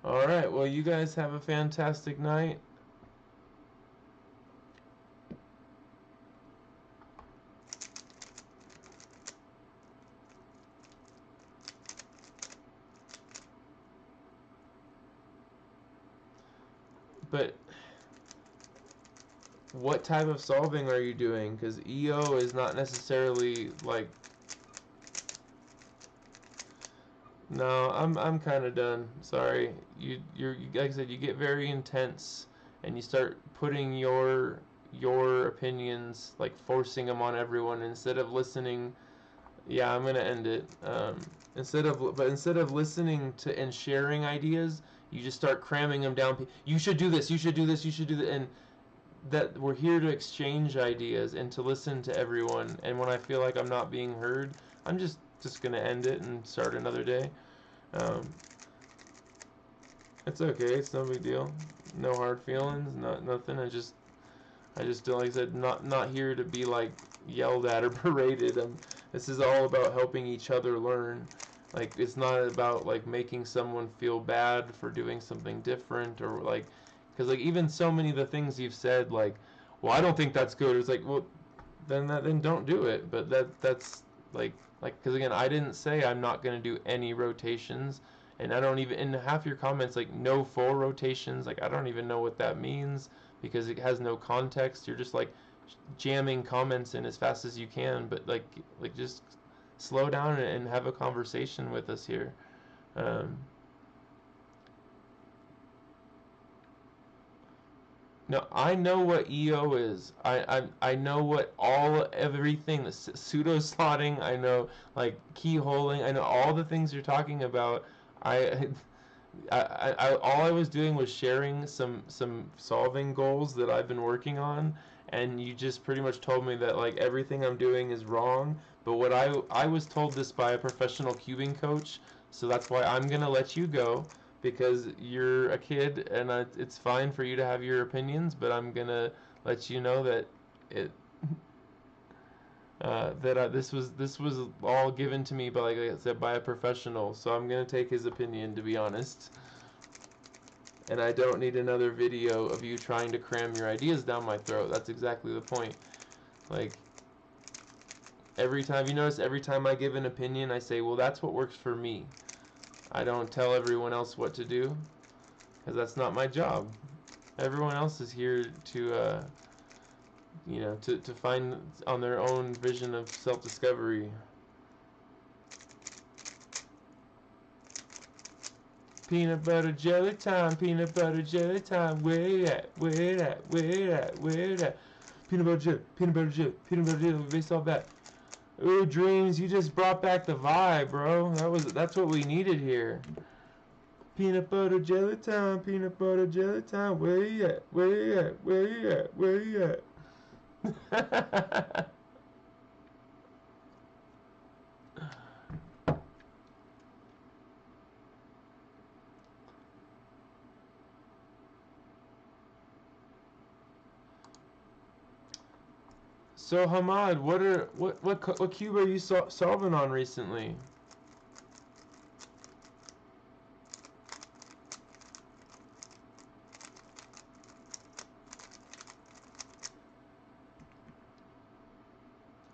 All right. Well, you guys have a fantastic night. But what type of solving are you doing? Because EO is not necessarily like. No, I'm kind of done. Sorry. You're like I said, you get very intense, and you start putting your opinions, like forcing them on everyone instead of listening. Yeah, I'm gonna end it. Instead of listening to and sharing ideas, you just start cramming them down. You should do this. You should do this. You should do that. And that we're here to exchange ideas and to listen to everyone. And when I feel like I'm not being heard, I'm just gonna end it and start another day. Um, it's okay. It's no big deal. No hard feelings. Not nothing. I just don't, like I said, not here to be like yelled at or berated. This is all about helping each other learn. Like it's not about like making someone feel bad for doing something different or like, because like even so many of the things you've said, like, well, I don't think that's good. It's like, well, then don't do it. But that's like because again, I didn't say I'm not gonna do any rotations, and I don't even in half your comments like no full rotations. Like I don't even know what that means because it has no context. You're just like jamming comments in as fast as you can, but like just slow down and have a conversation with us here. Um, no, I know what EO is. I know what everything the pseudo slotting. I know like keyholing. I know all the things you're talking about. I all I was doing was sharing some solving goals that I've been working on, and you just pretty much told me that like everything I'm doing is wrong. But what I was told this by a professional cubing coach, so that's why I'm gonna let you go. because you're a kid, and it's fine for you to have your opinions, but I'm gonna let you know that it this was all given to me by, like I said, by a professional. So I'm gonna take his opinion, to be honest. And I don't need another video of you trying to cram your ideas down my throat. That's exactly the point. Like, every time, you notice, every time I give an opinion, I say, well, that's what works for me. I don't tell everyone else what to do, because that's not my job. Everyone else is here to, to find on their own vision of self-discovery. Peanut butter jelly time, peanut butter jelly time. Where it at? Where it at? Where it at? Where it at? Peanut butter jelly, peanut butter jelly, peanut butter jelly. Based off that. Ooh, Dreams, you just brought back the vibe, bro. That's what we needed here. Peanut butter jelly time, peanut butter jelly time. Where you at? Where you at? Where you at? Where you at? So Hamad, what cube are you solving on recently?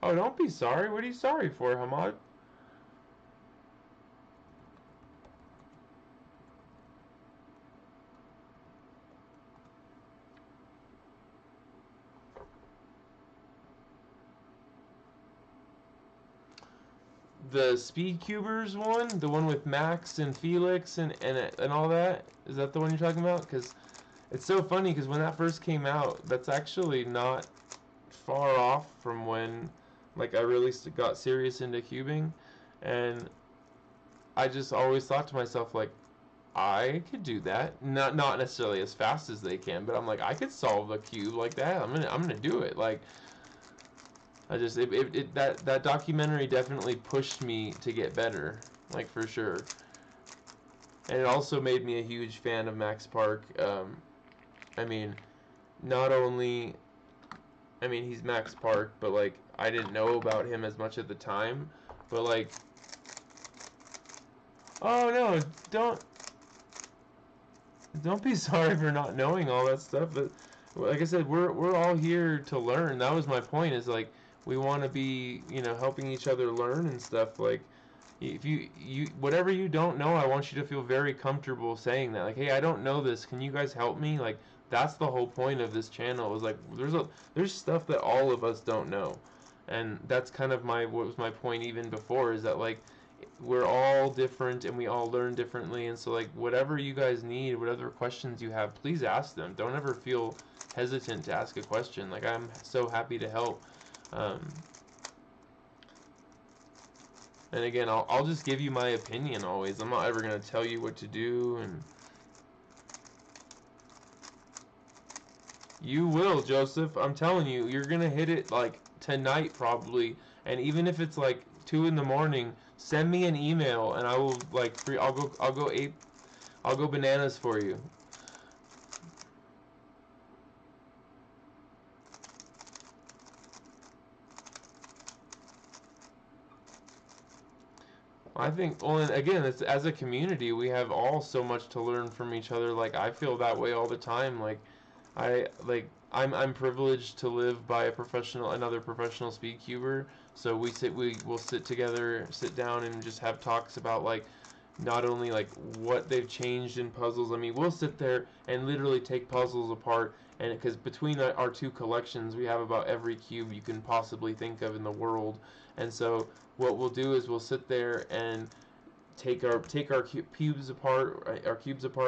Oh, don't be sorry. What are you sorry for, Hamad? The Speed Cubers one, the one with Max and Felix and all that. Is that the one you're talking about? Because it's so funny, because when that first came out, that's actually not far off from when, like, I really got serious into cubing, and I just always thought to myself, like, I could do that. Not necessarily as fast as they can, but I'm like, I could solve a cube like that. I'm gonna do it. Like, I just that documentary definitely pushed me to get better, like, for sure. And it also made me a huge fan of Max Park. I mean, not only, I mean, he's Max Park, but, like, I didn't know about him as much at the time. But, like, oh no, don't be sorry for not knowing all that stuff. But like I said, we're all here to learn. That was my point. Is, like, we want to be, helping each other learn and stuff. Like, if you whatever you don't know, I want you to feel very comfortable saying that. Like, hey, I don't know this. Can you guys help me? Like, that's the whole point of this channel. Is, like, there's stuff that all of us don't know, and that's kind of what was my point even before. Is that, like, we're all different and we all learn differently, and so, like, whatever you guys need, whatever questions you have, please ask them. Don't ever feel hesitant to ask a question. Like, I'm so happy to help. And again, I'll just give you my opinion always. I'm not ever going to tell you what to do, and you will, Joseph. I'm telling you, you're going to hit it, like, tonight probably. And even if it's like 2 in the morning, send me an email and I will, like, I'll go bananas for you. I think, well, and again, it's, as a community, we have all so much to learn from each other. Like, I feel that way all the time. Like, I'm privileged to live by another professional speed cuber. So we'll sit together, sit down, and just have talks about, like, not only, like, what they've changed in puzzles. I mean, we'll sit there and literally take puzzles apart, and because between our two collections, we have about every cube you can possibly think of in the world. And so what we'll do is we'll sit there and take our cubes apart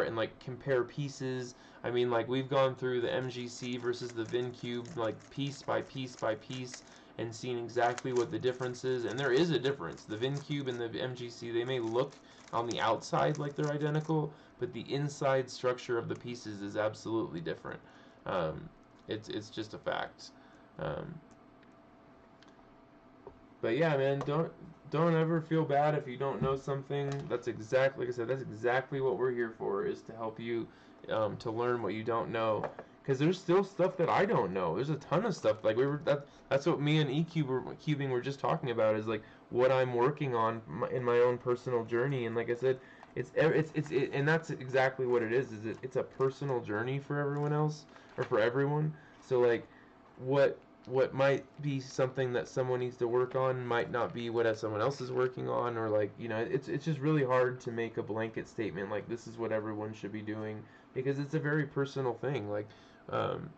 and, like, compare pieces. I mean, like, we've gone through the MGC versus the Vin cube, like, piece by piece by piece, and seen exactly what the difference is. And there is a difference. The Vin cube and the MGC, they may look on the outside like they're identical, but the inside structure of the pieces is absolutely different. It's just a fact. Um, But yeah, man, don't ever feel bad if you don't know something. That's exactly, like I said, that's exactly what we're here for, is to help you to learn what you don't know. Because there's still stuff that I don't know. There's a ton of stuff. Like that's what me and cubing were just talking about, is like what I'm working on in my own personal journey. And like I said, and that's exactly what it is. It's a personal journey for everyone else, or for everyone. So like, what what might be something that someone needs to work on might not be what someone else is working on, or like, it's just really hard to make a blanket statement like this is what everyone should be doing, because it's a very personal thing. Like, um,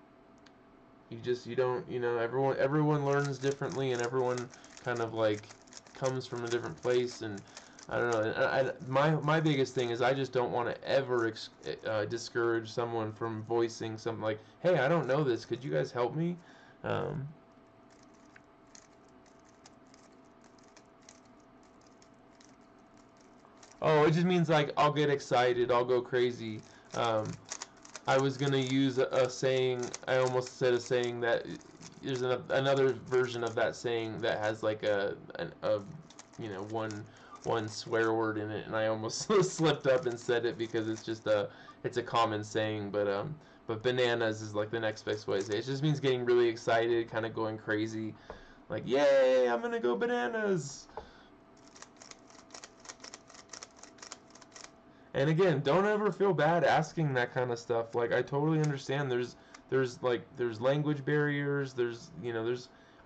you don't, everyone learns differently, and everyone kind of like comes from a different place. And I don't know. My biggest thing is I just don't want to ever discourage someone from voicing something like, "Hey, I don't know this. Could you guys help me?" Um, oh, it just means like I'll get excited, I'll go crazy. Um, I was gonna use a saying. I almost said a saying that there's another version of that saying that has like one swear word in it, and I almost slipped up and said it because it's a common saying. But bananas is like the next best way to say it. It just means getting really excited, kind of going crazy, like, yay, I'm gonna go bananas. And again, don't ever feel bad asking that kind of stuff. Like, I totally understand. There's language barriers. There's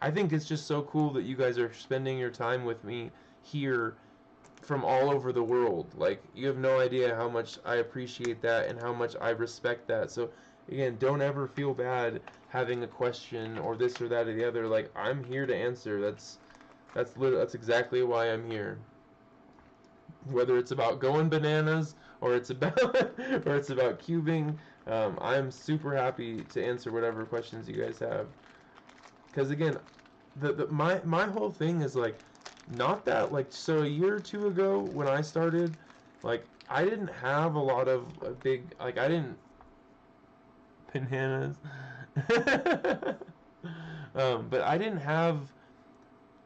I think it's just so cool that you guys are spending your time with me here from all over the world. Like, you have no idea how much I appreciate that and how much I respect that. So again, don't ever feel bad having a question or this or that or the other. Like, I'm here to answer. That's exactly why I'm here. Whether it's about going bananas or it's about or it's about cubing, I'm super happy to answer whatever questions you guys have. Because again, my whole thing is like, not that, like, so a year or two ago when I started, like, I didn't have a lot of big, like, I didn't bananas. But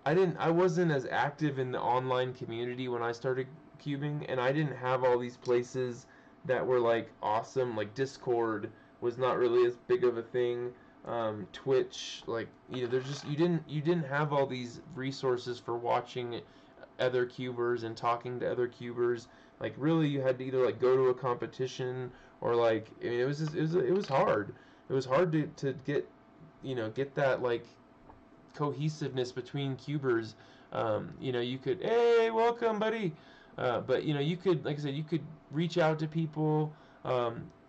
I wasn't as active in the online community when I started cubing, and I didn't have all these places that were like awesome. Like, Discord was not really as big of a thing. Twitch, like, there's just, you didn't have all these resources for watching other cubers and talking to other cubers. Like, really, you had to either like go to a competition, or like, I mean, it was hard. It was hard to get that like cohesiveness between cubers. You could, hey, welcome, buddy. But you could, like I said, you could reach out to people.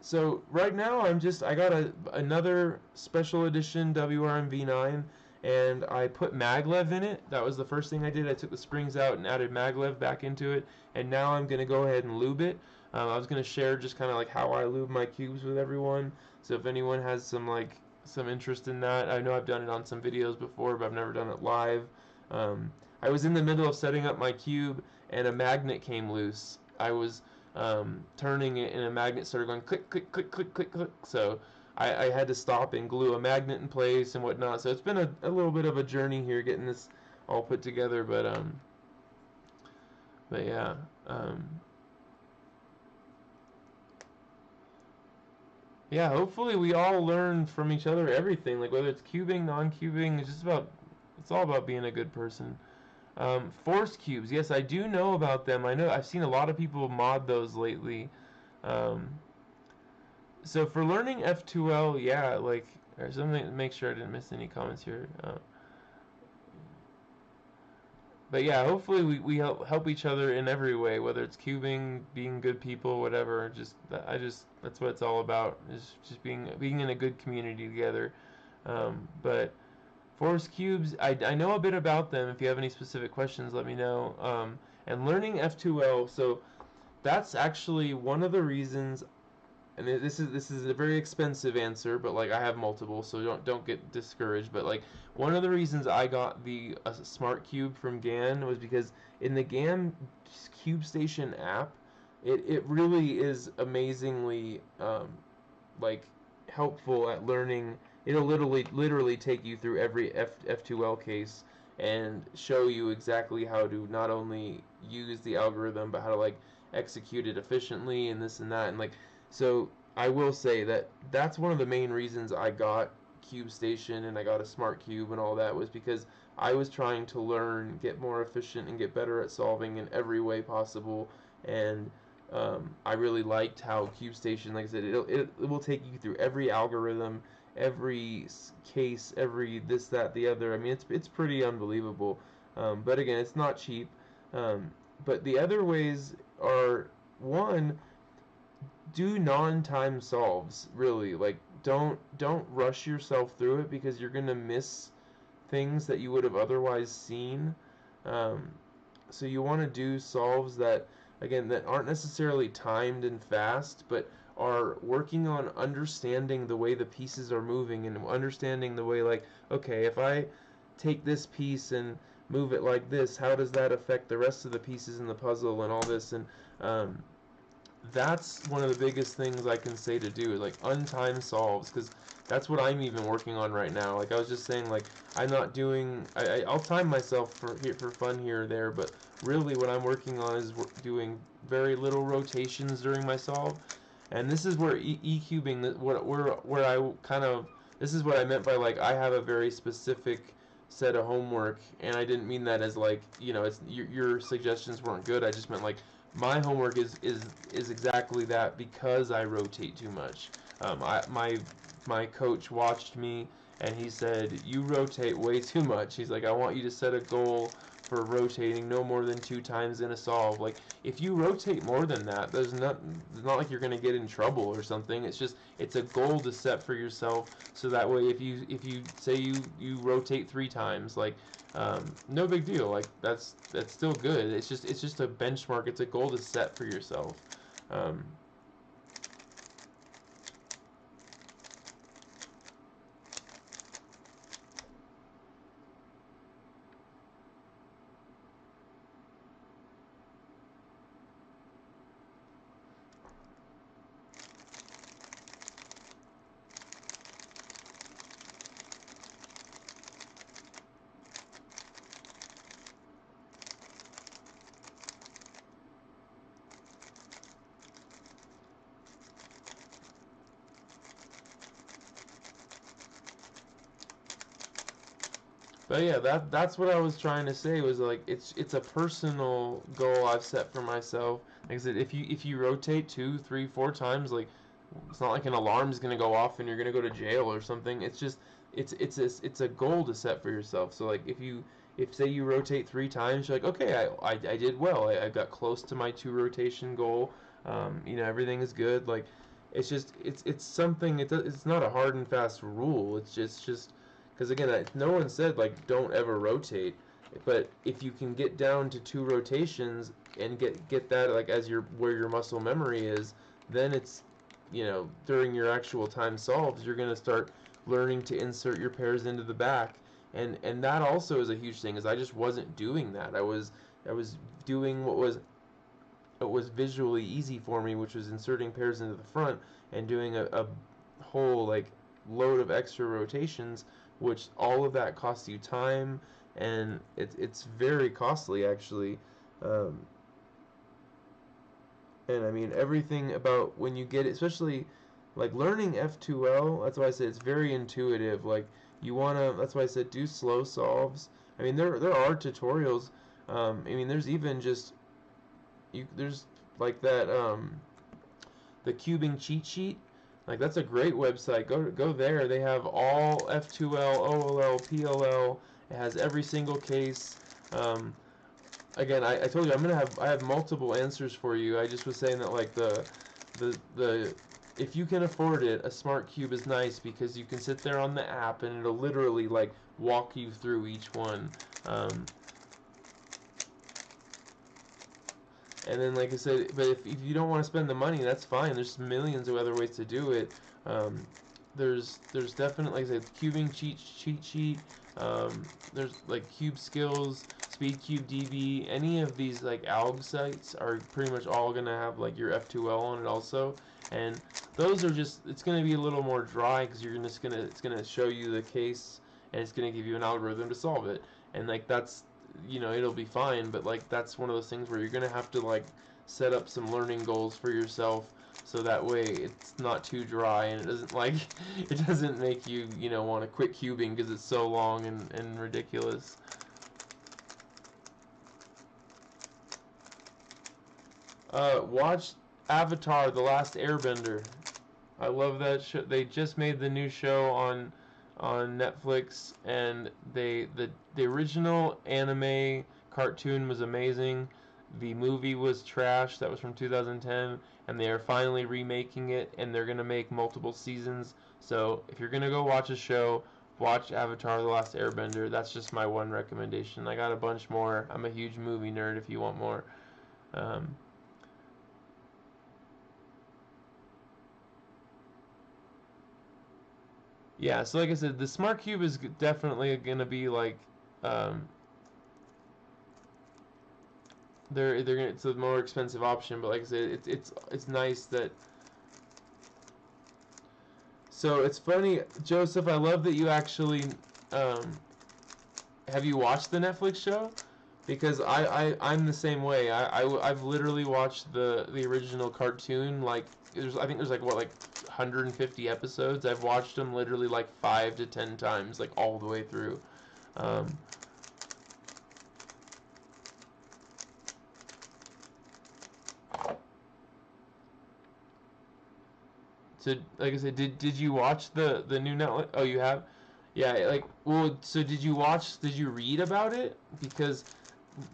So right now, I got another special edition WRM V9, and I put Maglev in it. That was the first thing I did. I took the springs out and added Maglev back into it, and now I'm gonna go ahead and lube it. I was gonna share just kind of like how I lube my cubes with everyone. So if anyone has some interest in that. I know I've done it on some videos before, but I've never done it live. I was in the middle of setting up my cube, and a magnet came loose. I was turning it, and a magnet started going click, click, click, click, click, click. So I had to stop and glue a magnet in place and whatnot. So it's been a little bit of a journey here getting this all put together, but yeah. Yeah, hopefully we all learn from each other everything, like whether it's cubing, non-cubing, it's all about being a good person. Force cubes, yes, I do know about them. I know I've seen a lot of people mod those lately. Um, so for learning F2L, yeah, like, or something, make sure I didn't miss any comments here. But yeah, hopefully we help each other in every way, whether it's cubing, being good people, whatever. That's what it's all about, is just being in a good community together. But Force cubes, I know a bit about them. If you have any specific questions, let me know. And learning F2L, so that's actually one of the reasons. And this is a very expensive answer, but like, I have multiple, so don't get discouraged. But like, one of the reasons I got the smart cube from GAN was because in the GAN Cube Station app, it really is amazingly like helpful at learning. It'll literally take you through every F2L case, and show you exactly how to not only use the algorithm but how to like execute it efficiently and this and that. And like, so I will say that that's one of the main reasons I got Cube Station and I got a smart cube and all that, was because I was trying to learn, get more efficient, and get better at solving in every way possible. And I really liked how Cube Station, like I said, it will take you through every algorithm, every case, every this, that, the other. I mean, it's pretty unbelievable. But again, it's not cheap. But the other ways are, one, do non-time solves. Really, like don't rush yourself through it, because you're gonna miss things that you would have otherwise seen. Um, so you want to do solves that, again, that aren't necessarily timed and fast, but are working on understanding the way the pieces are moving, and understanding the way, like, okay, if I take this piece and move it like this, how does that affect the rest of the pieces in the puzzle and all this. And um, that's one of the biggest things I can say to do, is like untime solves, because that's what I'm even working on right now. Like I was just saying, like I'm not doing, I'll time myself for fun here or there, but really what I'm working on is doing very little rotations during my solve. And this is where E-cubing, where I kind of, this is what I meant by, like, I have a very specific set of homework, and I didn't mean that as like, it's your suggestions weren't good. I just meant like my homework is exactly that, because I rotate too much. My coach watched me, and he said, you rotate way too much. He's like, I want you to set a goal for rotating no more than 2 times in a solve. Like, if you rotate more than that, it's not like you're gonna get in trouble or something. It's just, it's a goal to set for yourself, so that way if you say you rotate 3 times, like, no big deal. Like, that's still good. It's just a benchmark. It's a goal to set for yourself. Um, But yeah, that's what I was trying to say, was like it's a personal goal I've set for myself. Like I said, if you rotate 2, 3, 4 times, like, it's not like an alarm's gonna go off and you're gonna go to jail or something. It's just it's a goal to set for yourself. So like if say you rotate 3 times, you're like, okay, I did well. I got close to my 2 rotation goal. Everything is good. Like, it's something. It's not a hard and fast rule. It's just because, again, no one said like don't ever rotate, but if you can get down to 2 rotations and get that, like, as where your muscle memory is, then it's, during your actual time solves, you're going to start learning to insert your pairs into the back. And that also is a huge thing, is I just wasn't doing that. I was doing what was visually easy for me, which was inserting pairs into the front and doing a whole, like, load of extra rotations, which all of that costs you time, and it's very costly, actually. Um, and I mean, everything about when you get it, especially like learning F2L, that's why I said it's very intuitive. Like, that's why I said do slow solves. I mean, there are tutorials. I mean, there's even just there's like that, the cubing cheat sheet. Like, that's a great website. Go there. They have all F2L, OLL, PLL. It has every single case. Again, I told you I have multiple answers for you. I just was saying that, like, the if you can afford it, a smart cube is nice, because you can sit there on the app and it'll literally, like, walk you through each one. And then, like I said, but if you don't want to spend the money, that's fine. There's millions of other ways to do it. Um, there's definitely, like I said, cubing cheat sheet. There's like Cube Skills, SpeedCube DB. Any of these, like, alg sites are pretty much all gonna have, like, your F2L on it also. And those are just, it's gonna be a little more dry, because it's gonna show you the case, and it's gonna give you an algorithm to solve it. and like that's, you know, it'll be fine, but like that's one of those things where you're gonna have to like set up some learning goals for yourself, so that way it's not too dry and it doesn't like it doesn't make you, you know, want to quit cubing because it's so long and ridiculous. Watch Avatar: The Last Airbender. I love that show. They just made the new show on Netflix, and the original anime cartoon was amazing. The movie was trash. That was from 2010, and they are finally remaking it, and they're gonna make multiple seasons. So if you're gonna go watch a show, watch Avatar: The Last Airbender. That's just my one recommendation. I got a bunch more. I'm a huge movie nerd. If you want more. Um, Yeah, so like I said, the Smart Cube is definitely gonna be like, um, they're gonna, it's a more expensive option, but like I said, it's nice that. So it's funny, Joseph. I love that you actually, um, have you watched the Netflix show? Because I'm the same way. I've literally watched the original cartoon. Like I think there's like what, like 150 episodes. I've watched them literally like 5 to 10 times, like all the way through. Um, so like I said, did you watch the new Netflix? Oh, you have? Yeah, like, well, so did you read about it? Because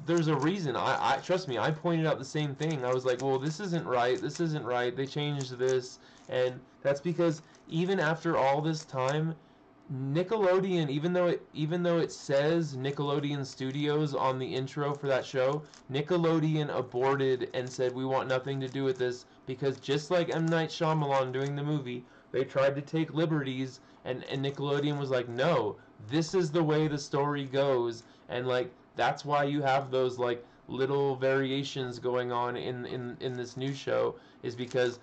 there's a reason. I trust me, I pointed out the same thing. I was like, well, this isn't right. This isn't right. They changed this, and that's because even after all this time, Nickelodeon, even though it says Nickelodeon Studios on the intro for that show, Nickelodeon aborted and said we want nothing to do with this, because just like M. Night Shyamalan doing the movie, they tried to take liberties, and Nickelodeon was like, no, this is the way the story goes, and like that's why you have those like little variations going on in this new show, is because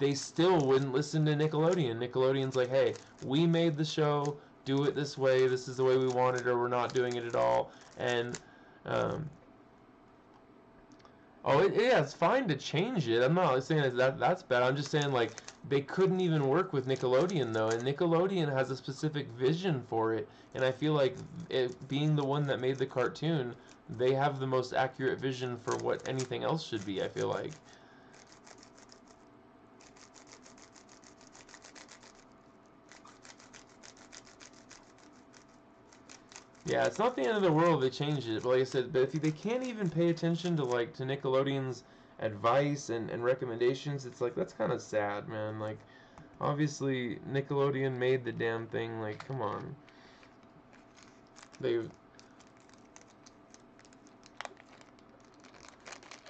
they still wouldn't listen to Nickelodeon. Nickelodeon's like, hey, we made the show, do it this way, this is the way we want it, or we're not doing it at all. And um, oh, yeah, it's fine to change it. I'm not saying that's bad. I'm just saying like they couldn't even work with Nickelodeon though, and Nickelodeon has a specific vision for it, and I feel like it being the one that made the cartoon, they have the most accurate vision for what anything else should be, I feel like. Yeah, it's not the end of the world if they change it, but like I said, but if they can't even pay attention to like to Nickelodeon's advice and recommendations, it's like that's kind of sad, man. Like obviously Nickelodeon made the damn thing. Like, come on, they.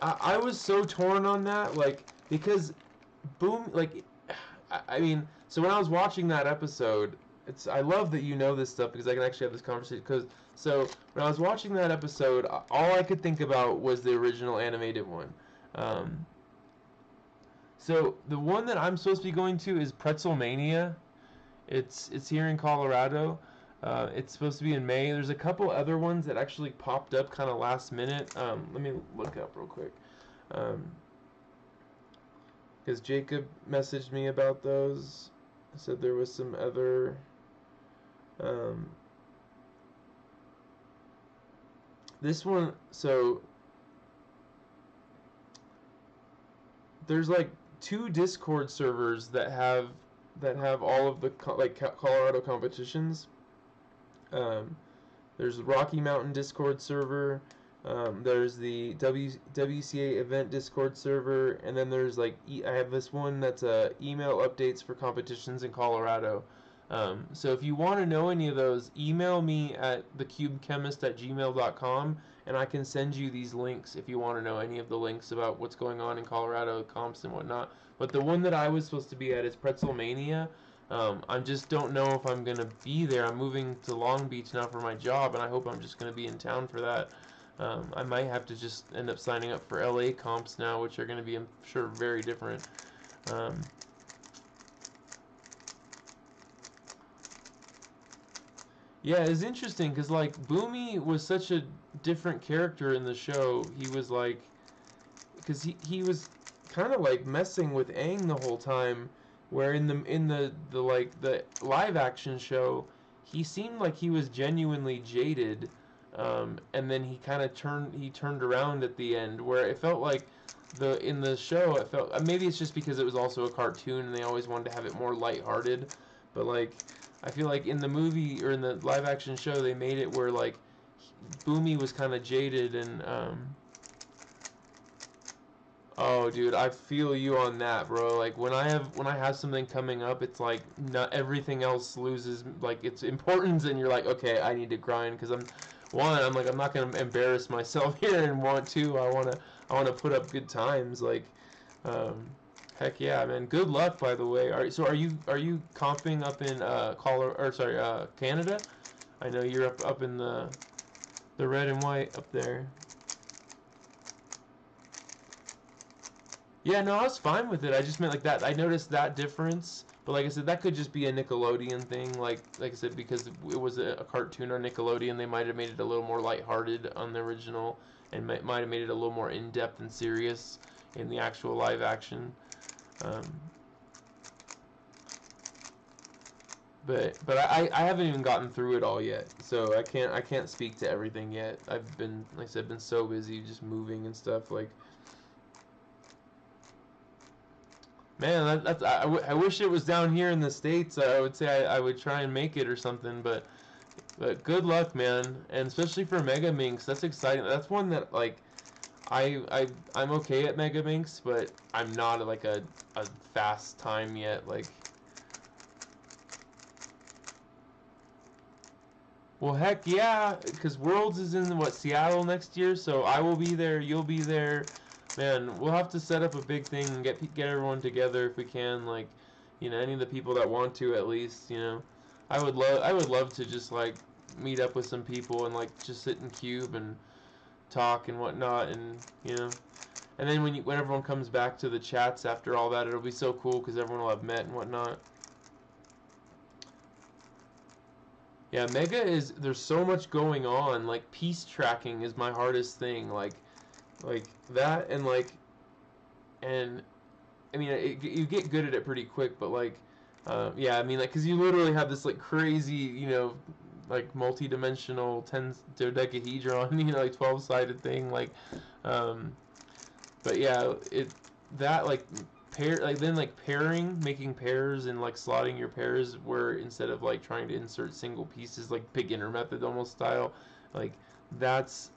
I was so torn on that, like because boom, like I mean, so when I was watching that episode, it's I love that you know this stuff because I can actually have this conversation. Because so when I was watching that episode, all I could think about was the original animated one. Um, so the one that I'm supposed to be going to is Pretzel Mania. It's here in Colorado. It's supposed to be in May. There's a couple other ones that actually popped up kind of last minute. Let me look up real quick. Um, because Jacob messaged me about those. Said there was some other. Um, this one, so there's like 2 Discord servers that have all of the Colorado competitions. Um, there's the Rocky Mountain Discord server. There's the WCA event Discord server, and then there's like I have this one that's email updates for competitions in Colorado. So if you want to know any of those, email me at thecubechemist@gmail.com, and I can send you these links if you want to know any of the links about what's going on in Colorado, comps and whatnot. But the one that I was supposed to be at is Pretzelmania. I just don't know if I'm going to be there. I'm moving to Long Beach now for my job, and I hope I'm just going to be in town for that. I might have to just end up signing up for LA comps now, which are going to be, I'm sure, very different. Um, Yeah, it's interesting because like Boomy was such a different character in the show. He was like, because he was kind of like messing with Aang the whole time, where in the like the live action show, he seemed like he was genuinely jaded, and then he turned around at the end, where it felt like in the show it felt maybe it's just because it was also a cartoon and they always wanted to have it more lighthearted, but like I feel like in the movie or in the live action show they made it where like Boomy was kind of jaded and oh, dude, I feel you on that, bro. Like when I have something coming up, it's like not everything else loses like its importance, and you're like, okay, I need to grind because I'm like I'm not gonna embarrass myself here and want to. I wanna put up good times. Like, um, heck yeah, man. Good luck, by the way. So are you comping up in Colorado or sorry Canada? I know you're up in the red and white up there. Yeah, no, I was fine with it. I just meant like that. I noticed that difference, but like I said, that could just be a Nickelodeon thing. Like I said, because it was a cartoon on Nickelodeon, they might have made it a little more lighthearted on the original, and might have made it a little more in depth and serious in the actual live action. Um, but I haven't even gotten through it all yet, so I can't speak to everything yet. I've been like I said, been so busy just moving and stuff like. Man, I wish it was down here in the States. I would say I would try and make it or something, but good luck, man. And especially for Mega Minx, that's exciting. That's one that like I'm okay at Mega Minx, but I'm not at like a fast time yet. Like, well, heck yeah, because Worlds is in what Seattle next year, so I will be there. You'll be there. Man, we'll have to set up a big thing and get everyone together if we can. Like, any of the people that want to at least. I would love to just like meet up with some people and like just sit in cube and talk and whatnot, and and then when everyone comes back to the chats after all that, it'll be so cool because everyone will have met and whatnot. Yeah, Mega is there's so much going on. Like piece tracking is my hardest thing. Like that and I mean you get good at it pretty quick, but like yeah, I mean like because you literally have this like crazy like multi-dimensional 10 dodecahedron like 12-sided thing like um, but yeah that like pairing making pairs and like slotting your pairs where instead of like trying to insert single pieces like beginner method almost style like that's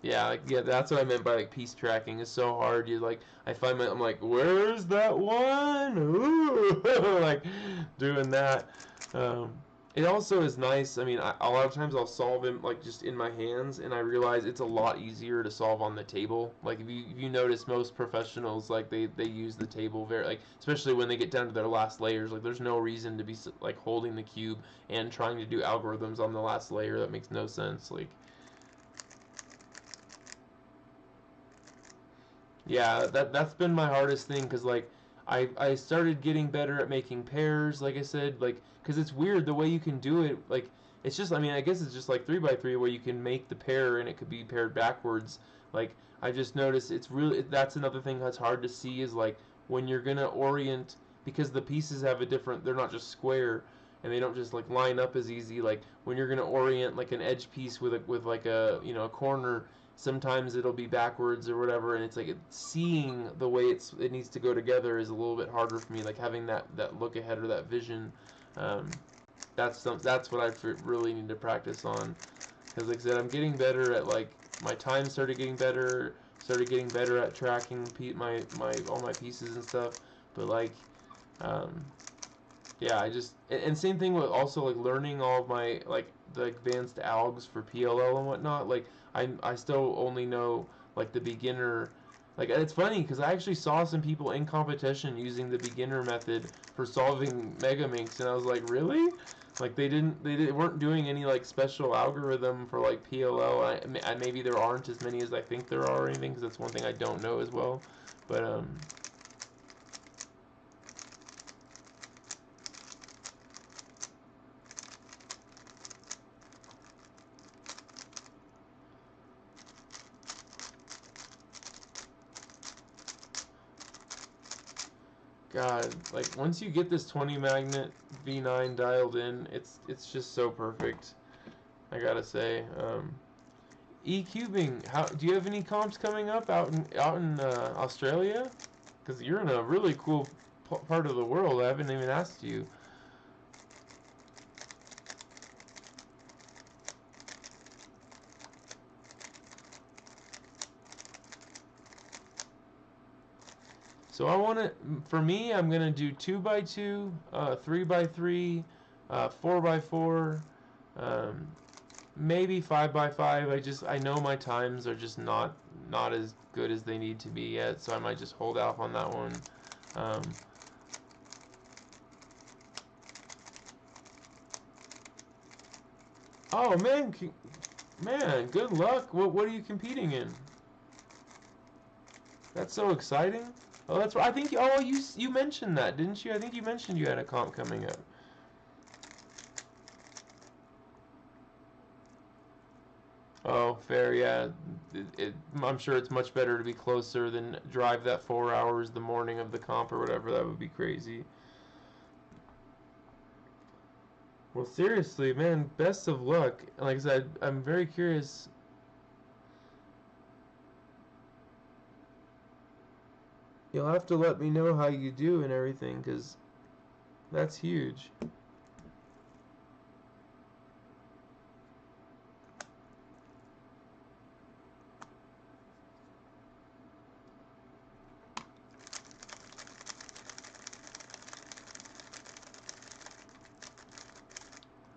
yeah, that's what I meant by like piece tracking. It's so hard. I'm like, where's that one? Ooh, like doing that. Um, it also is nice. I mean, a lot of times I'll solve them like just in my hands, and I realize it's a lot easier to solve on the table. Like if you notice, most professionals like they use the table very like, especially when they get down to their last layers. Like, there's no reason to be like holding the cube and trying to do algorithms on the last layer. That makes no sense. Like. Yeah, that's been my hardest thing because like I started getting better at making pairs, like I said, like because it's weird the way you can do it. Like it's just I mean I guess it's just like 3x3 where you can make the pair and it could be paired backwards. Like I just noticed it's really that's another thing that's hard to see is like when you're gonna orient because the pieces have a different they're not just square and they don't just like line up as easy. Like when you're gonna orient like an edge piece with like a a corner sometimes it'll be backwards or whatever, and it's like seeing the way it needs to go together is a little bit harder for me. Like having that look ahead or that vision, um, that's what I really need to practice on. Because like I said, I'm getting better at like my time started getting better at tracking my all my pieces and stuff. But like, um, yeah, and same thing with also like learning all of my like the advanced algs for PLL and whatnot. Like I still only know like the beginner. Like it's funny because I actually saw some people in competition using the beginner method for solving Megaminx, and I was like, really? Like they weren't doing any like special algorithm for like PLL. Maybe there aren't as many as I think there are or anything because that's one thing I don't know as well. But God, like once you get this 20 magnet V9 dialed in, it's just so perfect. I gotta say. E-cubing, how do you have any comps coming up out in Australia? Because you're in a really cool part of the world. I haven't even asked you. So I want to, for me, I'm gonna do 2x2, 3x3, 4x4, maybe 5x5. I know my times are just not as good as they need to be yet, so I might just hold off on that one. Um, oh man, good luck. What are you competing in? That's so exciting. Oh, that's right. I think you mentioned that, didn't you? I think you mentioned you had a comp coming up. Oh, fair, yeah. I'm sure it's much better to be closer than drive that 4 hours the morning of the comp or whatever. That would be crazy. Well, seriously, man, best of luck. Like I said, I'm very curious. You'll have to let me know how you do and everything, because that's huge.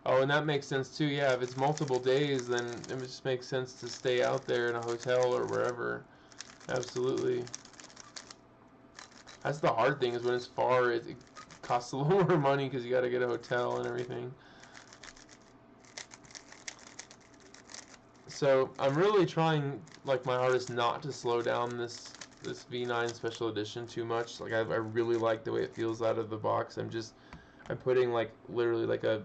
Oh, and that makes sense too. Yeah, if it's multiple days, then it just makes sense to stay out there in a hotel or wherever. Absolutely. That's the hard thing is when it's far, it costs a little more money because you got to get a hotel and everything. So I'm really trying like my hardest not to slow down this V9 Special Edition too much. Like I really like the way it feels out of the box. I'm putting like literally like a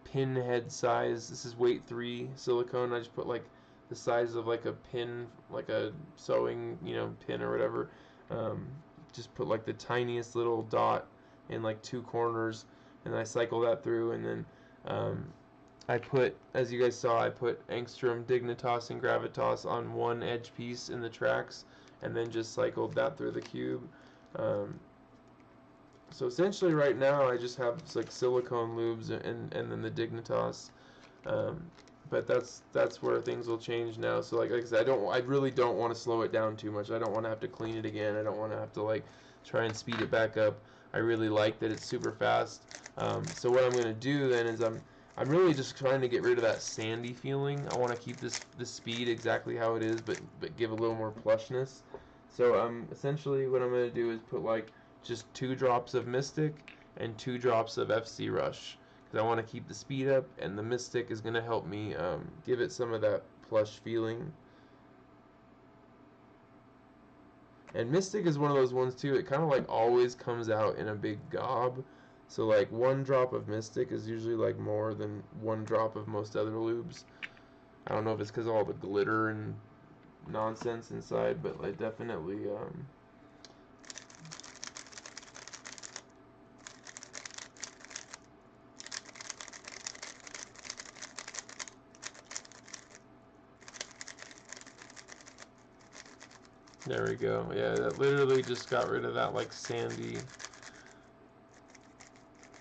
pinhead size. This is weight 3 silicone. I just put like the size of like a pin, like a sewing, pin or whatever. Um, just put like the tiniest little dot in like 2 corners, and I cycle that through, and then I put, as you guys saw, I put Angstrom, Dignitas, and Gravitas on one edge piece in the tracks, and then just cycled that through the cube. Um, so essentially right now I just have like silicone lubes and then the Dignitas. Um, but that's where things will change now. So like I said, I really don't want to slow it down too much. I don't want to have to clean it again. I don't want to have to like try and speed it back up. I really like that it's super fast. So what I'm gonna do then is I'm really just trying to get rid of that sandy feeling. I want to keep this speed exactly how it is, but give a little more plushness. So essentially what I'm gonna do is put like just 2 drops of Mystic and 2 drops of FC Rush, because I want to keep the speed up, and the Mystic is going to help me give it some of that plush feeling. And Mystic is one of those ones too, it kind of like always comes out in a big gob. So like 1 drop of Mystic is usually like more than 1 drop of most other lubes. I don't know if it's because of all the glitter and nonsense inside, but like definitely there we go. Yeah, that literally just got rid of that like sandy.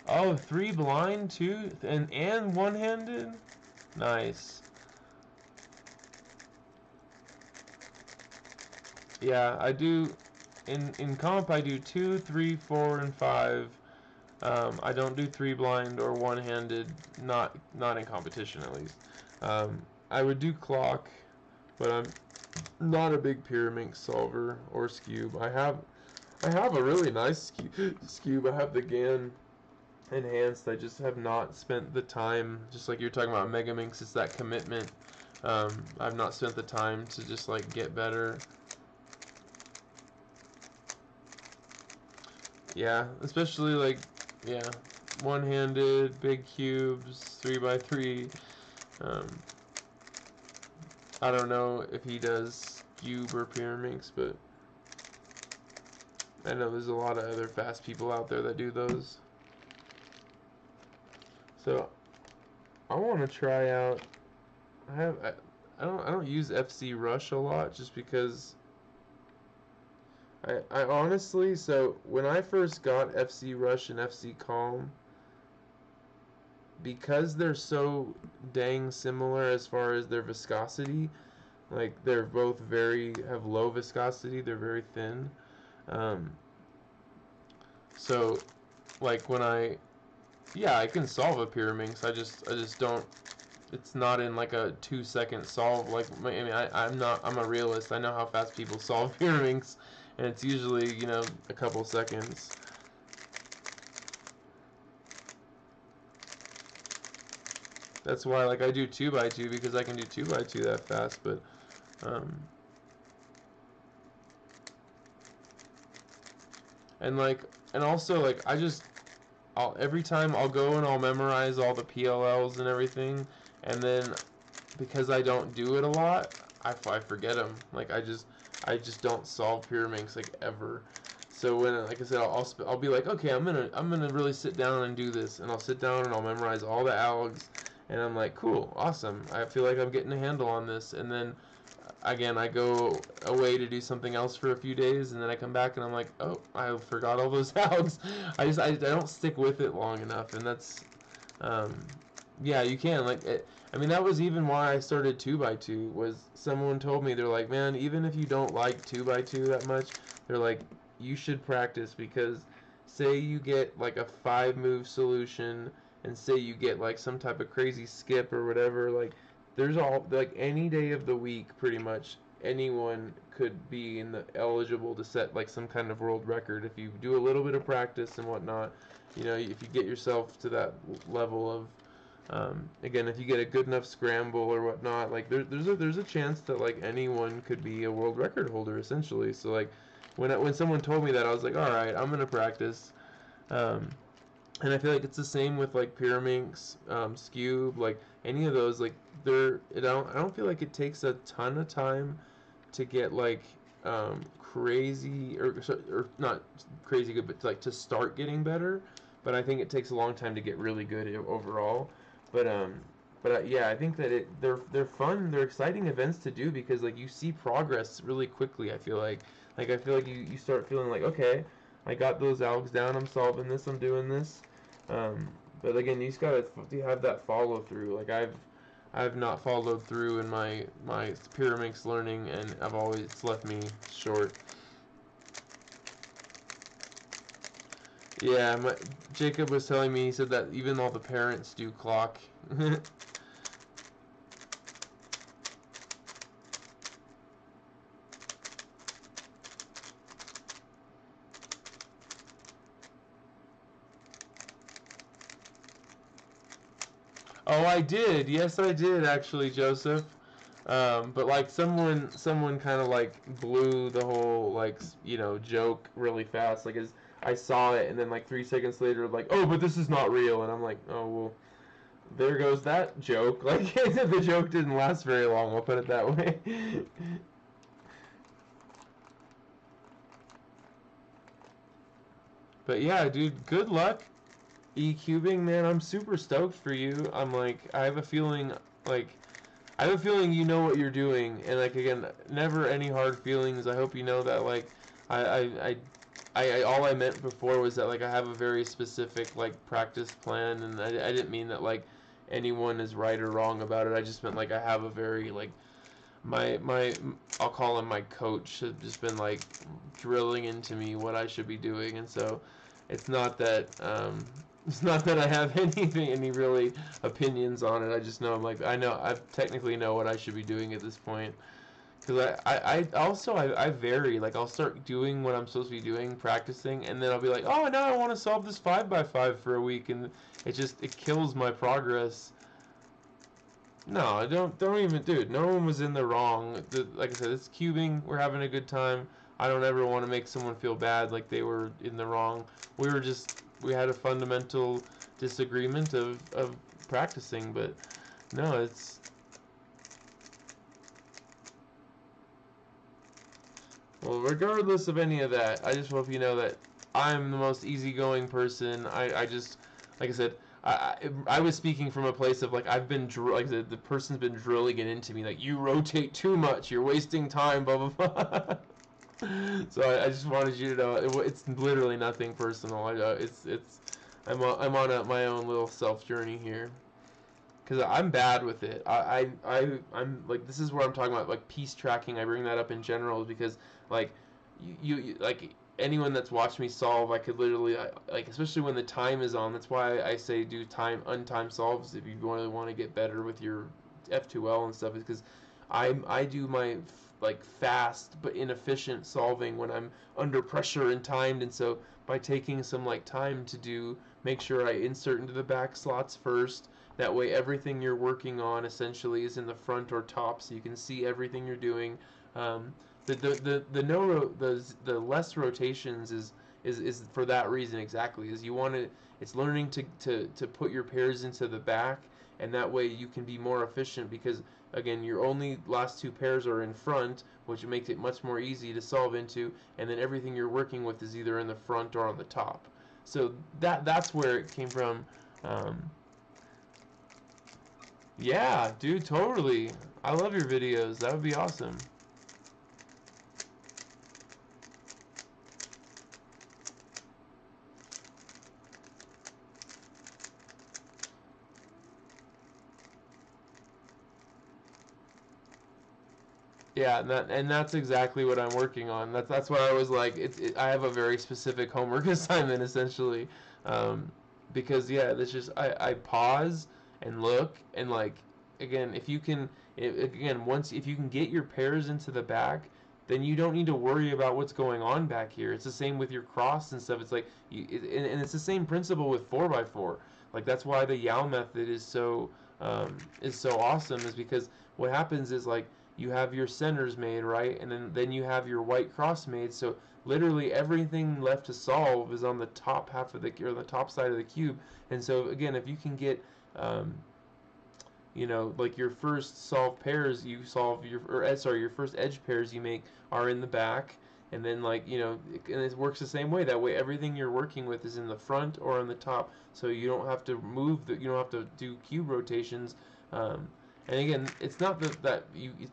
Oh, 3 blind too, and one-handed. Nice. Yeah, I do. In comp, I do 2, 3, 4, and 5. I don't do 3 blind or one-handed. Not in competition at least. I would do clock, but I'm not a big pyramid solver or scube. I have a really nice scube. I have the GAN enhanced. I just have not spent the time, just like you're talking about Megaminx, it's that commitment. I've not spent the time to just like get better. Yeah, especially like, yeah, one-handed, big cubes, 3x3. Um, I don't know if he does cube or pyramix, but I know there's a lot of other fast people out there that do those. So I want to try out. I don't use FC Rush a lot just because I honestly, so when I first got FC Rush and FC Calm, because they're so dang similar as far as their viscosity, like they're both have low viscosity, they're very thin. Um, so like when I can solve a Pyraminx. I just don't. It's not in like a 2-second solve. Like I mean, I'm a realist. I know how fast people solve Pyraminx, and it's usually a couple seconds. That's why like I do 2x2 because I can do 2x2 that fast. But um, and also like every time I'll go and I'll memorize all the PLLs and everything, and then because I don't do it a lot, I forget them. Like I just don't solve Pyraminx like ever. So when, like I said, I'll be like, okay, I'm gonna really sit down and do this, and I'll sit down and I'll memorize all the algs, and I'm like, cool, awesome. I feel like I'm getting a handle on this, and then again, I go away to do something else for a few days, and then I come back and I'm like, oh, I forgot all those algs. I don't stick with it long enough, and that's yeah, you can I mean, that was even why I started 2x2. Was someone told me, they're like, man, even if you don't like 2x2 that much, they're like, you should practice, because say you get like a 5-move solution, and say you get like some type of crazy skip or whatever, like there's like any day of the week, pretty much anyone could be eligible to set like some kind of world record if you do a little bit of practice and whatnot. If you get yourself to that level of again, if you get a good enough scramble or whatnot, like there's a chance that like anyone could be a world record holder essentially. So like when someone told me that, I was like, all right, I'm gonna practice. And I feel like it's the same with like Pyraminx, Scube, like any of those. Like I don't feel like it takes a ton of time to get like crazy or not crazy good, but like to start getting better. But I think it takes a long time to get really good overall. But yeah, I think that they're fun, they're exciting events to do, because like you see progress really quickly. I feel like you start feeling like, okay, I got those algs down, I'm solving this, I'm doing this. But again, you just gotta have that follow through. Like I've not followed through in my Pyraminx learning, and it's left me short. Yeah, Jacob was telling me, he said that even all the parents do clock. Oh, I did. Yes, I did actually, Joseph. But like someone kind of like blew the whole like joke really fast. Like as I saw it, and then like 3 seconds later, like, oh, but this is not real, and I'm like, oh well, there goes that joke. Like the joke didn't last very long. I'll put it that way. But yeah, dude, good luck E-cubing, man. I'm super stoked for you. I have a feeling like you know what you're doing, and like again, never any hard feelings. I hope you know that like I all I meant before was that like I have a very specific like practice plan, and I didn't mean that like anyone is right or wrong about it. I just meant like I have a very like my I'll call him my coach, has just been like drilling into me what I should be doing, and so it's not that I have any really opinions on it. I just know I technically know what I should be doing at this point. Because I vary. Like I'll start doing what I'm supposed to be doing, practicing, and then I'll be like, oh, now I want to solve this 5x5 for a week, and it kills my progress. No, don't even, dude. No one was in the wrong. Like I said, it's cubing. We're having a good time. I don't ever want to make someone feel bad like they were in the wrong. We had a fundamental disagreement of practicing, but no, it's Well, regardless of any of that, I just hope you know that I'm the most easygoing person. I just, like I said, I was speaking from a place of like I've been like I said, the person's been drilling it into me like you rotate too much, you're wasting time, blah blah blah. So I just wanted you to know it's literally nothing personal. I'm on my own little self journey here. Because I'm bad with it. I'm like, this is where I'm talking about like piece tracking. I bring that up in general because like you like anyone that's watched me solve, I could literally like, especially when the time is on. That's why I say do untimed solves if you really want to get better with your F2L and stuff. Is because I do my like fast but inefficient solving when I'm under pressure and timed, and so by taking some like time to make sure I insert into the back slots first. That way everything you're working on essentially is in the front or top, so you can see everything you're doing. The less rotations is for that reason exactly. Is you want to, it's learning to put your pairs into the back, and that way you can be more efficient because again your only last two pairs are in front, which makes it much more easy to solve into, and then everything you're working with is either in the front or on the top. So that's where it came from. Yeah, dude, totally. I love your videos. That would be awesome. Yeah, and that's exactly what I'm working on. That's why I was like, I have a very specific homework assignment essentially, because yeah, that's just I pause and look and like again if you can again once if you can get your pairs into the back, then you don't need to worry about what's going on back here. It's the same with your cross and stuff. It's like and it's the same principle with 4x4. Like that's why the Yao method is so awesome is because what happens is like you have your centers made, right? And then you have your white cross made. So literally everything left to solve is on the top half of or the top side of the cube. And so again, if you can get, like your first solve pairs, you solve your first edge pairs you make are in the back. And then and it works the same way. That way everything you're working with is in the front or on the top. So you don't have to you don't have to do cube rotations. And again, it's not it's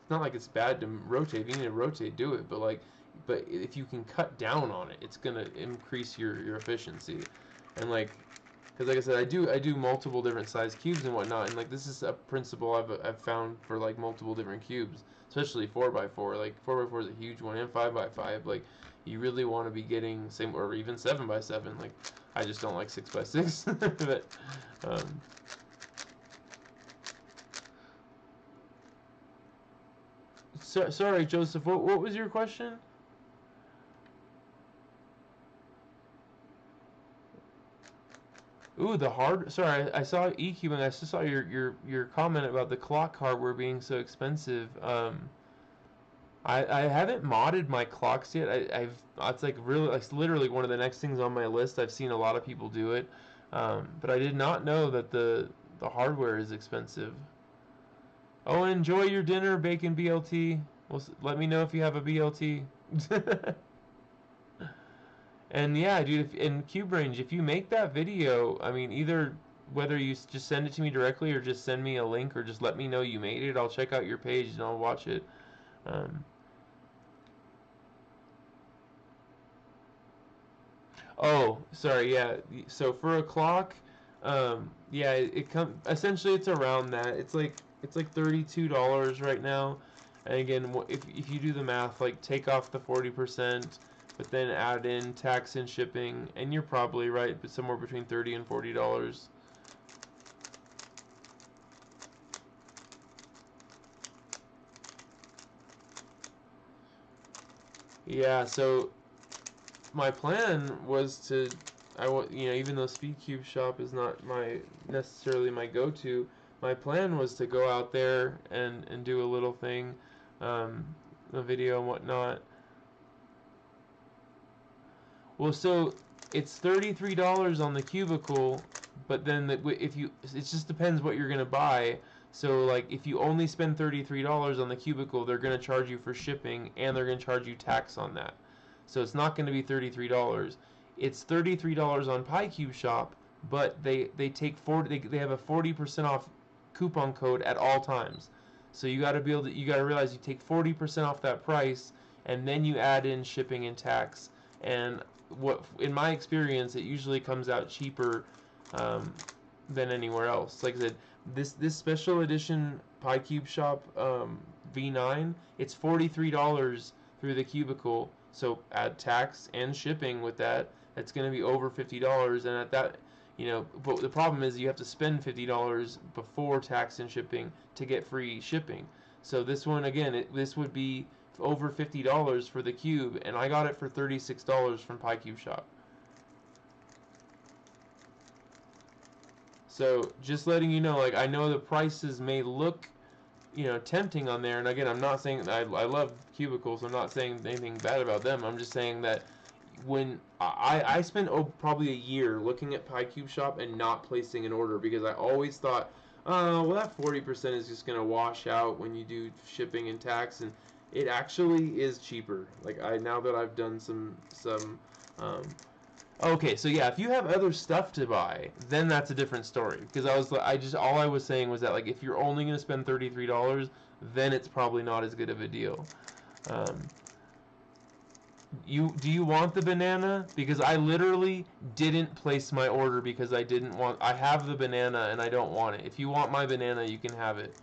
not like it's bad to rotate. If you need to rotate, do it. But if you can cut down on it, it's gonna increase your efficiency. And because like I said, I do multiple different size cubes and whatnot. And like this is a principle I've found for like multiple different cubes, especially 4x4. Like 4x4 is a huge one, and 5x5. Like you really want to be getting same or even 7x7. Like I just don't like 6x6, but. Sorry, Joseph. What was your question? Ooh, the hard. Sorry, I saw EQing. I just saw your comment about the clock hardware being so expensive. I haven't modded my clocks yet. It's like really, it's literally one of the next things on my list. I've seen a lot of people do it, but I did not know that the hardware is expensive. Oh, enjoy your dinner, bacon BLT. Well, let me know if you have a BLT. And yeah, dude, in Cube Range, if you make that video, I mean, either whether you just send it to me directly or just send me a link or just let me know you made it, I'll check out your page and I'll watch it. Oh, sorry, yeah. So for a clock, yeah, it come essentially it's around that. It's like $32 right now. And again, if you do the math, like take off the 40%, but then add in tax and shipping, and you're probably right, but somewhere between $30 and $40. Yeah, so my plan was to, even though Speed Cube Shop is not necessarily my go-to, my plan was to go out there and do a little thing, a video and whatnot. Well, so it's $33 on the cubicle, but then it just depends what you're gonna buy. So like if you only spend $33 on the cubicle, they're going to charge you for shipping and they're going to charge you tax on that. So it's not going to be $33. It's $33 on PieCube Shop, but they take 40, they have a 40% off coupon code at all times. So you got to be able to, you got to realize you take 40% off that price and then you add in shipping and tax. And what, in my experience, it usually comes out cheaper than anywhere else. Like I said, this special edition PieCube Shop V9, it's $43 through the cubicle. So add tax and shipping with that, that's going to be over $50. And at that, you know, but the problem is you have to spend $50 before tax and shipping to get free shipping. So this one, again, this would be over $50 for the cube, and I got it for $36 from PieCube Shop. So just letting you know, like, I know the prices may look, you know, tempting on there, and again, I'm not saying I love cubicles. I'm not saying anything bad about them. I'm just saying that when I spent probably a year looking at PieCube Shop and not placing an order because I always thought, oh, well, that 40% is just gonna wash out when you do shipping and tax, and it actually is cheaper. Like now that I've done some okay, so yeah, if you have other stuff to buy, then that's a different story. Because all I was saying was that, like, if you're only going to spend $33, then it's probably not as good of a deal. Do you want the banana? Because I literally didn't place my order because I didn't want. I have the banana and I don't want it. If you want my banana, you can have it.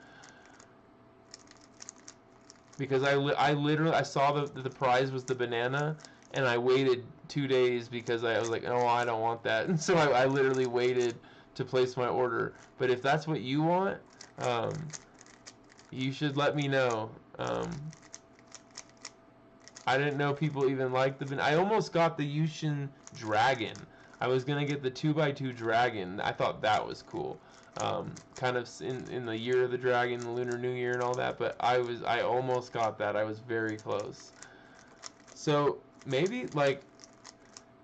Because I literally saw the prize was the banana, and I waited 2 days because I was like, oh, I don't want that, and so I literally waited to place my order. But if that's what you want, you should let me know. I didn't know people even liked the banana. I almost got the Yushin Dragon. I was gonna get the 2x2 Dragon. I thought that was cool. Kind of in the year of the dragon, the Lunar New Year and all that, but I almost got that. I was very close. So maybe, like,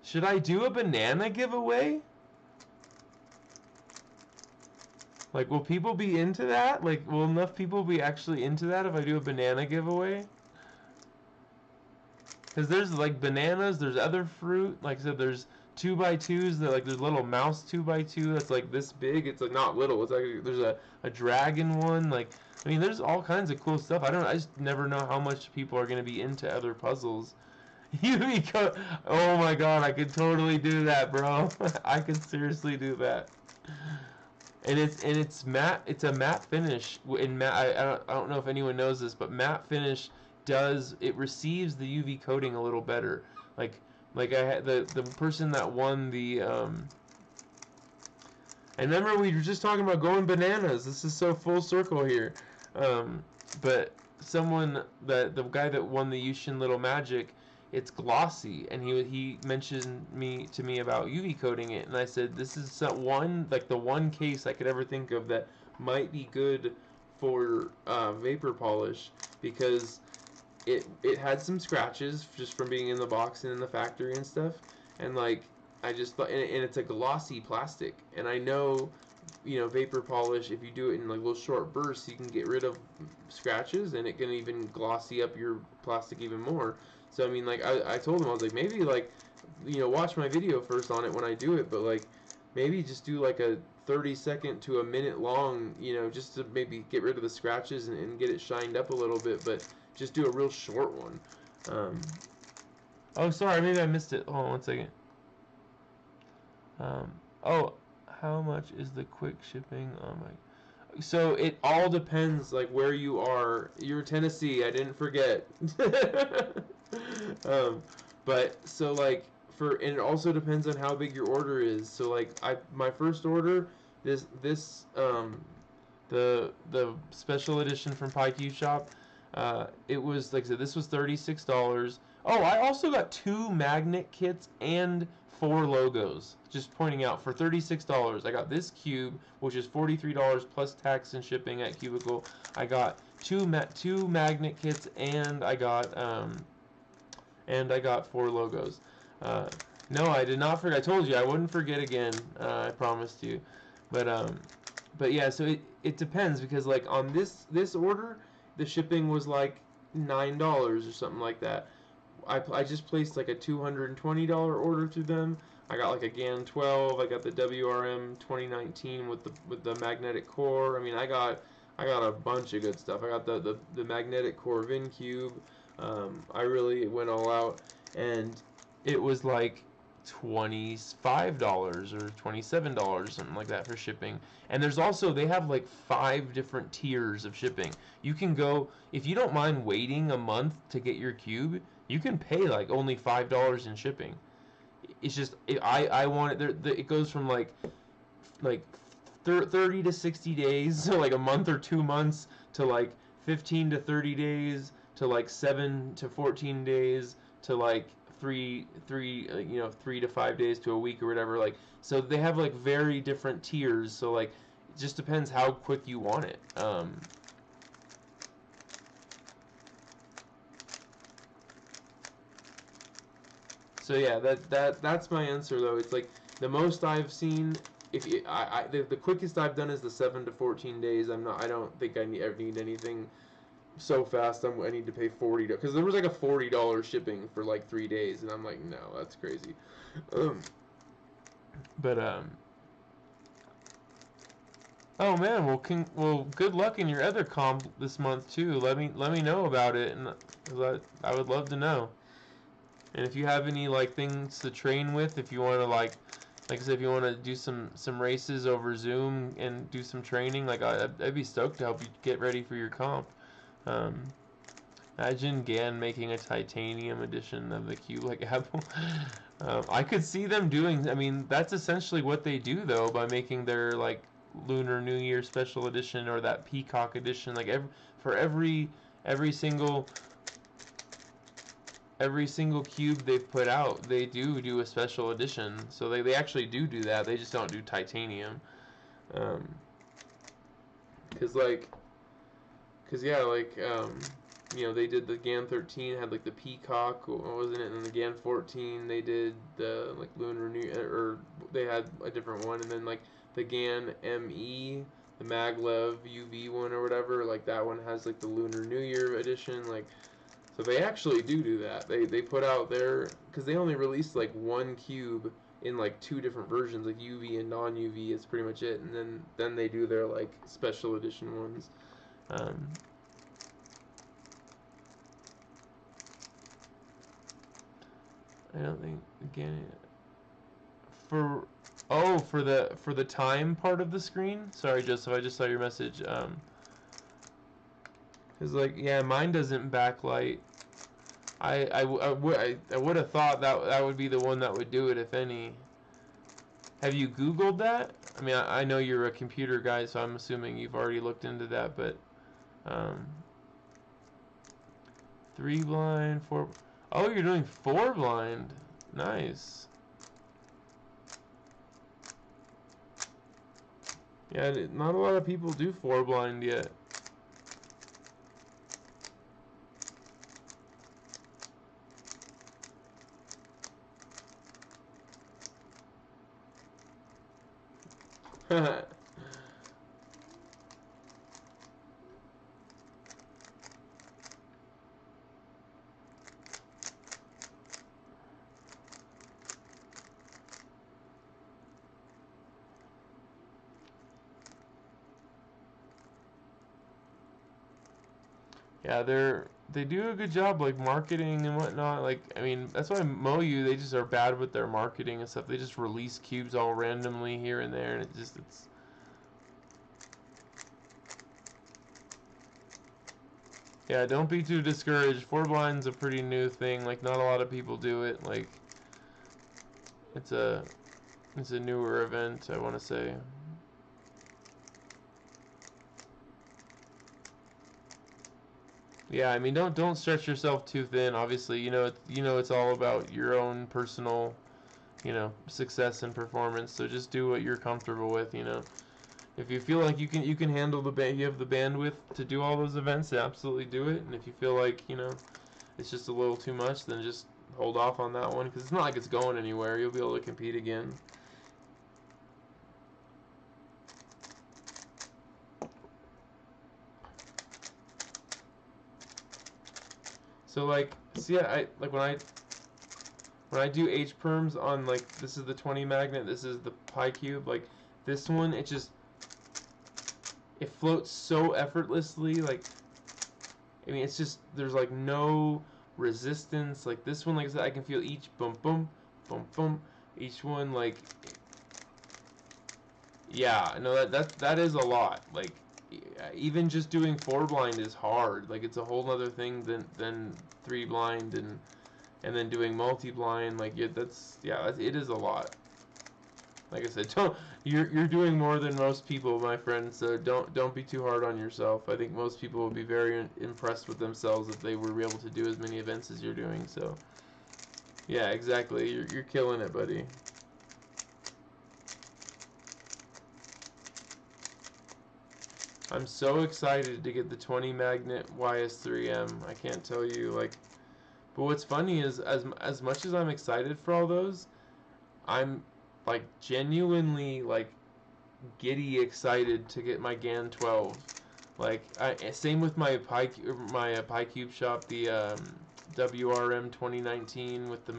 should I do a banana giveaway? Like, will people be into that? Like, will enough people be actually into that if I do a banana giveaway? Because there's, like, bananas, there's other fruit. Like I said, there's 2x2s, like there's a little mouse 2x2 that's like this big. It's like not little. It's like there's a dragon one. Like, I mean, there's all kinds of cool stuff. I just never know how much people are gonna be into other puzzles. Oh my god, I could totally do that, bro. I could seriously do that. And it's matte. It's a matte finish. In matte, I don't know if anyone knows this, but matte finish receives the UV coating a little better. Like I had the person that won the and remember we were just talking about going bananas. This is so full circle here. But the guy that won the Yushin Little Magic, it's glossy, and he mentioned to me about UV coating it, and I said this is the one case I could ever think of that might be good for vapor polish, because it had some scratches just from being in the box and in the factory and stuff, and like I just thought, and it's a glossy plastic, and I know, you know, vapor polish, if you do it in like little short bursts, you can get rid of scratches, and it can even glossy up your plastic even more. So I mean, like I told him, I was like, maybe, like, you know, watch my video first on it when I do it, but like maybe just do like a 30-second to a minute long, you know, just to maybe get rid of the scratches and get it shined up a little bit, but just do a real short one. Oh, sorry, maybe I missed it. Hold on 1 second. Oh, how much is the quick shipping? Oh my. So it all depends, like, where you are. You're Tennessee, I didn't forget. But so, like, and it also depends on how big your order is. So like my first order, the special edition from PieCube Shop, it was, like I said, this was $36. Oh, I also got 2 magnet kits and 4 logos. Just pointing out, for $36, I got this cube, which is $43 plus tax and shipping at Cubicle. I got two magnet kits, and I got 4 logos. No, I did not forget. I told you I wouldn't forget again. I promised you. But But yeah, so it depends, because like on this order, the shipping was like $9 or something like that. I just placed like a $220 order to them. I got like a GAN 12. I got the WRM 2019 with the magnetic core. I mean, I got a bunch of good stuff. I got the magnetic core VIN cube. I really went all out, and it was like $25 or $27, something like that, for shipping. And there's also, they have like 5 different tiers of shipping. You can go, if you don't mind waiting a month to get your cube, you can pay like only $5 in shipping. It's just I want it there. It goes from like 30 to 60 days, so like a month or 2 months, to like 15 to 30 days, to like 7 to 14 days, to like 3 to 5 days to a week or whatever. Like, so they have like very different tiers. So like it just depends how quick you want it. So yeah, that's my answer though. It's like the most I've seen. If you, the quickest I've done is the 7 to 14 days. I don't think ever need anything so fast. I need to pay $40, because there was like a $40 shipping for like 3 days, and I'm like, no, that's crazy. Um, but oh man, well, good luck in your other comp this month too. Let me know about it, and 'cause I would love to know. And if you have any like things to train with, if you want to like I said, if you want to do some races over Zoom and do some training, like I'd be stoked to help you get ready for your comp. Um, Imagine GAN making a titanium edition of the cube like Apple. I could see them doing. I mean, that's essentially what they do though, by making their like Lunar New Year special edition, or that Peacock edition. Like for every single every single cube they've put out, they do a special edition. So they actually do that. They just don't do titanium. Um, cause like, cause yeah, like they did the GAN 13 had like the Peacock, wasn't it? And then the GAN 14 they did the like Lunar New, or they had a different one, and then like the GAN ME, the Maglev UV one or whatever, like that one has like the Lunar New Year edition, like. So they actually do that. They put out their, because they only released like one cube in like 2 different versions, like UV and non-UV. It's pretty much it, and then they do their like special edition ones. Um, I don't think again for for the time part of the screen. Sorry, Joseph. I just saw your message. Cause like yeah, mine doesn't backlight. I would have thought that would be the one that would do it, if any. Have you Googled that? I mean, I know you're a computer guy, so I'm assuming you've already looked into that, but um, 3 blind, 4. Oh, you're doing 4 blind. Nice. Yeah, not a lot of people do 4 blind yet. Yeah, they do a good job like marketing and whatnot. Like, I mean, that's why MoU, they just are bad with their marketing and stuff. They just release cubes all randomly here and there, and it's. Yeah, don't be too discouraged. 4 blind's a pretty new thing. Like, not a lot of people do it. Like, it's a it's a newer event, I want to say. Yeah, I mean, don't stretch yourself too thin. Obviously, it's all about your own personal, success and performance. So just do what you're comfortable with. If you feel like you can handle you have the bandwidth to do all those events, absolutely do it. And if you feel like it's just a little too much, then just hold off on that one, because it's not like it's going anywhere. You'll be able to compete again. So like, see, I like when I do H perms on, like, this is the 20 magnet, this is the pi cube, like this one, it floats so effortlessly. Like, I mean, it's just, there's like no resistance. Like this one, like I said, I can feel each bump bump bump bump, each one, like, yeah, no, that is a lot. Like, even just doing 4 blind is hard. Like, it's a whole other thing than 3 blind, and then doing multi blind. Like, it is a lot. Like I said, you're doing more than most people, my friend. So don't be too hard on yourself. I think most people would be very impressed with themselves if they were able to do as many events as you're doing. So yeah, exactly. You're killing it, buddy. I'm so excited to get the 20 magnet YS3M. I can't tell you, like, but what's funny is as much as I'm excited for all those, I'm like genuinely like giddy excited to get my GAN 12. Like, same with my Pi Cube shop, the WRM 2019 with the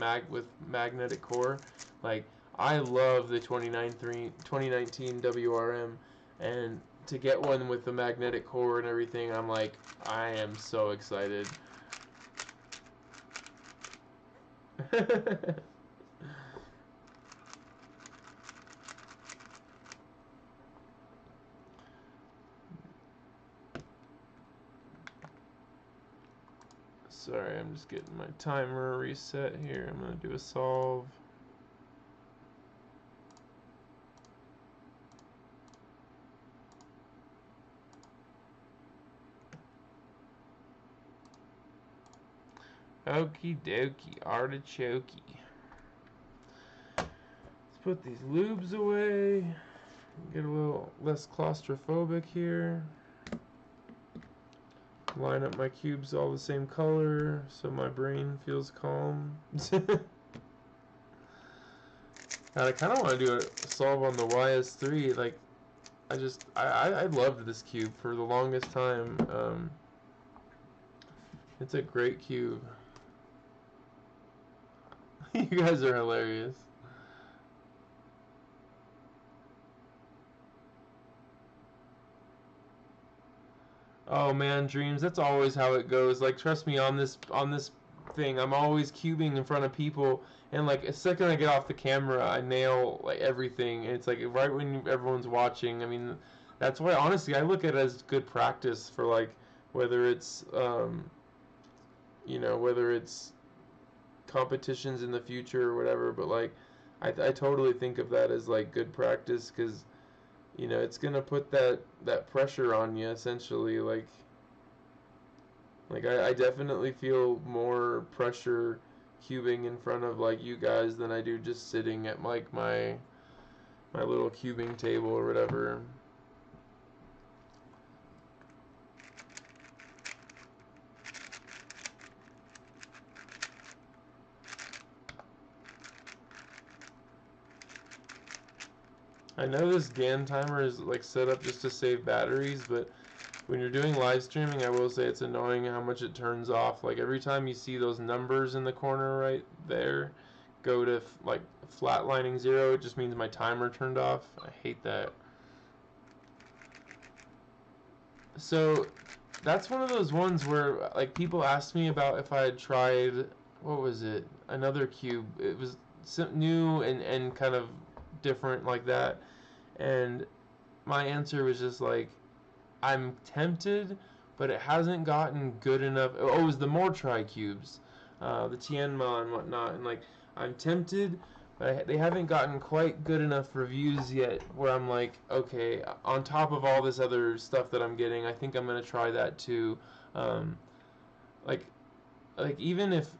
magnetic core. Like, I love the 2019 WRM, and to get one with the magnetic core and everything, I'm like, I am so excited. Sorry, I'm just getting my timer reset here. I'm going to do a solve. Okie dokie, artichoke. Let's put these lubes away. Get a little less claustrophobic here. Line up my cubes all the same color so my brain feels calm. And I kind of want to do a solve on the YS3. Like, I loved this cube for the longest time. It's a great cube. You guys are hilarious. Oh man, dreams, that's always how it goes. Like, trust me, on this thing, I'm always cubing in front of people, and like the second I get off the camera, I nail like everything. And it's like right when everyone's watching. I mean, that's why honestly I look at it as good practice for, like, whether it's whether it's competitions in the future or whatever. But like, I totally think of that as like good practice, because it's gonna put that pressure on you essentially. Like I definitely feel more pressure cubing in front of like you guys than I do just sitting at like my little cubing table or whatever. I know this GAN timer is like set up just to save batteries, but when you're doing live streaming, I will say it's annoying how much it turns off. Like, every time you see those numbers in the corner right there go to like flatlining 0, it just means my timer turned off. I hate that. So that's one of those ones where like people asked me about if I had tried, what was it, another cube. It was new and kind of different like that, and my answer was just like, I'm tempted, but it hasn't gotten good enough. Oh, it was the more tri cubes, the Tianma and whatnot, and like, I'm tempted, but they haven't gotten quite good enough reviews yet where I'm like, okay, on top of all this other stuff that I'm getting, I think I'm gonna try that too. Um, like even if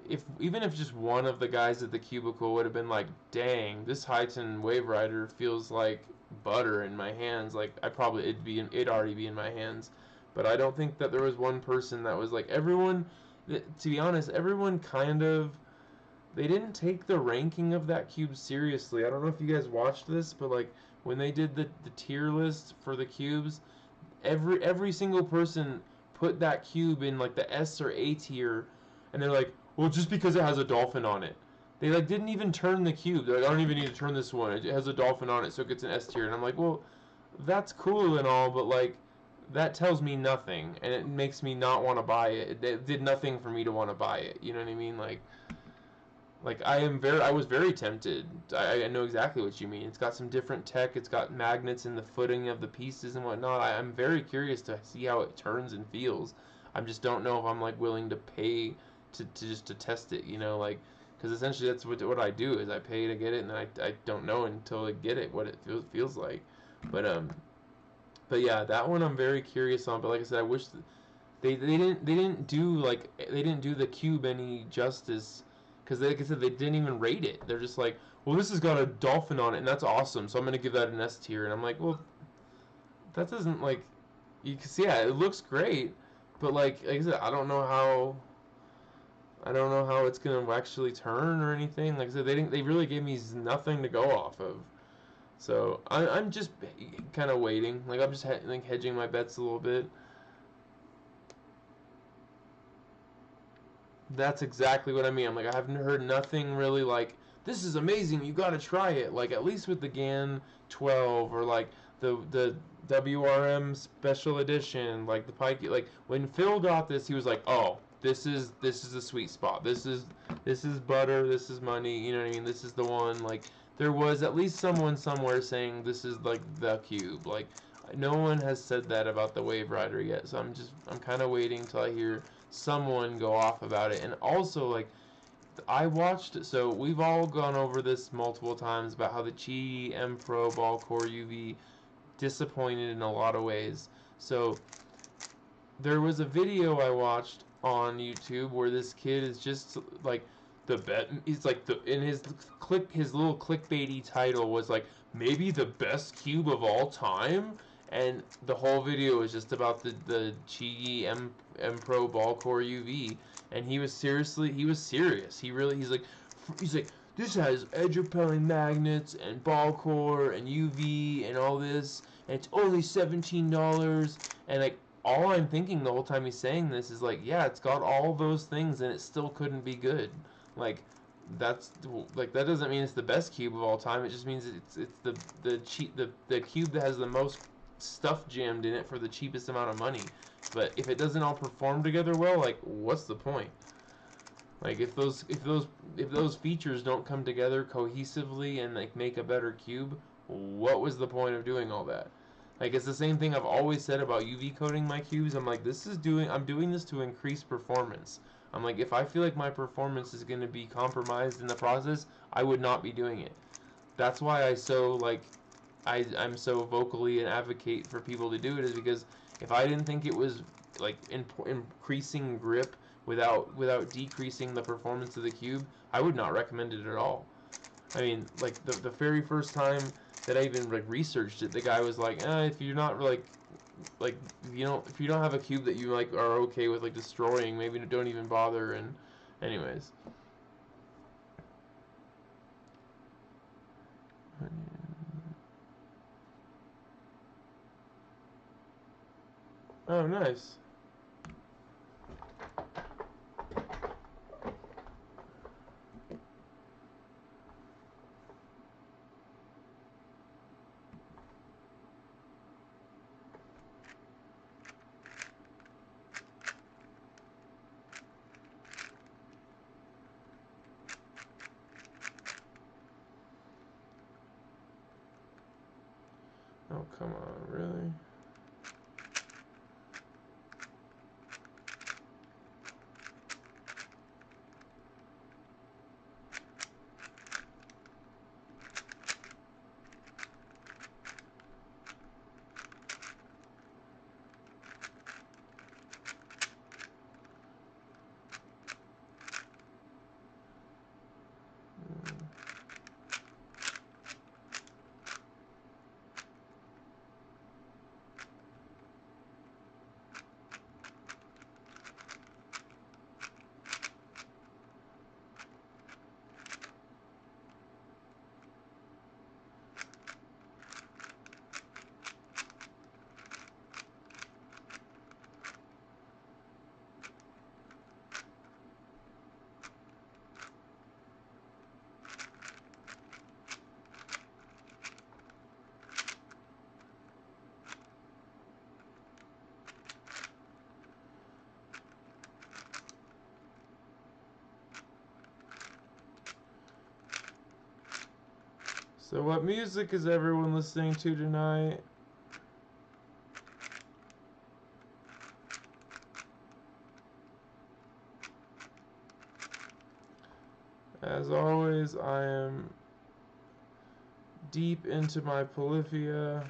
just one of the guys at the cubicle would have been like, dang, this Highton Wave Rider feels like butter in my hands, like it'd already be in my hands. But I don't think that there was one person that was like, everyone, to be honest, everyone kind of, they didn't take the ranking of that cube seriously. I don't know if you guys watched this, but like when they did the tier list for the cubes, every single person put that cube in like the S or A tier, and they're like, well, just because it has a dolphin on it. They like didn't even turn the cube. They're like, I don't even need to turn this one. It has a dolphin on it, so it gets an S tier. And I'm like, well, that's cool and all, but like, that tells me nothing, and it makes me not want to buy it. It did nothing for me to want to buy it. You know what I mean? Like I was very tempted. I know exactly what you mean. It's got some different tech. It's got magnets in the footing of the pieces and whatnot. I'm very curious to see how it turns and feels. I just don't know if I'm like willing to pay to just to test it. You know, like because essentially that's what I do is I pay to get it, and I don't know until I get it what it feels like. But but yeah, that one I'm very curious on. But like I said, I wish they didn't do like they didn't do the cube any justice because like I said they didn't even rate it. They're just like, well, this has got a dolphin on it and that's awesome, so I'm gonna give that an S tier. And I'm like, well, that doesn't like you can see, yeah, it looks great, but like I said, I don't know how it's gonna actually turn or anything. Like I said, they really gave me nothing to go off of. So I'm just kind of waiting. Like I'm just like hedging my bets a little bit. That's exactly what I mean. I'm like, I haven't heard nothing really like, this is amazing, you gotta try it. Like, at least with the GAN 12 or like the WRM special edition, like the Pike. Like, when Phil got this, he was like, oh, this is the sweet spot. This is butter, this is money, you know what I mean? This is the one. Like, there was at least someone somewhere saying this is like the cube. Like, no one has said that about the Wave Rider yet, so I'm kind of waiting till I hear someone go off about it. And also, like, I watched, so we've all gone over this multiple times about how the Chi M Pro Ball Core UV disappointed in a lot of ways. So there was a video I watched on YouTube where this kid is just like the bet. He's like in his little clickbaity title was like maybe the best cube of all time, and the whole video is just about the Chi M Pro Ball Core UV, and he was serious. He's like, this has edge repelling magnets and ball core and UV and all this, and it's only $17, and like all I'm thinking the whole time he's saying this is like, yeah, it's got all those things and it still couldn't be good. Like, that's like that doesn't mean it's the best cube of all time. It just means it's the cube that has the most stuff jammed in it for the cheapest amount of money. But if it doesn't all perform together well, like, what's the point? Like, if those features don't come together cohesively and like make a better cube, what was the point of doing all that? Like, it's the same thing I've always said about UV coating my cubes. I'm like, I'm doing this to increase performance. I'm like, if I feel like my performance is going to be compromised in the process, I would not be doing it. That's why I'm so vocally and advocate for people to do it, is because if I didn't think it was like increasing grip without decreasing the performance of the cube, I would not recommend it at all. I mean, like the very first time that I even like researched it, the guy was like, if you're not like if you don't have a cube that you like are okay with like destroying, maybe don't even bother. And anyways, oh nice. Oh come on, really? So what music is everyone listening to tonight? As always, I am deep into my polyphia.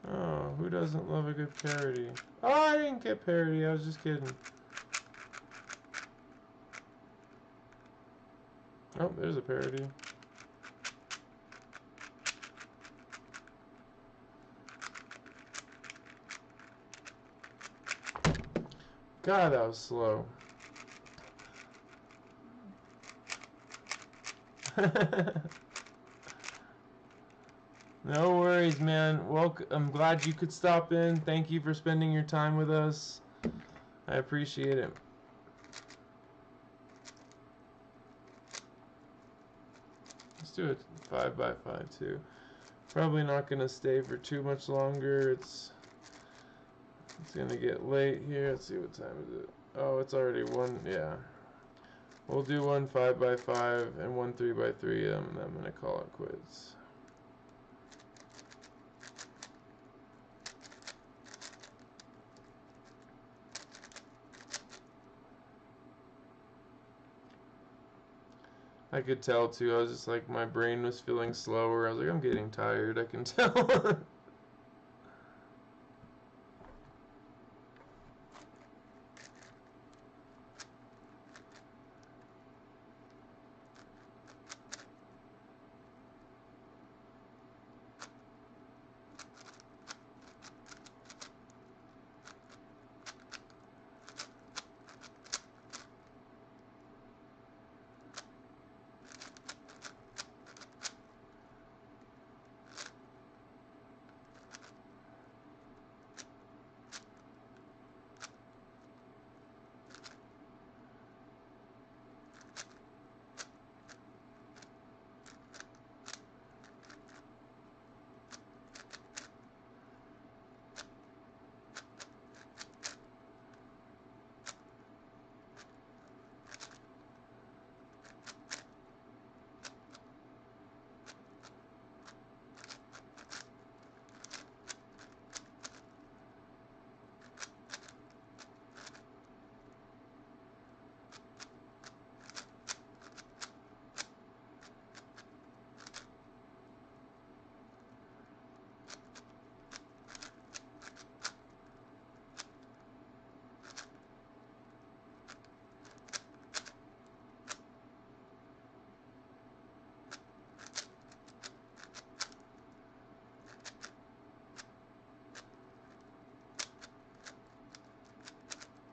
Oh, who doesn't love a good parody? Oh, I didn't get parody, I was just kidding. Oh, there's a parody. God, that was slow. No worries, man. Well, I'm glad you could stop in. Thank you for spending your time with us. I appreciate it. Let's do it 5x5 too. Probably not gonna stay for too much longer. It's gonna get late here. Let's see, what time is it? Oh, it's already 1. Yeah. We'll do one 5x5 and one 3x3, and I'm gonna call it quits. I could tell too. I was just like, my brain was feeling slower. I was like, I'm getting tired. I can tell.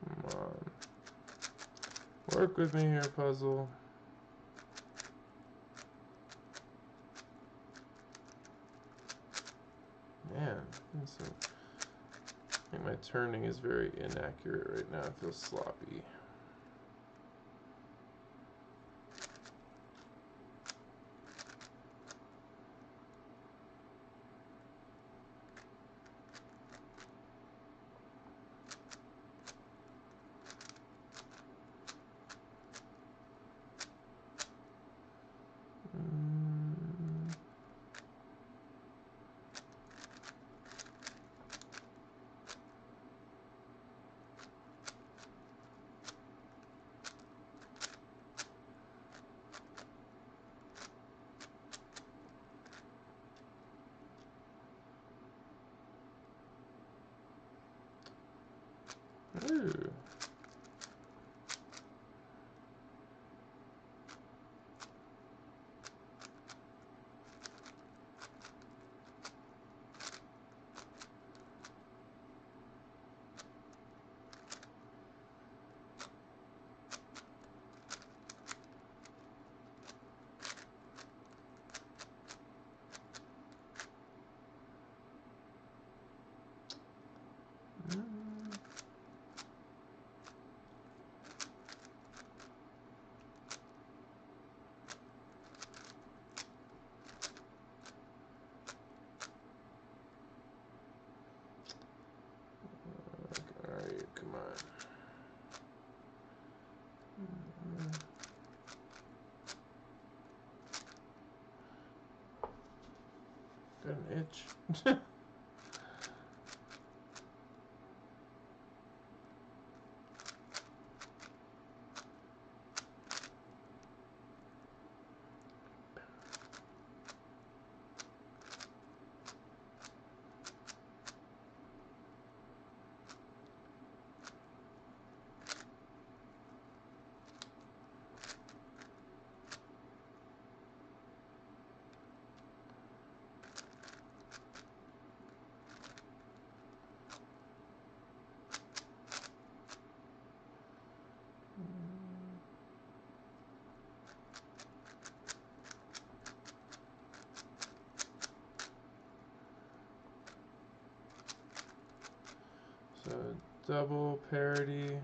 Come on. Work with me here, puzzle. Man, I think my turning is very inaccurate right now. It feels sloppy. Ooh. an itch. So double parity.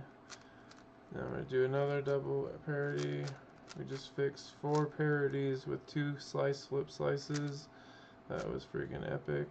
Now I'm going to do another double parity. We just fixed 4 parities with 2 flip slices. That was freaking epic.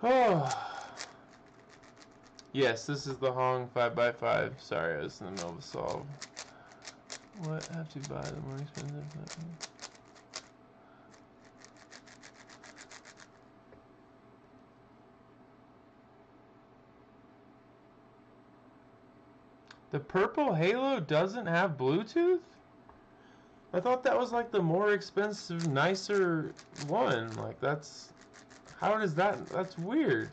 Oh. Yes, this is the Hong 5x5. Sorry, I was in the middle of a solve. What? Have to buy the more expensive? The purple Halo doesn't have Bluetooth? I thought that was like the more expensive, nicer one. Like that's... How does that... That's weird.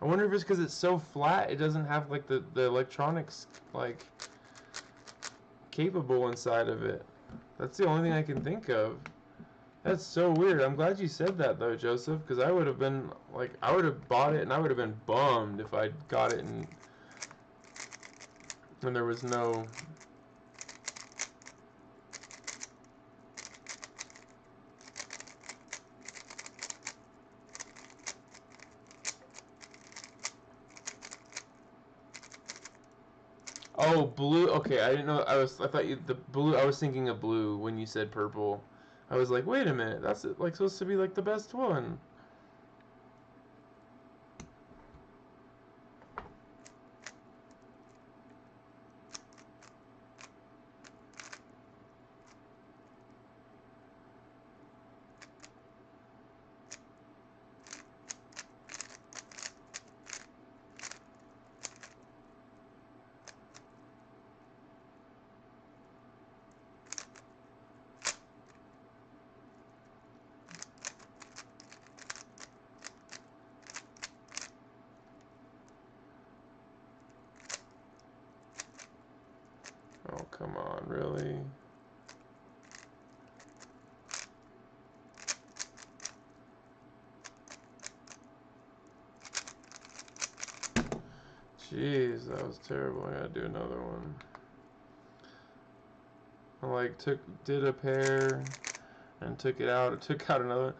I wonder if it's because it's so flat it doesn't have like the electronics like capable inside of it. That's the only thing I can think of. That's so weird. I'm glad you said that though, Joseph, because I would have been like, I would have bought it and I would have been bummed if I got it and there was no... Oh, blue. Okay, I didn't know. I thought you the blue. I was thinking of blue when you said purple. I was like, wait a minute. That's like supposed to be like the best one. Oh, come on, really? Jeez, that was terrible. I gotta do another one. I like did a pair and took it out. It took out another.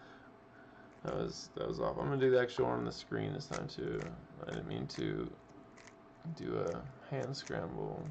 That was awful. I'm gonna do the actual one on the screen this time too. I didn't mean to do a hand scramble.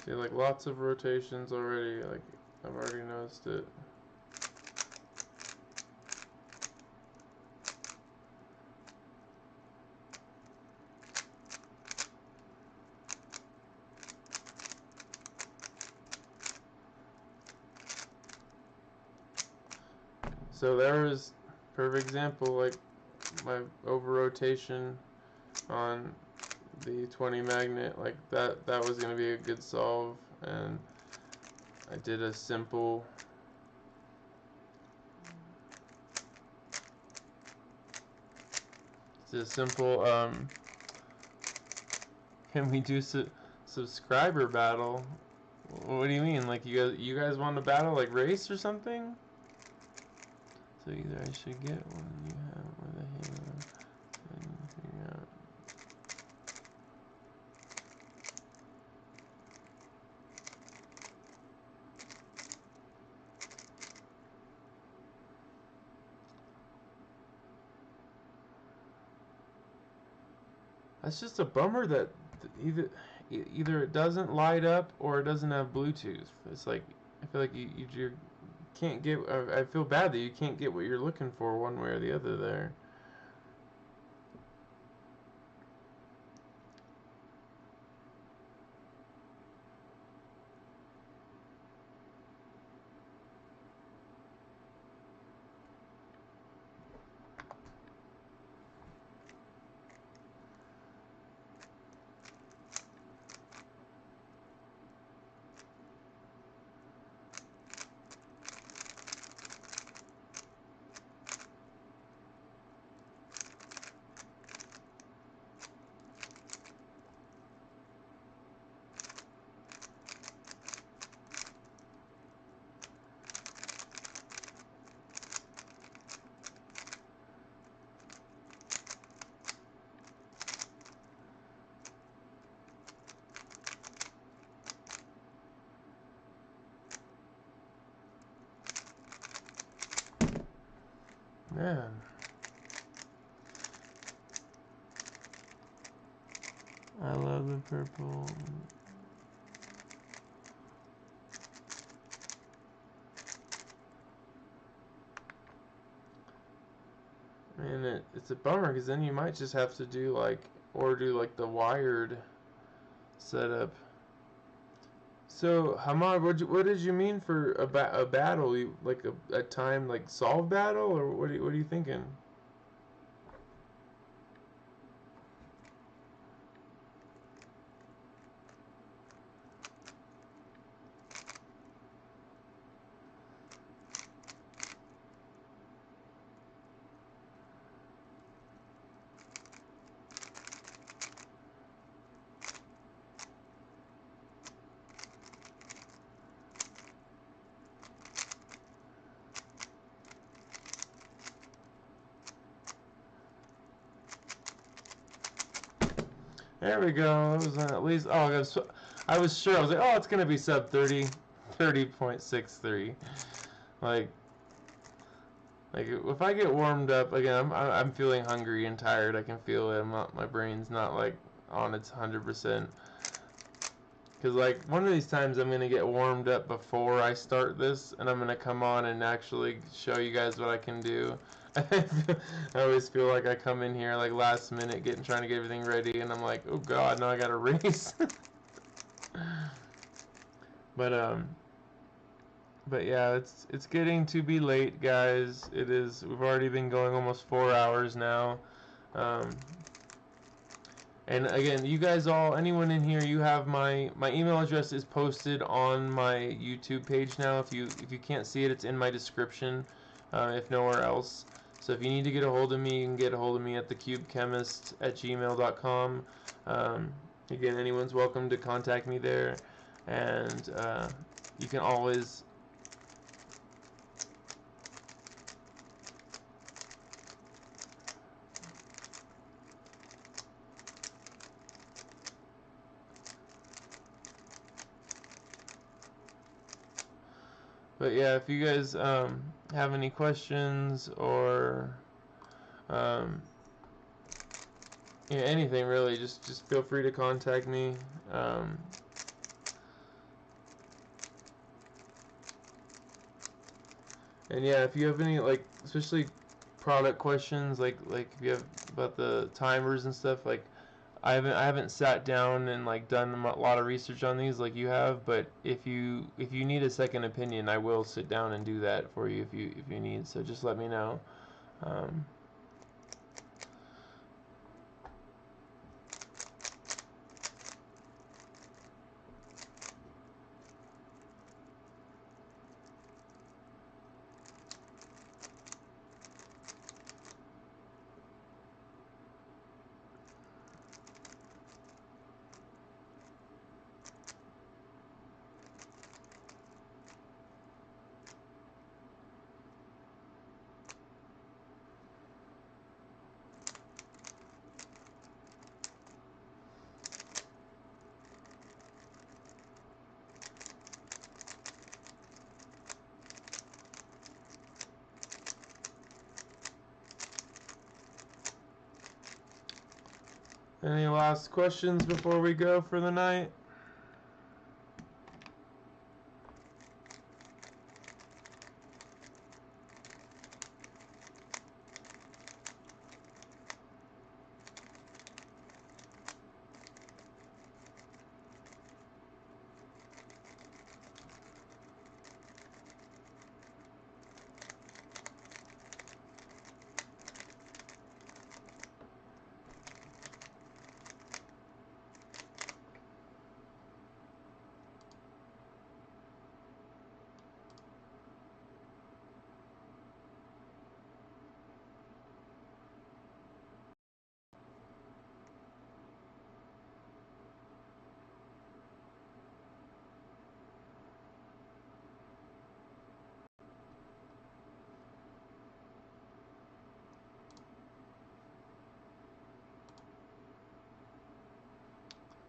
See, like lots of rotations already. Like I've already noticed it. So there was perfect example, like my over rotation on the 20 magnet, like that was gonna be a good solve. and I did a simple can we do subscriber battle? What do you mean? Like you guys want to battle like race or something? So either I should get one you have or the Halo and figure out. That's just a bummer that either it doesn't light up or it doesn't have Bluetooth. It's like I feel like you can't get. I feel bad that you can't get what you're looking for one way or the other there. Man. I love the purple. Man, it's a bummer because then you might just have to do like the wired setup. So Hamad, what did you mean for a battle? Like a time like solve battle, or what are you thinking? There we go. It was at least. Oh, I was sure. I was like, oh, it's gonna be sub 30, 30.63. Like if I get warmed up again, I'm feeling hungry and tired. I can feel it. My brain's not like on its 100%. Cause like one of these times I'm gonna get warmed up before I start this, and I'm gonna come on and actually show you guys what I can do. I always feel like I come in here like last minute, trying to get everything ready, and I'm like, oh god, now I gotta race. But but yeah, it's getting to be late, guys. It is. We've already been going almost 4 hours now. Um, And again, you guys anyone in here, you have my email address is posted on my YouTube page now. If you can't see it, it's in my description, if nowhere else. So if you need to get a hold of me, you can get a hold of me at thecubechemist@gmail.com. Again, anyone's welcome to contact me there, and you can always. But yeah, if you guys have any questions or yeah, anything really, just feel free to contact me. And yeah, if you have any like especially product questions, like if you have about the timers and stuff, like I haven't sat down and like done a lot of research on these like you have, but if you need a second opinion, I will sit down and do that for you if you need. So just let me know. Um, Any last questions before we go for the night?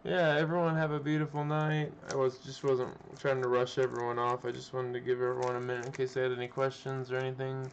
Yeah, everyone have a beautiful night. I wasn't trying to rush everyone off. I just wanted to give everyone a minute in case they had any questions or anything.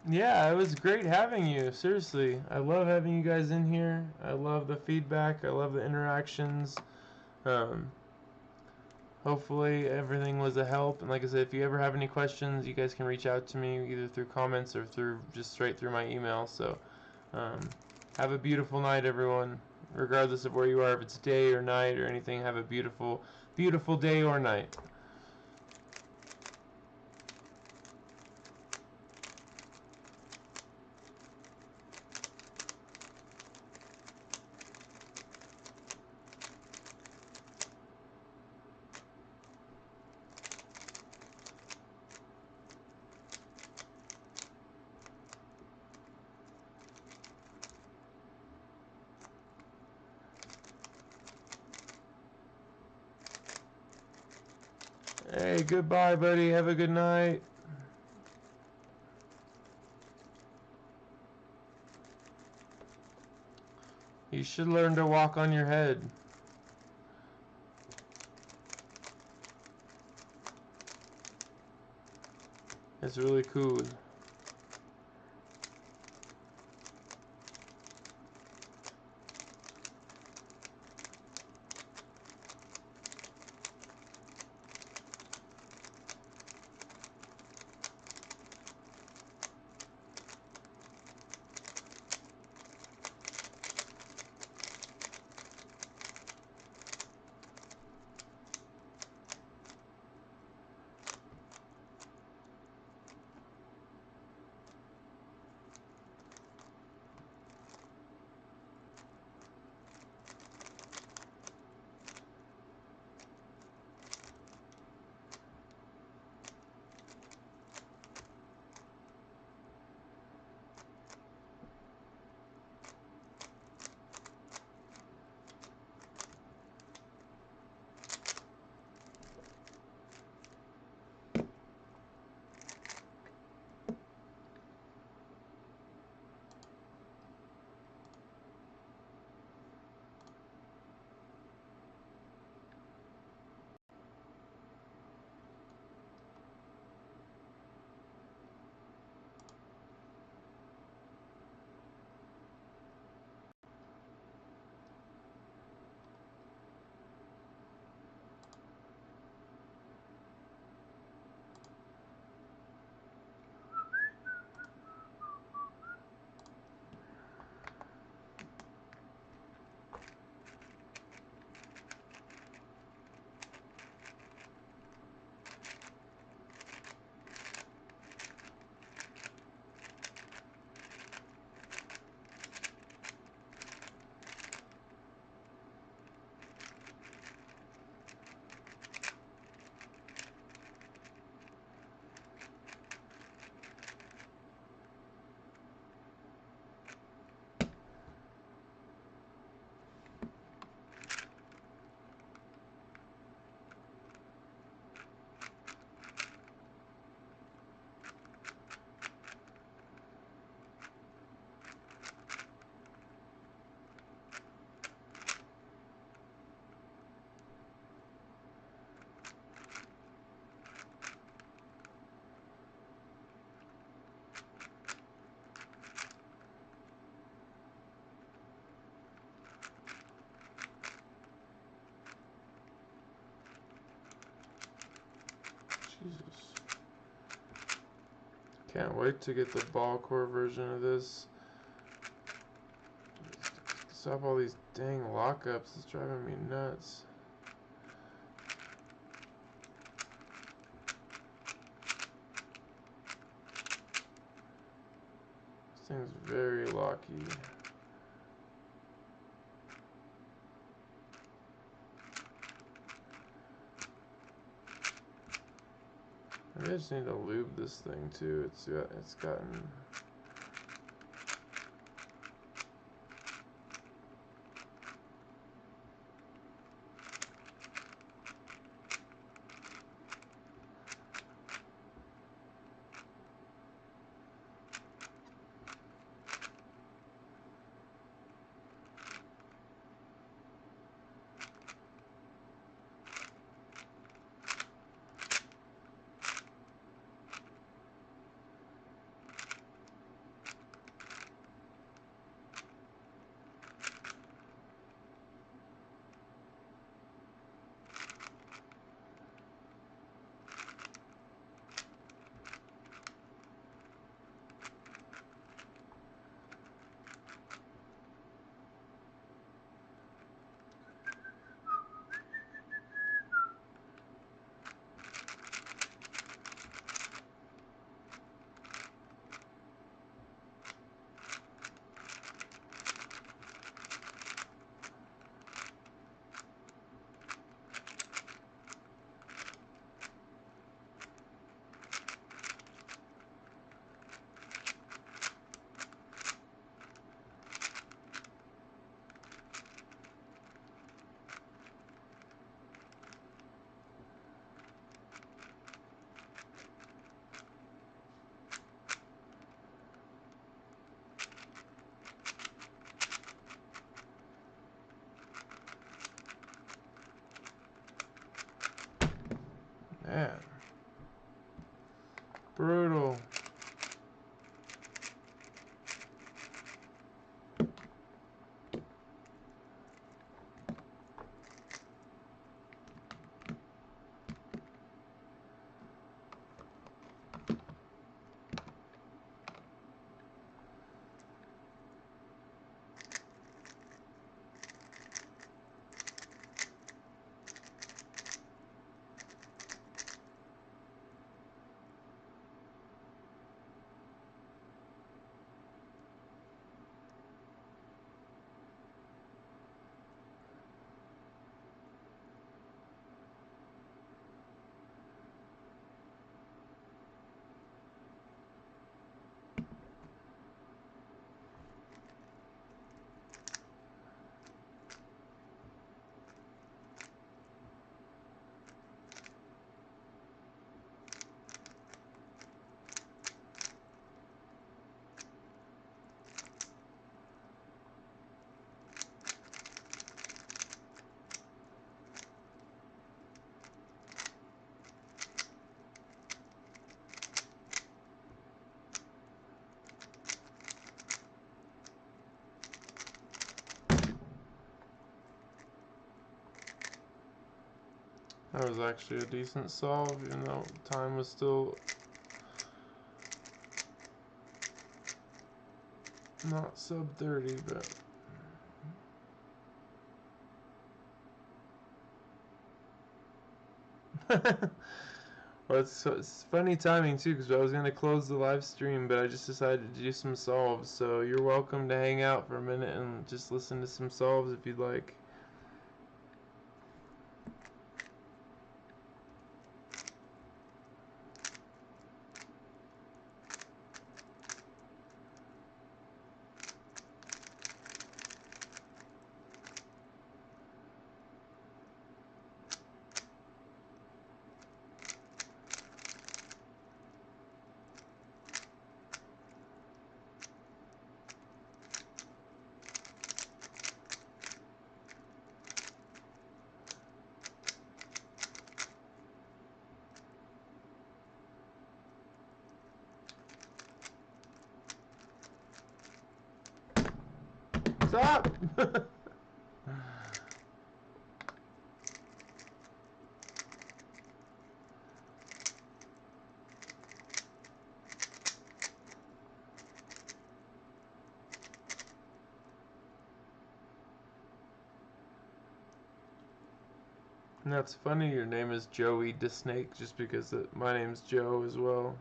Yeah, it was great having you. Seriously, I love having you guys in here. I love the feedback. I love the interactions. Um, Hopefully everything was a help. And like I said, if you ever have any questions, you guys can reach out to me either through comments or through just straight through my email. So um, have a beautiful night, everyone. Regardless of where you are, if it's day or night or anything, have a beautiful, beautiful day or night. Hey, goodbye, buddy. Have a good night. You should learn to walk on your head. It's really cool. Jesus. Can't wait to get the ball core version of this. Stop all these dang lockups. It's driving me nuts. This thing's very locky. Maybe I just need to lube this thing too. It's gotten. Man. Brutal. That was actually a decent solve, even though time was still not sub 30, but well, it's funny timing too, because I was gonna close the live stream, but I just decided to do some solves. So you're welcome to hang out for a minute and just listen to some solves if you'd like. Stop! And that's funny, your name is Joey DeSnake, just because my name's Joe as well.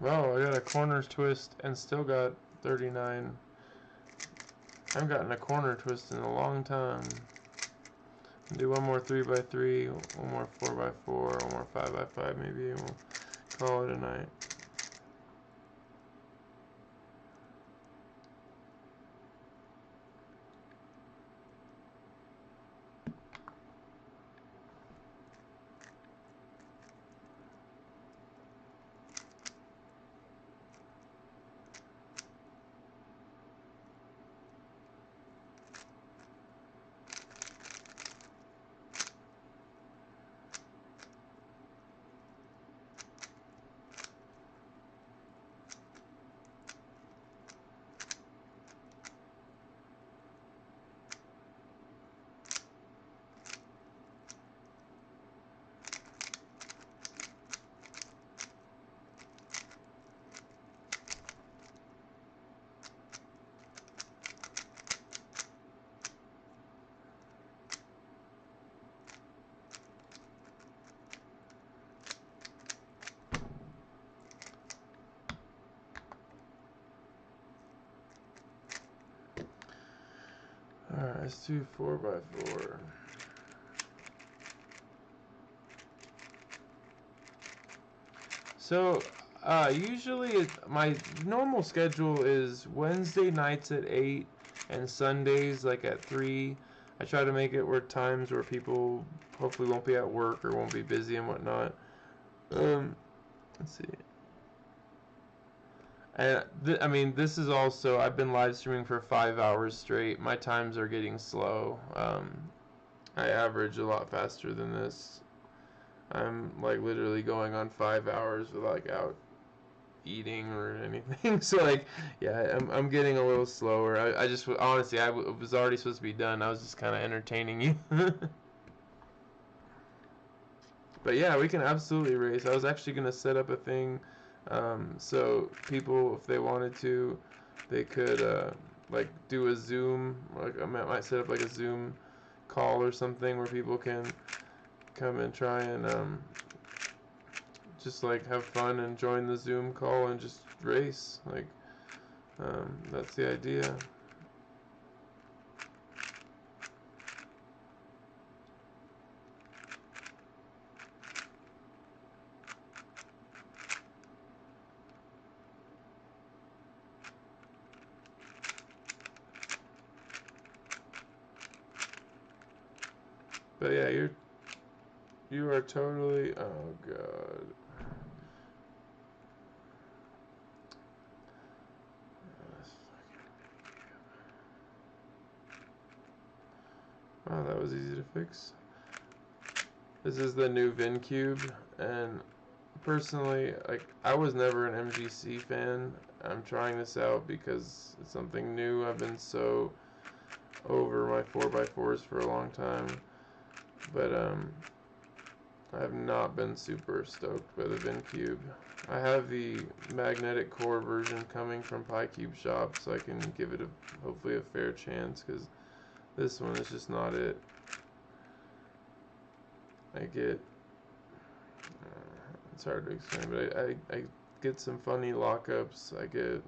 Well, I got a corner twist and still got 39. I haven't gotten a corner twist in a long time. Do one more 3x3, one more 4x4, one more 5x5 maybe, and we'll call it a night. Alright, let's do 4x4. So, usually my normal schedule is Wednesday nights at 8 and Sundays like at 3. I try to make it where times where people hopefully won't be at work or won't be busy and whatnot. Let's see. And I mean, this is also, I've been live streaming for 5 hours straight. My times are getting slow. I average a lot faster than this. I'm like literally going on 5 hours without out eating or anything. So like, yeah, I'm getting a little slower. I just honestly, I was already supposed to be done. I was just kind of entertaining you. But yeah, we can absolutely race. I was actually gonna set up a thing, so people, if they wanted to, they could like do a Zoom. Like I might set up like a Zoom call or something where people can come and try and just like have fun and join the Zoom call and just race. Like that's the idea. But yeah, you are totally, oh god. Wow, that was easy to fix. This is the new VinCube, and personally, like, I was never an MGC fan. I'm trying this out because it's something new. I've been so over my 4x4s for a long time, but I have not been super stoked by the VinCube. I have the magnetic core version coming from PyCube Shop, so I can give it hopefully a fair chance, because this one is just not it. I get, it's hard to explain, but I get some funny lockups. I get,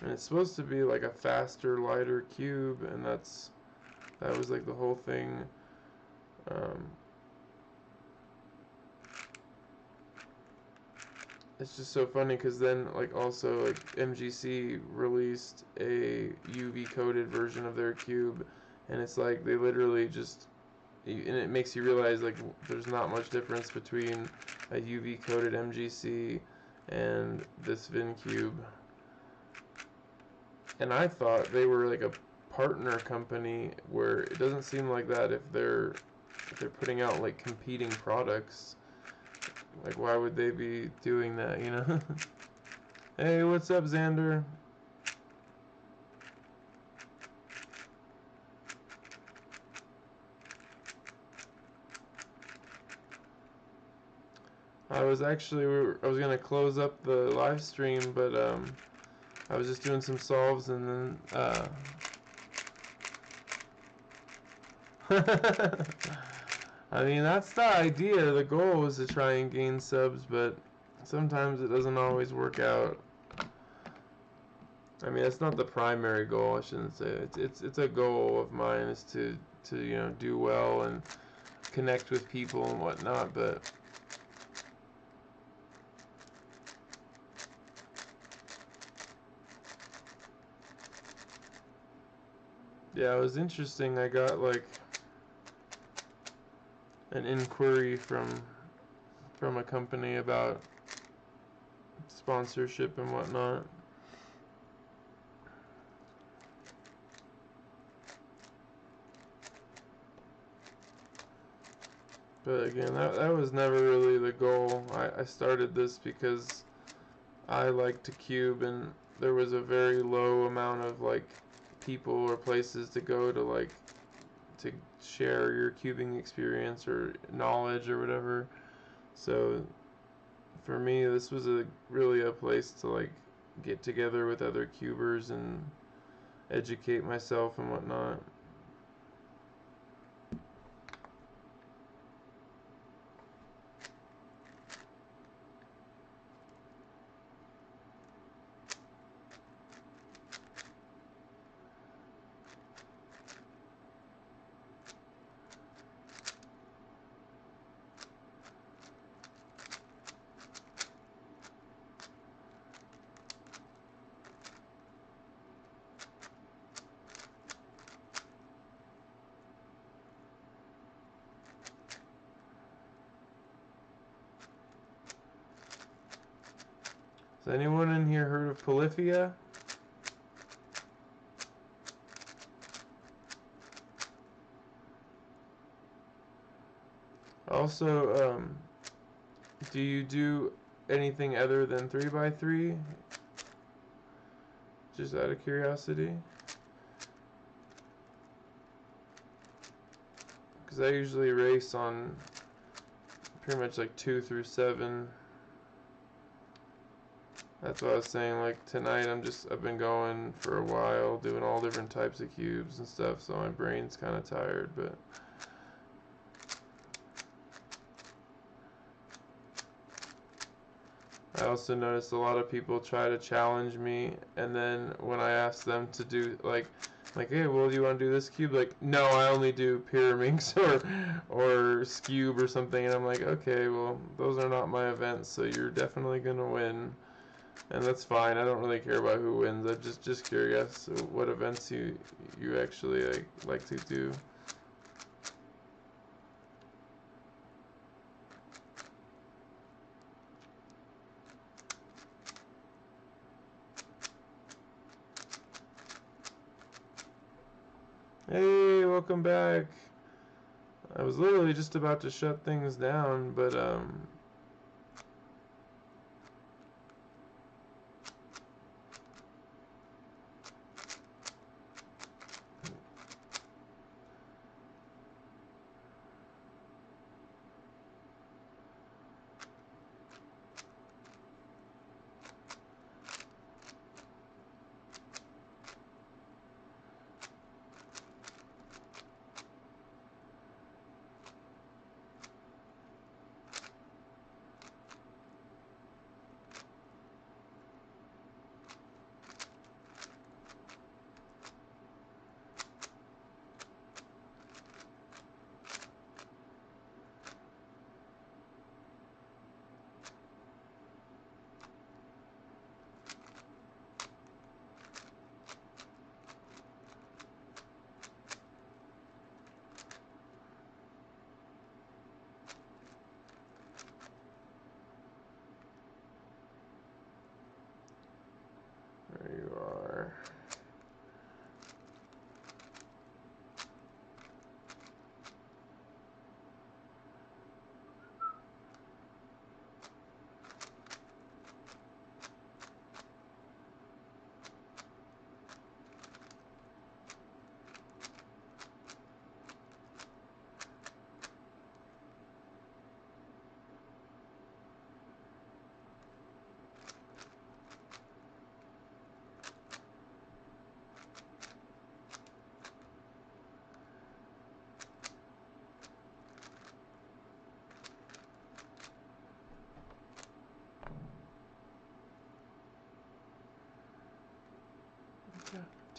and it's supposed to be like a faster, lighter cube, and that was like the whole thing. It's just so funny because then like also like MGC released a UV coated version of their cube, and it's like they literally just, and it makes you realize like there's not much difference between a UV coated MGC and this VinCube. And I thought they were like a partner company, where it doesn't seem like that. If they're putting out like competing products, like why would they be doing that, you know? Hey, what's up, Xander? I was gonna close up the live stream, but I was just doing some solves, and then I mean, that's the idea. The goal is to try and gain subs, but sometimes it doesn't always work out. I mean, that's not the primary goal. I shouldn't say it. It's a goal of mine, is to you know, do well and connect with people and whatnot. But yeah, it was interesting. I got like an inquiry from a company about sponsorship and whatnot. But again, that was never really the goal. I started this because I like to cube, and there was a very low amount of like people or places to go to, like, to share your cubing experience or knowledge or whatever. So for me, this was really a place to like get together with other cubers and educate myself and whatnot. Has anyone in here heard of Polyphia? Also, do you do anything other than 3x3? Just out of curiosity. Because I usually race on pretty much like 2 through 7. That's what I was saying, like tonight I've been going for a while, doing all different types of cubes and stuff, so my brain's kind of tired, but I also noticed a lot of people try to challenge me, and then when I ask them to do like, hey, well, do you want to do this cube? Like, no, I only do Pyraminx or Scube or something, and I'm like, okay, well, those are not my events, so you're definitely gonna win. And that's fine. I don't really care about who wins. I'm just curious what events you actually like to do. Hey, welcome back. I was literally just about to shut things down, but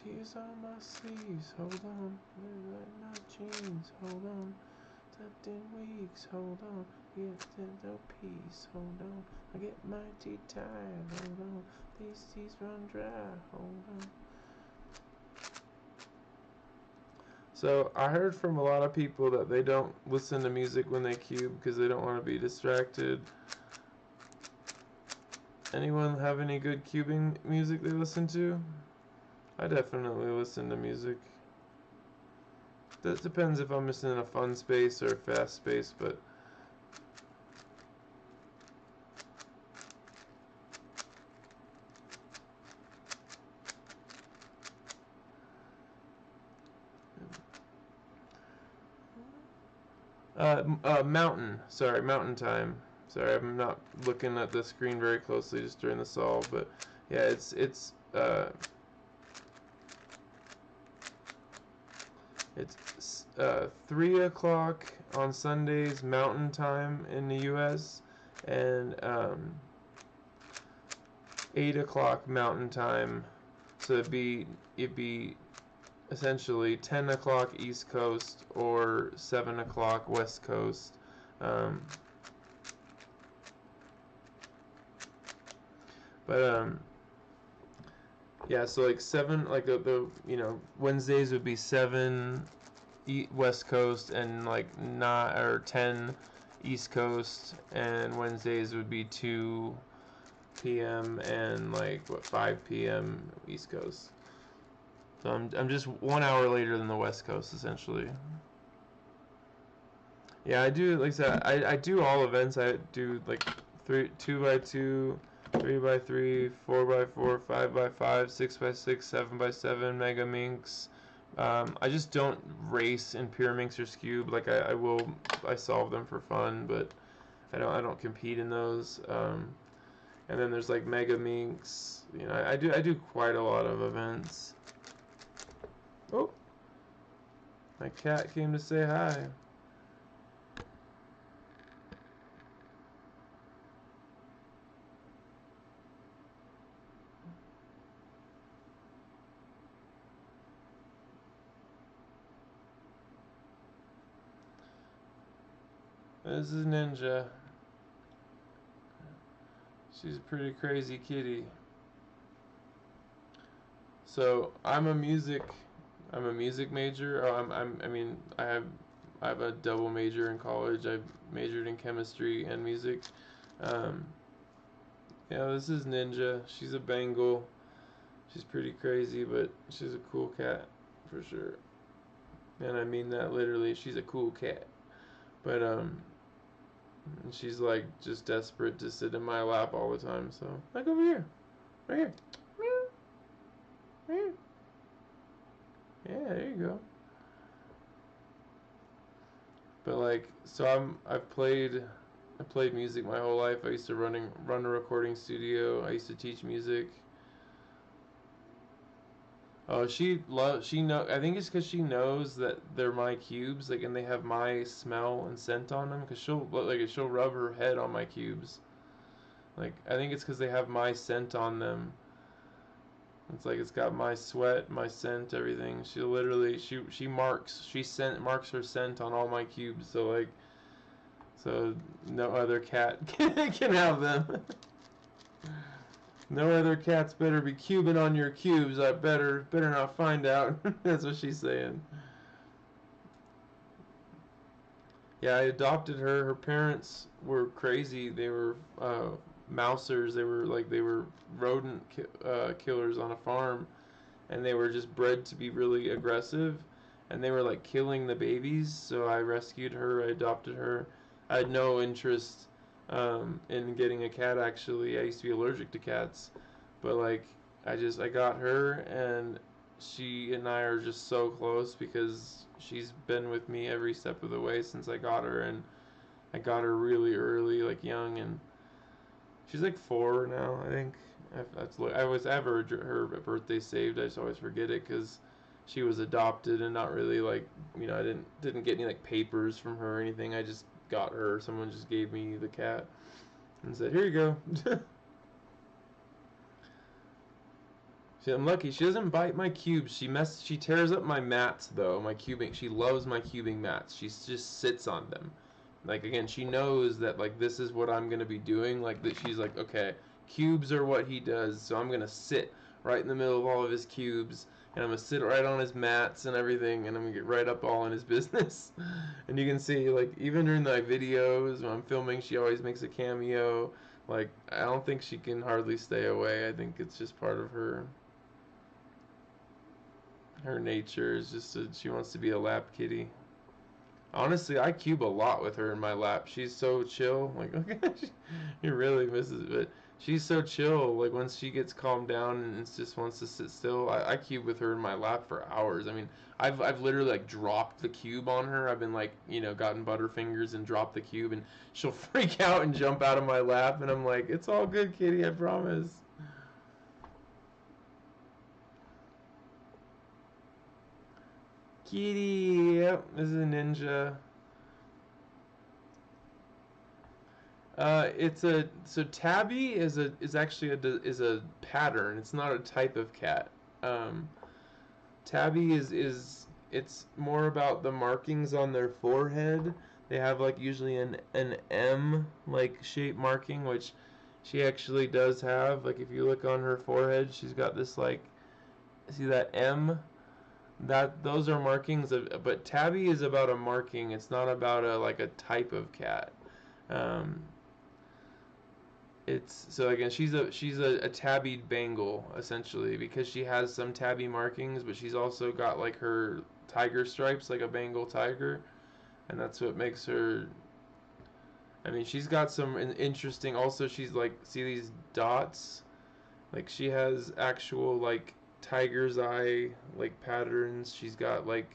Tears on my sleeves, hold on. Like my jeans, hold on. Tucked in weeks, hold on. Get no peace, hold on. I get mighty tired, hold on. These tears run dry, hold on. So I heard from a lot of people that they don't listen to music when they cube because they don't want to be distracted. Anyone have any good cubing music they listen to? I definitely listen to music. That depends if I'm just in a fun space or a fast space, but mountain. Sorry, mountain time. Sorry, I'm not looking at the screen very closely just during the solve, but yeah, it's 3 o'clock on Sundays Mountain Time in the U.S. and 8 o'clock Mountain Time. So it'd be essentially 10 o'clock East Coast or 7 o'clock West Coast. Yeah, so like 7, like the Wednesdays would be 7 West Coast and like not or 10 East Coast, and Wednesdays would be 2 p.m. and like 5 p.m. East Coast. So I'm just 1 hour later than the West Coast essentially. Yeah, I do, like I said, I do all events. I do like 2x2, 3x3, 4x4, 5x5, 6x6, 7x7, Mega Minx. I just don't race in Pure Minx or Scube. Like I solve them for fun, but I don't compete in those. And then there's like Mega Minx. I do quite a lot of events. Oh, my cat came to say hi. This is Ninja. She's a pretty crazy kitty. So I'm a music major. I have a double major in college. I majored in chemistry and music. Yeah, this is Ninja. She's a Bengal. She's pretty crazy, but she's a cool cat for sure. And I mean that literally. She's a cool cat. But and she's like just desperate to sit in my lap all the time. So like over here, right here. Meow. Meow. Yeah, there you go. But like, so I played music my whole life. I used to run a recording studio. I used to teach music. Oh, she know. I think it's because she knows that they're my cubes, like, and they have my smell and scent on them. Cause she'll rub her head on my cubes. Like, I think it's because they have my scent on them. It's like it's got my sweat, my scent, everything. She marks her scent on all my cubes. So no other cat can have them. No other cats better be cubing on your cubes. I better not find out. That's what she's saying. Yeah, I adopted her. Her parents were crazy. They were mousers. They were rodent killers on a farm, and they were just bred to be really aggressive, and they were like killing the babies. So I rescued her. I adopted her. I had no interest in getting a cat. Actually, I used to be allergic to cats, but like I got her, and she and I are just so close because she's been with me every step of the way since I got her, and I got her really early, like young, and she's like 4 now, I think. I have her birthday saved. I just always forget it because she was adopted and not really like I didn't get any like papers from her or anything. I just got her. Someone just gave me the cat and said, "Here you go." I'm lucky. She doesn't bite my cubes. She tears up my mats though. My cubing. She loves my cubing mats. She just sits on them. Like again, she knows that like this is what I'm gonna be doing. Like that, she's like, okay, cubes are what he does, so I'm gonna sit right in the middle of all of his cubes, and I'm gonna sit right on his mats and everything, and I'm gonna get right up all in his business. And you can see like even during my videos when I'm filming, she always makes a cameo. Like I don't think she can hardly stay away. I think it's just part of her nature is just she wants to be a lap kitty. Honestly, I cube a lot with her in my lap. She's so chill. Like, okay, he really misses it, but she's so chill. Like, once she gets calmed down and just wants to sit still, I cube with her in my lap for hours. I mean, I've literally like dropped the cube on her. I've been like, gotten butterfingers and dropped the cube, and she'll freak out and jump out of my lap, and I'm like, it's all good, kitty, I promise. Kitty, yep, this is a ninja. It's a so tabby is actually a pattern. It's not a type of cat. Um, tabby is it's more about the markings on their forehead. They have like usually an M like shape marking, which she actually does have. Like if you look on her forehead, she's got this like see that M. That those are markings but tabby is about a marking. It's not about a like a type of cat. Um, it's so again she's a tabbied Bengal essentially because she has some tabby markings, but she's also got like her tiger stripes like a Bengal tiger, and that's what makes her. I mean, she's got some interesting. Also, she's like see these dots, like she has actual like tiger's eye like patterns. She's got like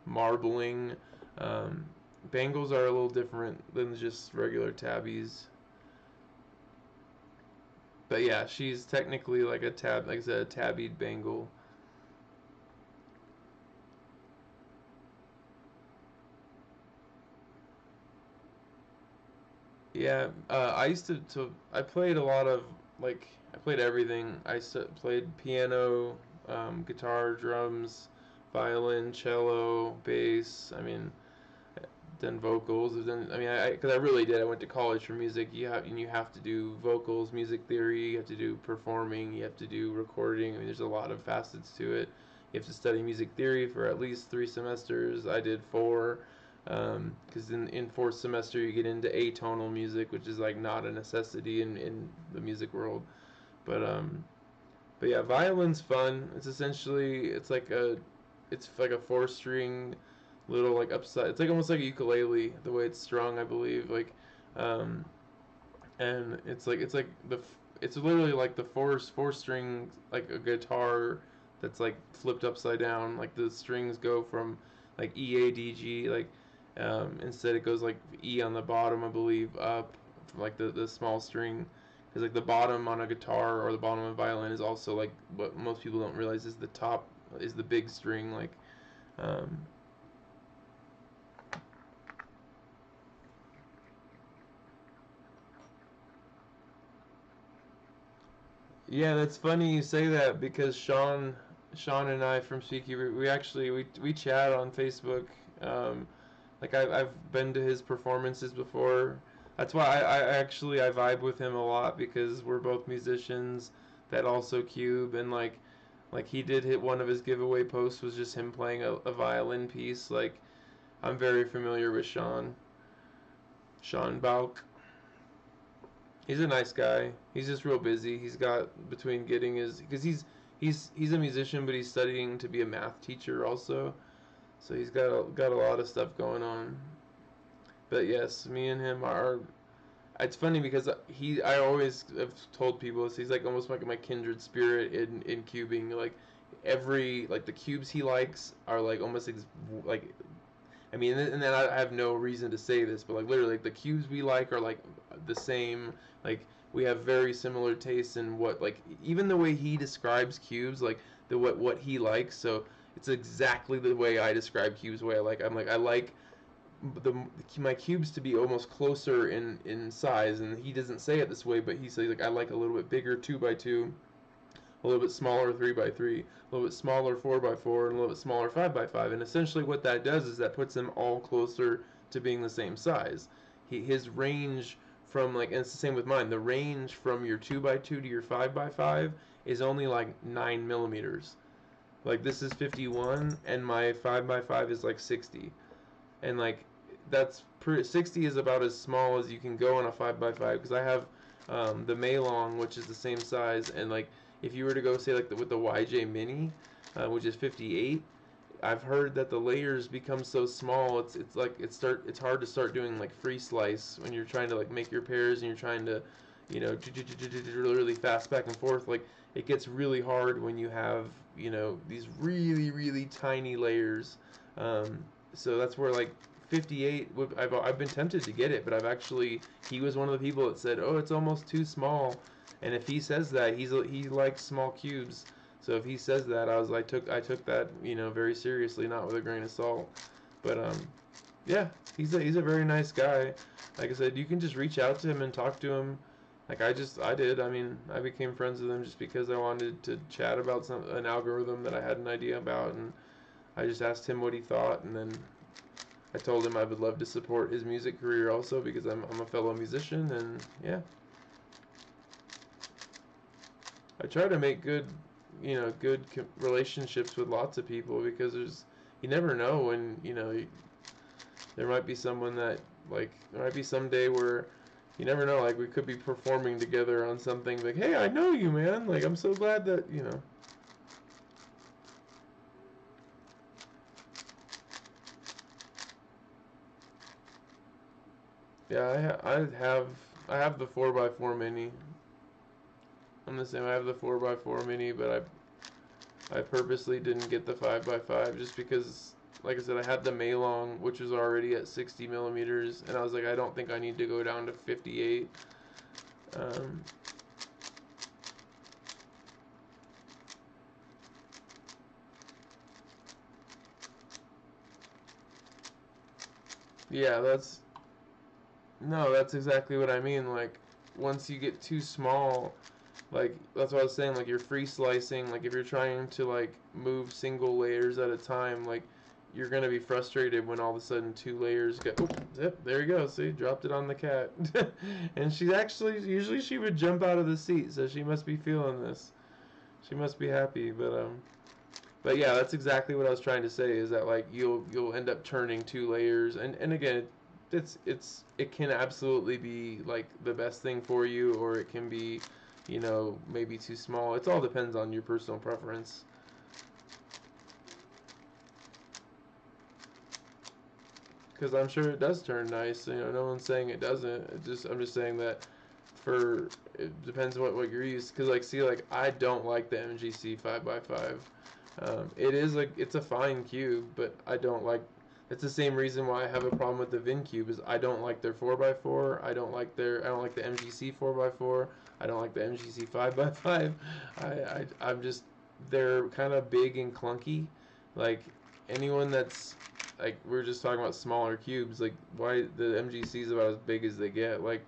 marbling. Um, Bengals are a little different than just regular tabbies. But yeah, she's technically like like I said, a tabbied Bengal. Yeah, I used I played a lot of like I played everything. Played piano, guitar, drums, violin, cello, bass. I mean, done vocals. I mean, because I really did. I went to college for music. You have to do vocals, music theory. You have to do performing. You have to do recording. I mean, there's a lot of facets to it. You have to study music theory for at least 3 semesters. I did 4. Because in fourth semester you get into atonal music, which is like not a necessity in the music world. But but yeah, violin's fun. It's like a 4 string little like upside. It's like almost like a ukulele the way it's strung, I believe. Like, um, and it's literally like the four string like a guitar that's like flipped upside down. Like the strings go from like E A D G like instead it goes like E on the bottom I believe up from like the small string because like the bottom on a guitar or the bottom of a violin is also like what most people don't realize is the top is the big string like um, Yeah, that's funny you say that because Sean and I from Speaky, we actually we chat on Facebook. Um, like I've been to his performances before. That's why I vibe with him a lot because we're both musicians that also cube and like he did hit one of his giveaway posts was just him playing a violin piece. Like I'm very familiar with Sean Bauk. He's a nice guy. He's just real busy. He's got between getting his because he's a musician, but he's studying to be a math teacher also. So he's got a lot of stuff going on. But yes, me and him are. It's funny because I always have told people this. He's like almost like my kindred spirit in cubing. Like every like the cubes he likes are like almost like I mean, and then I have no reason to say this, but like literally, like, the cubes we like are like the same. Like we have very similar tastes in what like even the way he describes cubes, like the what he likes. So it's exactly the way I describe cubes. Way I like the my cubes to be almost closer in size, and he doesn't say it this way, but he says like I like a little bit bigger 2x2 a little bit smaller 3x3, a little bit smaller 4x4, and a little bit smaller 5x5. And essentially what that does is that puts them all closer to being the same size. His range from, like, and it's the same with mine, the range from your 2x2 to your 5x5 is only like 9 millimeters. Like, this is 51 and my 5x5 is like 60. And like, 60 is about as small as you can go on a 5x5, because I have the Maylong, which is the same size. And like, if you were to go say like with the YJ Mini, which is 58, I've heard that the layers become so small, it's like it's hard to start doing like free slice when you're trying to like make your pairs and you're trying to, you know, really fast back and forth. Like, it gets really hard when you have, you know, these really tiny layers. So that's where like 58, I've been tempted to get it, but he was one of the people that said, oh, it's almost too small. And if he says that, he likes small cubes. So if he says that, I took that, you know, very seriously, not with a grain of salt. But yeah, he's a very nice guy. Like I said, you can just reach out to him and talk to him. Like I did. I mean, I became friends with him just because I wanted to chat about an algorithm that I had an idea about, and I just asked him what he thought, and then I told him I would love to support his music career also, because I'm a fellow musician. And yeah, I try to make good, you know, good relationships with lots of people, because you never know when, you know, there might be someone that, like, there might be some day where you never know, like, we could be performing together on something, like, hey, I know you, man, like, I'm so glad that, you know. Yeah, I have the 4x4 Mini. I'm the same. I have the 4x4 Mini, but I purposely didn't get the 5x5 just because, like I said, I had the Maylong, which was already at 60 millimeters, and I was like, I don't think I need to go down to 58. Um, yeah, that's exactly what I mean. Like, once you get too small, like, that's what I was saying, like, you're free slicing, like, if you're trying to, like, move single layers at a time, like, you're gonna be frustrated when all of a sudden 2 layers go, oh, yep, there you go, see, dropped it on the cat. And usually she would jump out of the seat, so she must be feeling this. She must be happy. But yeah, that's exactly what I was trying to say, is that, like, you'll end up turning 2 layers, and again, it can absolutely be like the best thing for you, or it can be, you know, maybe too small. It all depends on your personal preference. Because I'm sure it does turn nice. You know, no one's saying it doesn't. I'm just saying that it depends what you're used. Because, like, see, like, I don't like the MGC 5x5. It's a fine cube, but I don't like. It's the same reason why I have a problem with the Vin Cube, is I don't like their 4x4. I don't like the MGC 4x4. I don't like the MGC 5x5. I'm just, they're kind of big and clunky. Like, anyone that's, like, we were just talking about smaller cubes, like, why the MGC is about as big as they get. Like,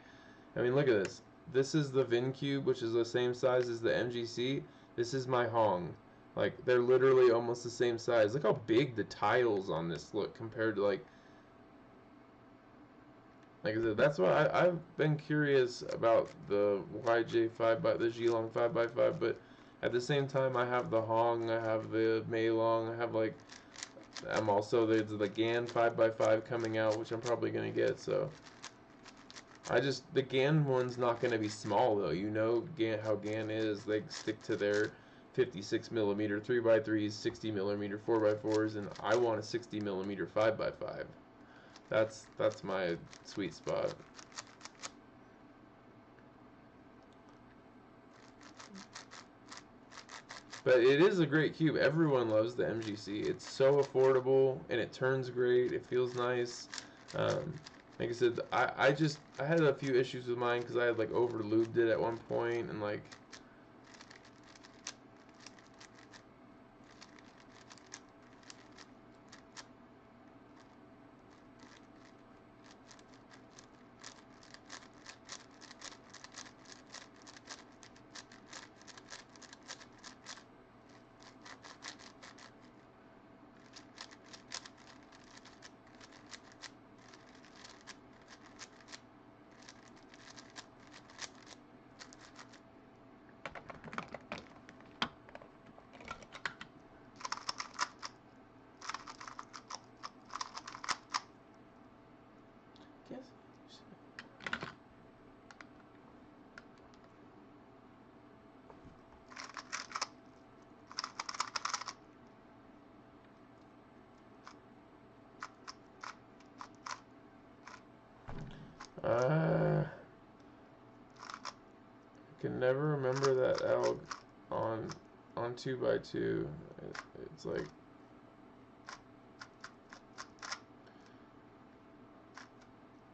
I mean, look at this. This is the Vin Cube, which is the same size as the MGC. This is my Hong. Like, they're literally almost the same size. Look how big the tiles on this look compared to, like I said, that's why I've been curious about the the Zhilong 5x5, but at the same time, I have the Hong, I have the Maylong, I have, like, there's the GAN 5x5 coming out, which I'm probably going to get, so. The GAN one's not going to be small, though. You know how GAN is. They stick to their 56 millimeter 3x3s, 60 millimeter 4x4s, and I want a 60 millimeter 5x5. That's my sweet spot. But it is a great cube. Everyone loves the MGC. It's so affordable, and it turns great. It feels nice. Like I said, I had a few issues with mine because I had, like, over lubed it at one point, and, like, I can never remember that alg on 2x2. It's like,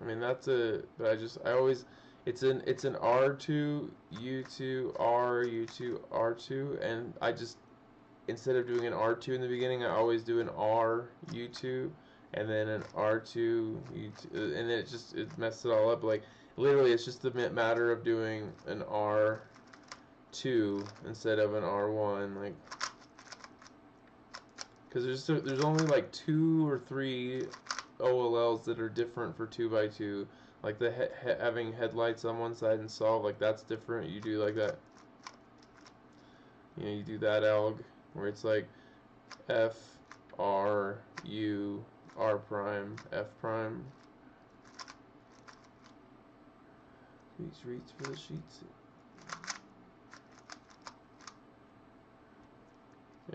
I mean that's a, but I always, it's an R2 U2 R U2 R2, and I just, instead of doing an R2 in the beginning, I always do an R U2 and then an R2 U2, and then it messes it all up. Like literally, it's just a matter of doing an R2 instead of an R1, like, because there's only like 2 or 3 OLLs that are different for 2x2. Like the having headlights on one side and solve, like that's different. You do like that. You know, you do that alg where it's like F R U R prime F prime. Please read for the sheets.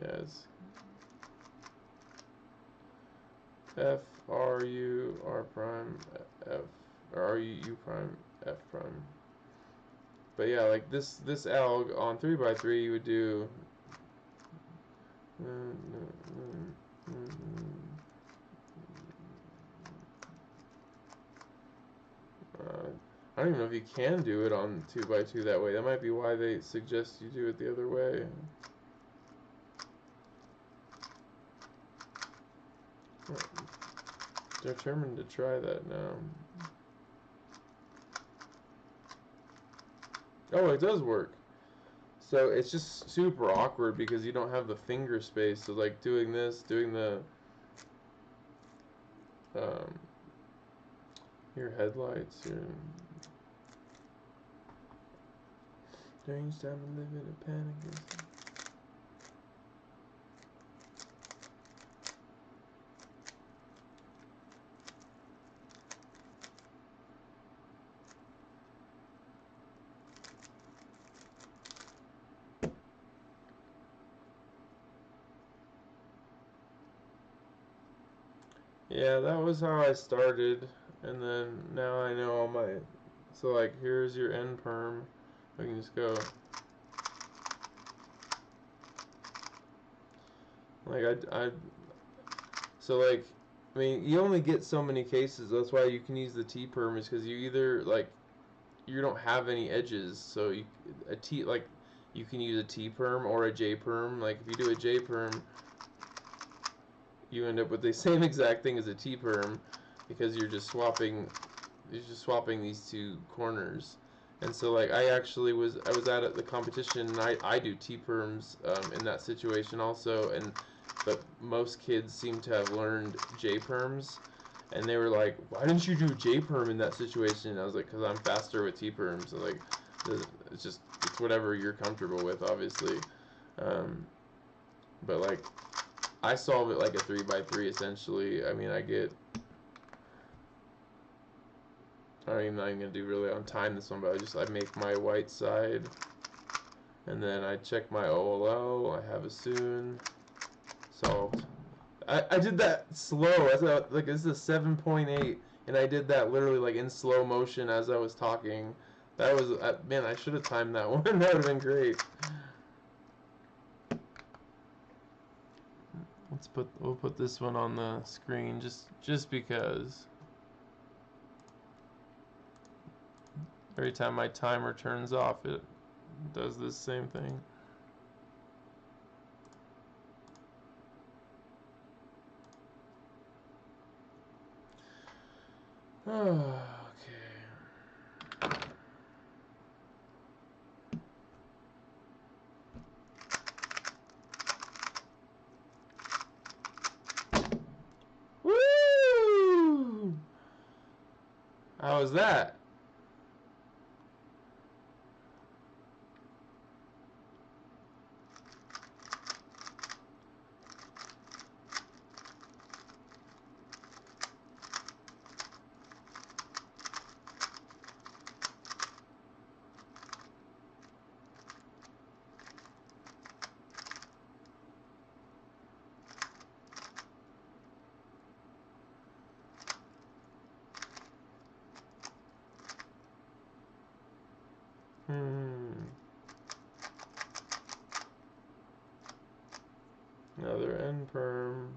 Yes. F R U R prime F R U U prime F prime. But yeah, like this alg on 3x3 you would do. I don't even know if you can do it on 2x2 that way. That might be why they suggest you do it the other way. Determined to try that now. Oh, it does work. So it's just super awkward because you don't have the finger space. So like doing this, doing the your headlights, your strange time to live in a panic. Yeah, that was how I started, and then now I know all my, so like here's your end perm. We can just go like so like, I mean, you only get so many cases. That's why you can use the T perm, is because you either like, you don't have any edges, so you can use a T perm or a J perm. Like if you do a J perm, you end up with the same exact thing as a T perm because you're just swapping these two corners. And so like I was at the competition, and I do T perms in that situation also, but most kids seem to have learned J perms, and they were like, why didn't you do J perm in that situation? And I was like, because I'm faster with T perms. So like it's whatever you're comfortable with, obviously. But like I solve it like a 3x3 essentially. I mean, I'm not even gonna do really on time this one, but I make my white side, and then I check my OLO. I have a soon solved. I did that slow. I thought like this is a 7.8, and I did that literally like in slow motion as I was talking. That was man, I should have timed that one. That would have been great. We'll put this one on the screen just because. Every time my timer turns off, it does this same thing. Oh, okay. Woo! How was that? Another N perm.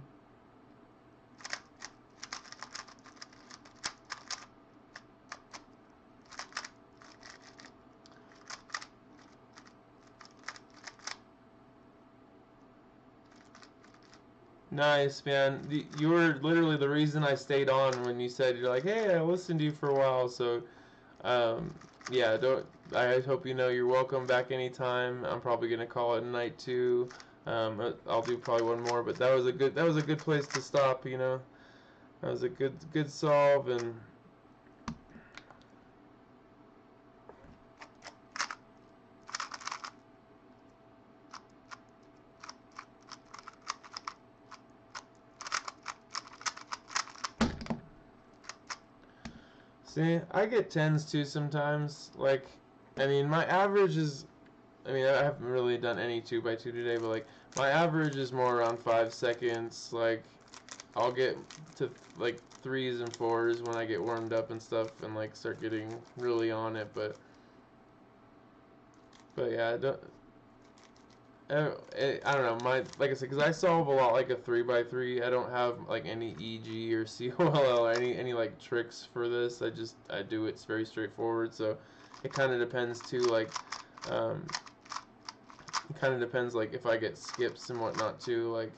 Nice, man. You were literally the reason I stayed on when you said you're like, hey, I listened to you for a while. So, um, yeah, don't. I hope you know you're welcome back anytime. I'm probably gonna call it a night too. I'll do probably one more, but that was a good place to stop. You know, that was a good solve and. See, I get 10s too sometimes. Like, I mean, my average is. I mean, I haven't really done any 2x2 today, but like, my average is more around 5 seconds. Like, I'll get to like 3s and 4s when I get warmed up and stuff, and like start getting really on it. But yeah, I don't know. Like I said, because I solve a lot like a 3x3. I don't have like any EG or COLL or any like tricks for this. I do it's very straightforward. So it kind of depends too. Like it kind of depends like if I get skips and whatnot too. Like.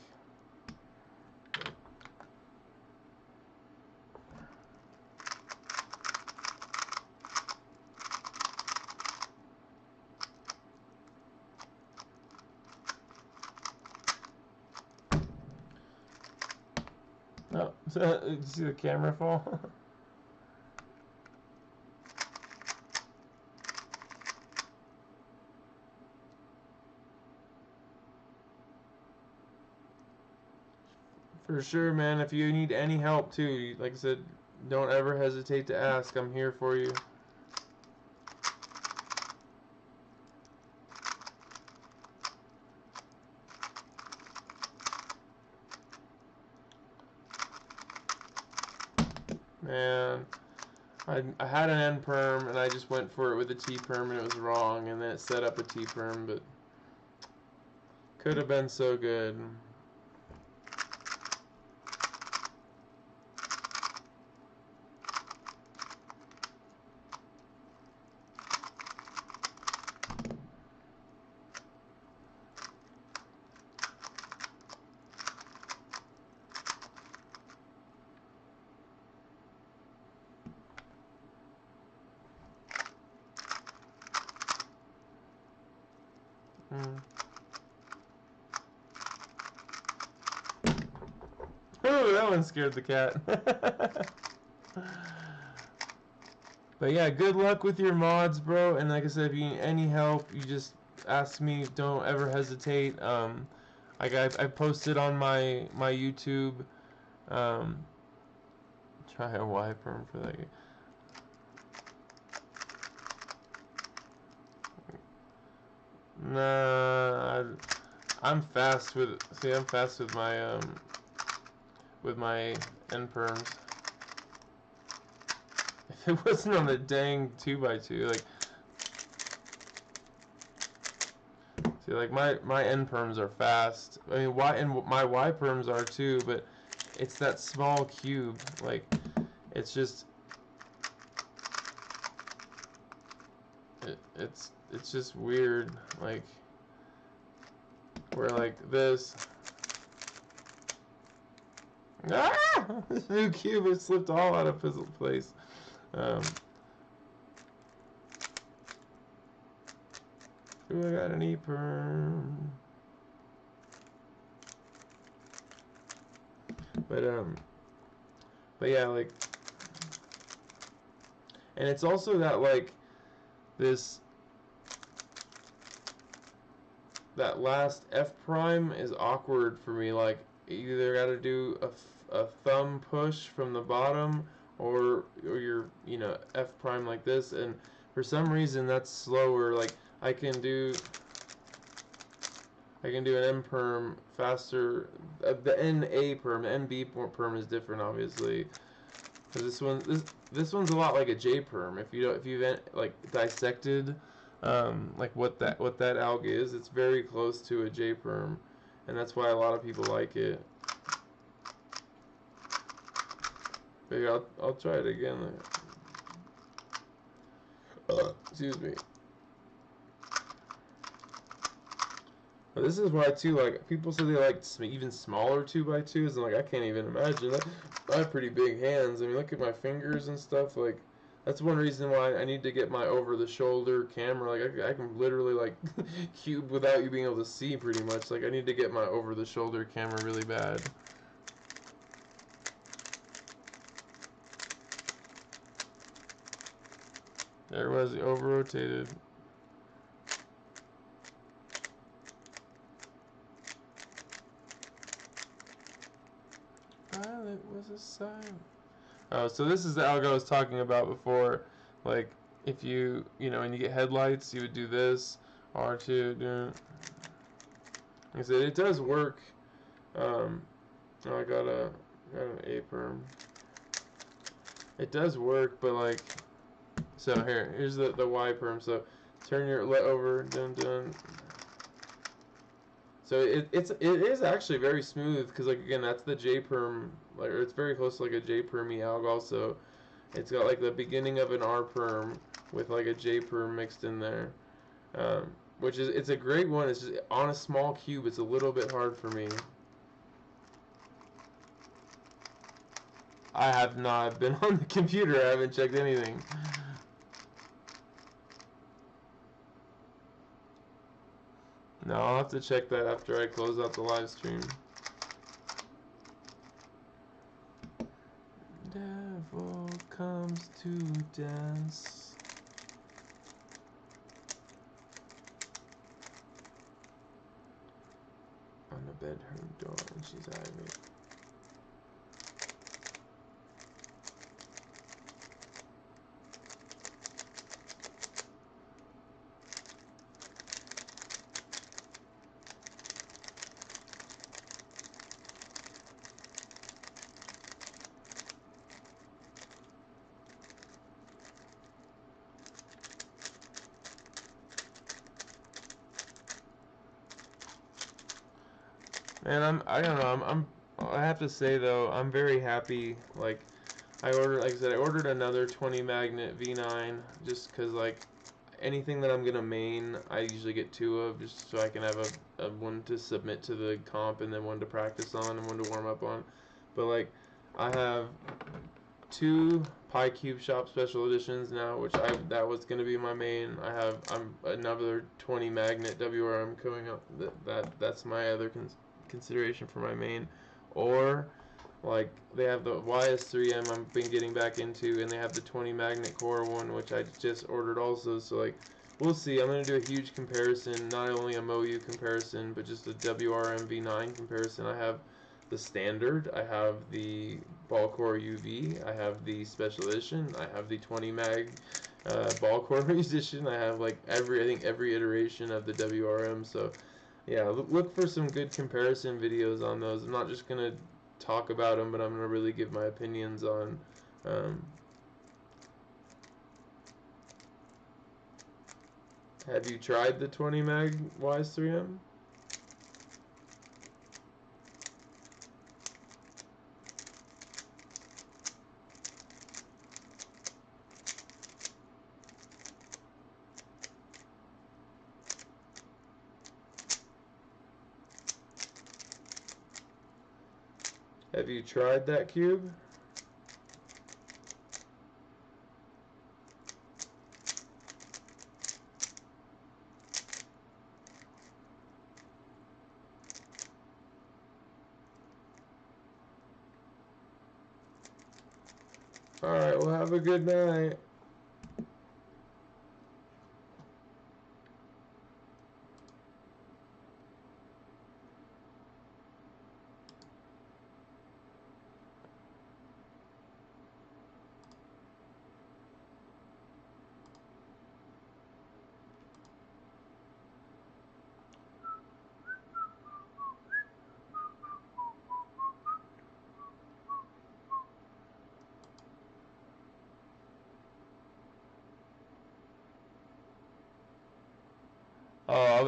Oh, you see the camera fall? For sure, man. If you need any help too, like I said, don't ever hesitate to ask. I'm here for you. Man, I had an N perm and I just went for it with a T perm and it was wrong, and then it set up a T perm, but could have been so good. Mm. Ooh, that one scared the cat. But yeah, good luck with your mods, bro. And like I said, if you need any help, you just ask me. Don't ever hesitate. Like I posted on my YouTube. Um, try a Y perm for that. Nah, I'm fast with. See, I'm fast with my end perms. If it wasn't on the dang 2x2, like, see, like my end perms are fast. I mean, my Y perms are too, but it's that small cube. Like, it's just, it's just weird. Like, where like this. Ah! This new cube has slipped all out of place. Ooh, I got an E perm. But yeah, like, and it's also that like this that last F prime is awkward for me. Like, you either got to do a thumb push from the bottom, or your F prime like this, and for some reason that's slower. Like I can do an M perm faster. The NA perm, the NB perm is different, obviously. Because this one's a lot like a J perm. If you've like dissected like what that algae is, it's very close to a J perm, and that's why a lot of people like it. But here, I'll try it again. Excuse me. But this is why too, like, people say they like even smaller 2x2s, and like I can't even imagine that. I have pretty big hands. I mean, look at my fingers and stuff. Like, that's one reason why I need to get my over-the-shoulder camera. Like, I can literally like cube without you being able to see pretty much. Like, I need to get my over-the-shoulder camera really bad. There it was, over-rotated. Violet was a sign. Oh, so this is the algo I was talking about before. Like, if you know, when you get headlights, you would do this. R2, like I said, it does work. Oh, I got an A perm. It does work, but like, so here's the Y perm. So turn your let over, dun dun. So it is actually very smooth, because like again, that's the J perm, like, or it's very close to like a J permy alg. Also, it's got like the beginning of an R perm with like a J perm mixed in there, which is, it's a great one. It's just on a small cube, it's a little bit hard for me. I have not been on the computer. I haven't checked anything. No, I'll have to check that after I close out the live stream. Devil comes to dance. On the bedroom door, and she's eyeing me. Man, I don't know, I have to say though, I'm very happy. Like, like I said, I ordered another 20 magnet V9 just because, like, anything that I'm gonna main, I usually get 2 of, just so I can have a one to submit to the comp, and then one to practice on, and one to warm up on. But like, I have 2 Pi Cube Shop Special Editions now, which that was gonna be my main. I'm another 20 magnet WRM coming up. That's my other consideration for my main. Or like, they have the YS3M I've been getting back into, and they have the 20 magnet core one, which I just ordered also. So like, we'll see. I'm going to do a huge comparison, not only a MOU comparison, but just a WRM V9 comparison. I have the standard, I have the ball core UV, I have the special edition, I have the 20 mag ball core musician. I have like I think every iteration of the WRM. So yeah, look for some good comparison videos on those. I'm not just going to talk about them, but I'm going to really give my opinions on have you tried the 20 mag YS3M? Have you tried that cube? Alright, well, have a good night.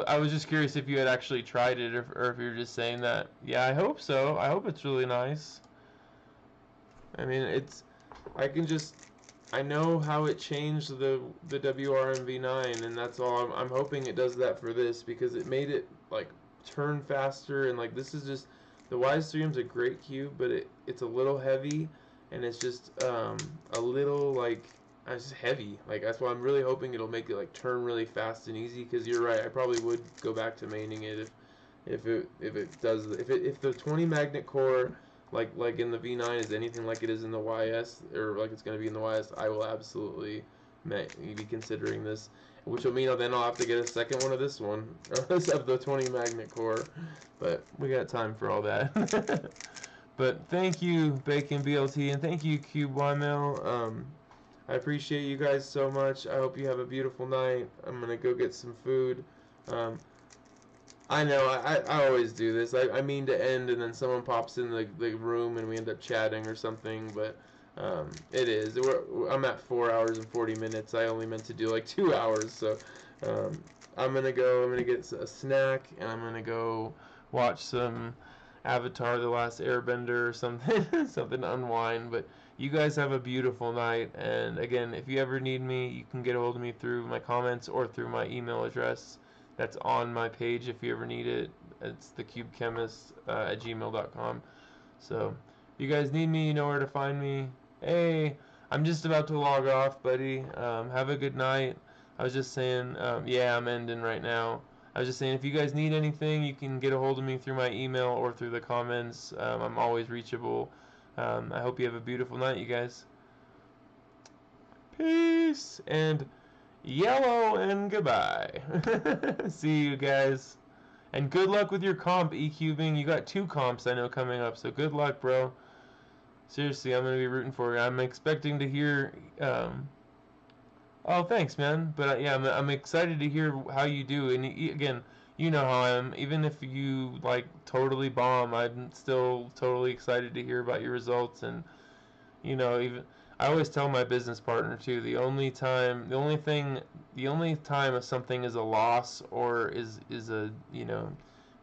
I was just curious if you had actually tried it, or if you're just saying that. Yeah, I hope so. I hope it's really nice. I mean, I know how it changed the WRM V9, and that's all. I'm hoping it does that for this, because it made it like turn faster, and like this is just, the Wise 3M's a great cube, but it's a little heavy, and it's just a little like, it's just heavy. Like that's why I'm really hoping it'll make it like turn really fast and easy. Because you're right, I probably would go back to maining it if the 20 magnet core, like in the V9, is anything like it is in the YS, or like it's going to be in the YS, I will absolutely be considering this, which will mean I'll have to get a second one of this one of the 20 magnet core, but we got time for all that. But thank you, Bacon BLT, and thank you, Cube Ymail. I appreciate you guys so much. I hope you have a beautiful night. I'm gonna go get some food. I know, I always do this. I mean to end, and then someone pops in the room, and we end up chatting or something, but it is. I'm at 4 hours and 40 minutes. I only meant to do like 2 hours, so I'm gonna get a snack, and I'm gonna go watch some Avatar: The Last Airbender or something, something to unwind. But you guys have a beautiful night, and again, if you ever need me, you can get a hold of me through my comments or through my email address. That's on my page if you ever need it. It's thecubechemist@gmail.com. So, if you guys need me, you know where to find me. Hey, I'm just about to log off, buddy. Have a good night. I was just saying, yeah, I'm ending right now. I was just saying, if you guys need anything, you can get a hold of me through my email or through the comments. I'm always reachable. I hope you have a beautiful night, you guys. Peace and yellow and goodbye. See you guys. And good luck with your comp, E-cubing. You got 2 comps I know coming up, so good luck, bro. Seriously, I'm going to be rooting for you. I'm expecting to hear... oh, thanks, man. But yeah, I'm excited to hear how you do. And again, you know how I am. Even if you, like, totally bomb, I'm still totally excited to hear about your results. And, you know, even... I always tell my business partner too, the only time something is a loss or is a, you know,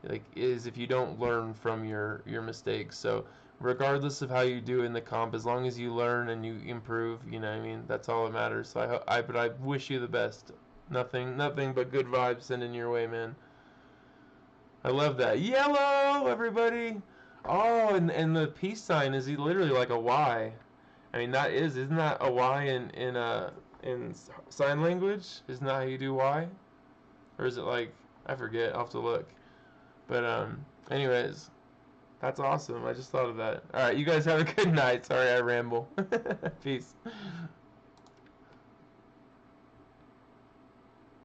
like, is if you don't learn from your mistakes. So regardless of how you do in the comp, as long as you learn and you improve, you know what I mean, that's all that matters. So but I wish you the best. Nothing but good vibes sending your way, man. I love that. Yellow, everybody. Oh, and the peace sign is literally like a Y. I mean, isn't that a Y in sign language? Isn't that how you do Y? Or is it like, I forget, I'll have to look. But anyways, that's awesome. I just thought of that. Alright, you guys have a good night. Sorry I ramble. Peace.